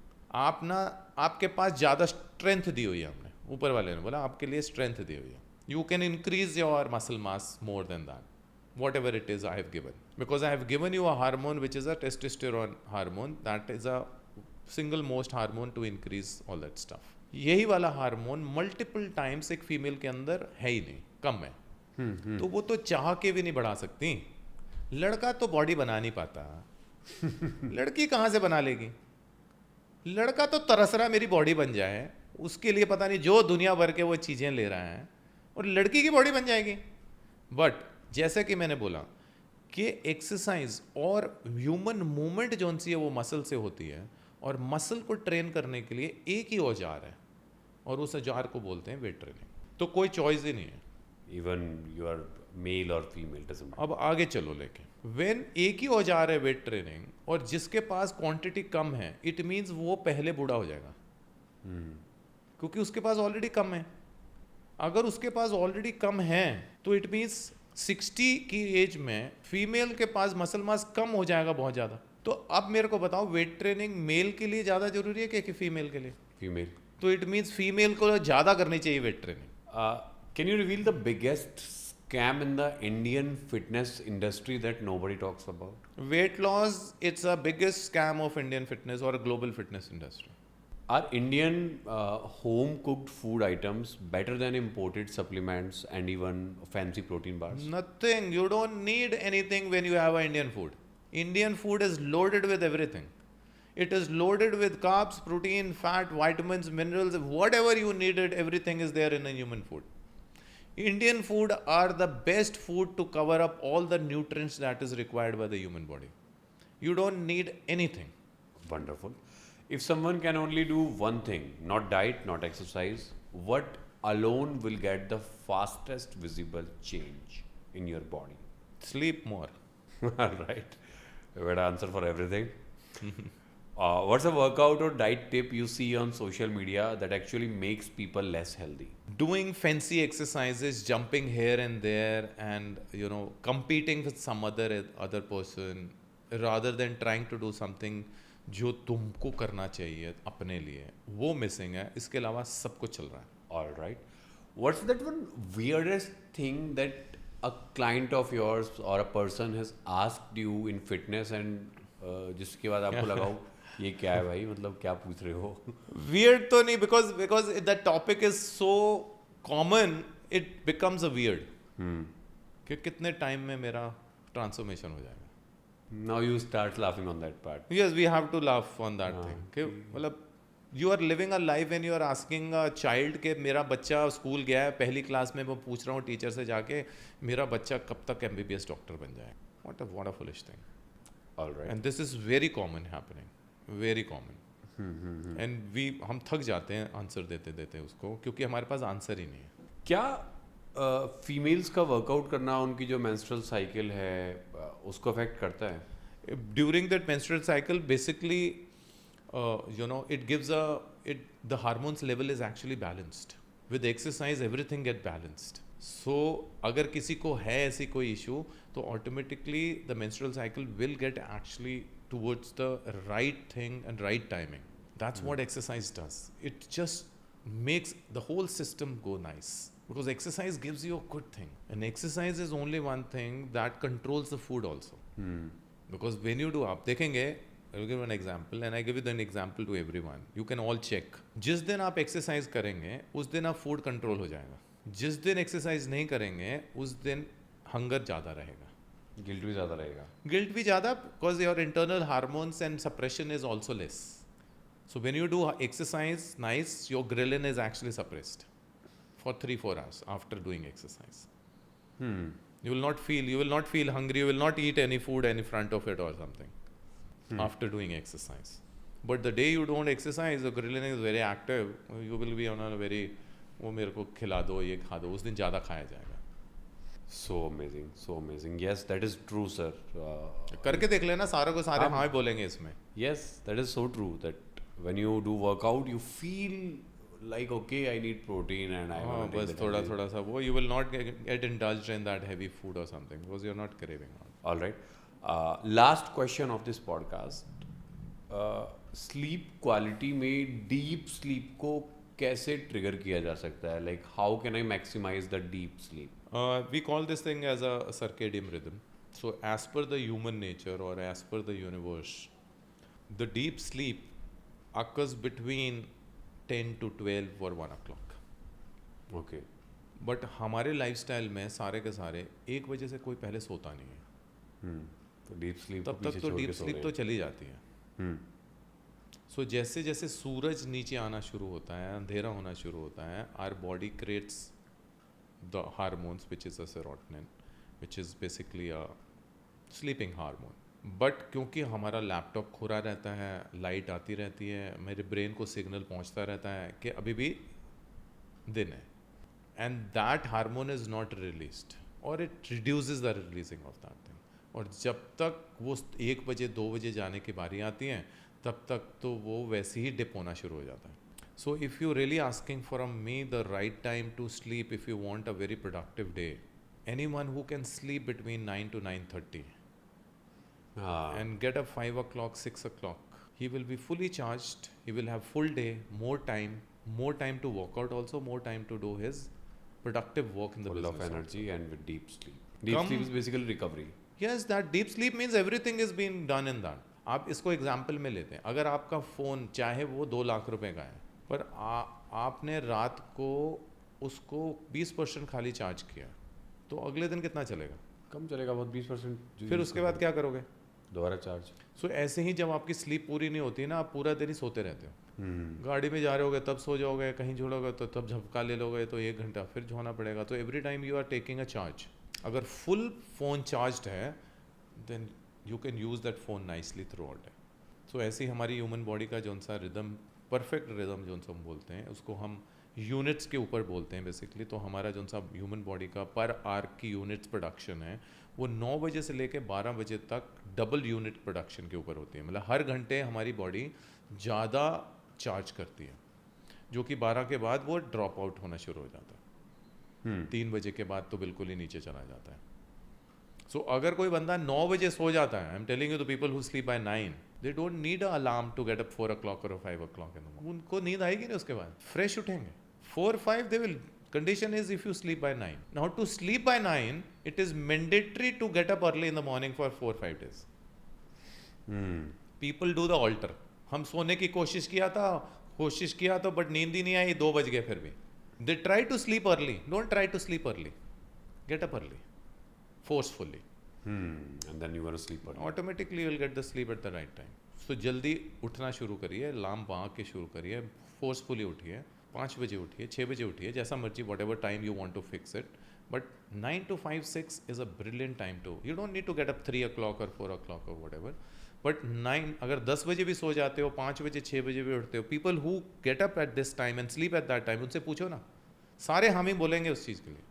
आप ना, आपके पास ज़्यादा स्ट्रेंथ दी हुई है, हमने ऊपर वाले ने बोला आपके लिए स्ट्रेंथ दी हुई है. You can increase your muscle mass more than that, whatever it is I have given, because I have given you a hormone which is a testosterone hormone, that is a single most hormone to increase all that stuff. यही वाला hormone multiple times एक female के अंदर है ही नहीं, कम है. तो वो तो चाह के भी नहीं बढ़ा सकती. लड़का तो बॉडी बना नहीं पाता, लड़की कहाँ से बना लेगी? लड़का तो तरस रहा मेरी बॉडी बन जाए, उसके लिए पता नहीं जो दुनिया भर के वो चीज़ें ले रहा है, और लड़की की बॉडी बन जाएगी. बट जैसे कि मैंने बोला कि एक्सरसाइज और ह्यूमन मूवमेंट जो सी है वो मसल से होती है, और मसल को ट्रेन करने के लिए एक ही औजार है, और उस औजार को बोलते हैं वेट ट्रेनिंग. तो कोई चॉइस ही नहीं है. इवन यू आर मेल और फीमेल डजंट मैटर. अब आगे चलो लेके, वेन एक ही औजार है वेट ट्रेनिंग, और जिसके पास क्वांटिटी कम है, इट मीन्स वो पहले बूढ़ा हो जाएगा, क्योंकि उसके पास ऑलरेडी कम है. अगर उसके पास ऑलरेडी कम है तो इट मीन्स 60 की एज में फीमेल के पास मसल मास कम हो जाएगा बहुत ज़्यादा. तो अब मेरे को बताओ, वेट ट्रेनिंग मेल के लिए ज़्यादा जरूरी है कि फीमेल के लिए? फीमेल. तो इट मीन्स फीमेल को ज़्यादा करनी चाहिए weight training. Can you reveal the biggest scam in the Indian fitness industry that nobody talks about? Weight loss, it's a biggest scam of Indian fitness or a global fitness industry. Are Indian home cooked food items better than imported supplements and even fancy protein bars? Nothing. You don't need anything when you have a Indian food. Indian food is loaded with everything. It is loaded with carbs, protein, fat, vitamins, minerals, whatever you needed, everything is there in a human food. Indian food are the best food to cover up all the nutrients that is required by the human body. You don't need anything. Wonderful. If someone can only do one thing, not diet, not exercise, what alone will get the fastest visible change in your body? Sleep more. Right. We had an answer for everything. What's a workout or diet tip you see on social media that actually makes people less healthy? Doing fancy exercises, jumping here and there, and competing with some other person, rather than trying to do something जो तुमको करना चाहिए अपने लिए, वो missing है. इसके अलावा सब कुछ चल रहा है. All right. What's that one weirdest thing that a client of yours or a person has asked you in fitness and जिसके बाद आपको लगा हो ये क्या है भाई, मतलब क्या पूछ रहे हो? Weird तो नहीं, because the topic is so common, it becomes a weird. कि कितने टाइम में मेरा ट्रांसफॉर्मेशन हो जाएगा. Now you start laughing on that part. Yes, we have to laugh on that thing. कि मतलब you are living a life when you are asking a child कि मेरा बच्चा स्कूल गया है, पहली क्लास में मैं पूछ रहा हूँ टीचर से जाके मेरा बच्चा कब तक MBBS डॉक्टर बन जाए. What a foolish thing. All right. And this is very common happening. Very common. And हम थक जाते हैं आंसर देते देते उसको, क्योंकि हमारे पास आंसर ही नहीं है. क्या फीमेल्स का वर्कआउट करना उनकी जो मेंस्ट्रुअल साइकिल है उसको अफेक्ट करता है? During that menstrual cycle, basically, it gives the hormones level is actually balanced. With exercise, everything get balanced. So, अगर किसी को है ऐसी कोई issue, तो automatically the menstrual cycle will get actually towards the right thing and right timing. That's what exercise does. It just makes the whole system go nice. Because exercise gives you a good thing. And exercise is only one thing that controls the food also. Because when you do, आप देखेंगे, I'll give an example and I give you an example to everyone. You can all check. जिस दिन आप exercise करेंगे, उस दिन आप food control हो जाएगा. जिस दिन exercise नहीं करेंगे, उस दिन hunger ज़्यादा रहेगा. गिल्ट भी ज़्यादा रहेगा. Guilt भी ज़्यादा, because your internal hormones and suppression is also less. So when you do exercise, nice, your ghrelin is actually suppressed for 3-4 hours after doing exercise. You will not feel hungry. You will not eat any food in front of it or something after doing exercise. But the day you don't exercise, the ghrelin is very active. You will be on a very, वो मेरे को खिला दो, ये खा दो, उस दिन ज़्यादा खाया जाएगा. So amazing, so amazing. Yes, that is true, sir. करके देख लेना, सारे को सारे हाँ बोलेंगे इसमें. Yes, that is so true that when you do workout, you feel like okay, I need protein and I हाँ, want to बस take थोड़ा that. थोड़ा सा वो, you will not get indulged in that heavy food or something because you're not craving on. All right. Last question of this podcast. Sleep quality में deep sleep को कैसे trigger किया जा सकता है? Like how can I maximize the deep sleep? We call this thing as a circadian rhythm. So as per the human nature or as per the universe, the deep sleep occurs between 10 to 12 or 1 o'clock. Okay. But हमारे lifestyle में सारे के सारे 1 बजे से कोई पहले सोता नहीं है. तो डीप स्लीप तब तक तो डीप स्लीप तो चली जाती है. सो जैसे जैसे सूरज नीचे आना शुरू होता है, अंधेरा होना शुरू होता है, our body creates the hormones which is a serotonin, which is basically a sleeping hormone. But क्योंकि हमारा लैपटॉप खुला रहता है, लाइट आती रहती है, मेरे ब्रेन को सिग्नल पहुंचता रहता है कि अभी भी दिन है, and that hormone is not released और it reduces the releasing of that thing. और जब तक वो 1 बजे 2 बजे जाने की बारी आती है, तब तक तो वो वैसे ही डिप होना शुरू हो जाता है. So if you really asking for me the right time to sleep, if you want a very productive day, anyone who can sleep between 9 to 9:30 and get up 5 o'clock, 6 o'clock, he will be fully charged, he will have full day, more time to work out, also more time to do his productive work in the full business of energy also. and with deep sleep. Deep sleep is basically recovery. Yes, that deep sleep means everything is being done in that. आप इसको example में लेते हैं, अगर आपका phone चाहे वो 2 लाख रुपए का है, पर आपने रात को उसको 20% खाली चार्ज किया, तो अगले दिन कितना चलेगा? कम चलेगा बहुत, 20%. फिर उसके बाद क्या करोगे? दोबारा चार्ज. सो ऐसे ही जब आपकी स्लीप पूरी नहीं होती ना, आप पूरा दिन ही सोते रहते हो. गाड़ी में जा रहे होगे तब सो जाओगे, कहीं छोड़ोगे तो तब झपका ले लोगे, तो 1 घंटा फिर झोना पड़ेगा. तो every time you are taking a charge. अगर फुल फ़ोन चार्ज है, then you can use that phone nicely throughout day. So ऐसी हमारी ह्यूमन बॉडी का जो सा रिदम, परफेक्ट रिदम जो हम बोलते हैं, उसको हम यूनिट्स के ऊपर बोलते हैं बेसिकली. तो हमारा जो सा ह्यूमन बॉडी का पर आवर की यूनिट्स प्रोडक्शन है, वो 9 बजे से लेकर 12 बजे तक डबल यूनिट प्रोडक्शन के ऊपर होती है. मतलब हर घंटे हमारी बॉडी ज़्यादा चार्ज करती है, जो कि 12 के बाद वो ड्रॉप आउट होना शुरू हो जाता है. 3 बजे के बाद तो बिल्कुल ही नीचे चला जाता है. सो अगर कोई बंदा 9 बजे सो जाता है, I am telling you the people who sleep by 9, they don't need a alarm to get up 4 o'clock और 5 o'clock इन द मॉर्निंग. उनको नींद आएगी नहीं, उसके बाद फ्रेश उठेंगे. 4-5 they will. Condition is if you sleep by 9. Now to sleep by 9, it is mandatory to get up early in the morning for 4-5 days. People do the alter. हम सोने की कोशिश किया था बट नींद ही नहीं आई, 2 बज गए फिर भी. They try to sleep early. Don't try to sleep early. Get up early. Forcefully. And then you want to sleep early. Automatically you will get the sleep at the right time. So जल्दी उठना शुरू करिए, alarm पा के शुरू करिए, forcefully उठिए. 5 बजे उठिए, 6 बजे उठिए, जैसा मर्जी, whatever time you want to fix it. But 9 to 5, 6 is a brilliant time to. You don't need to get up 3 o'clock और 4 o'clock और वट एवर. बट 9, अगर 10 बजे भी सो जाते हो, 5 बजे 6 बजे भी उठते हो, people who get up at this time and sleep at that time, उनसे पूछो ना, सारे हम ही बोलेंगे उस चीज़ के लिए.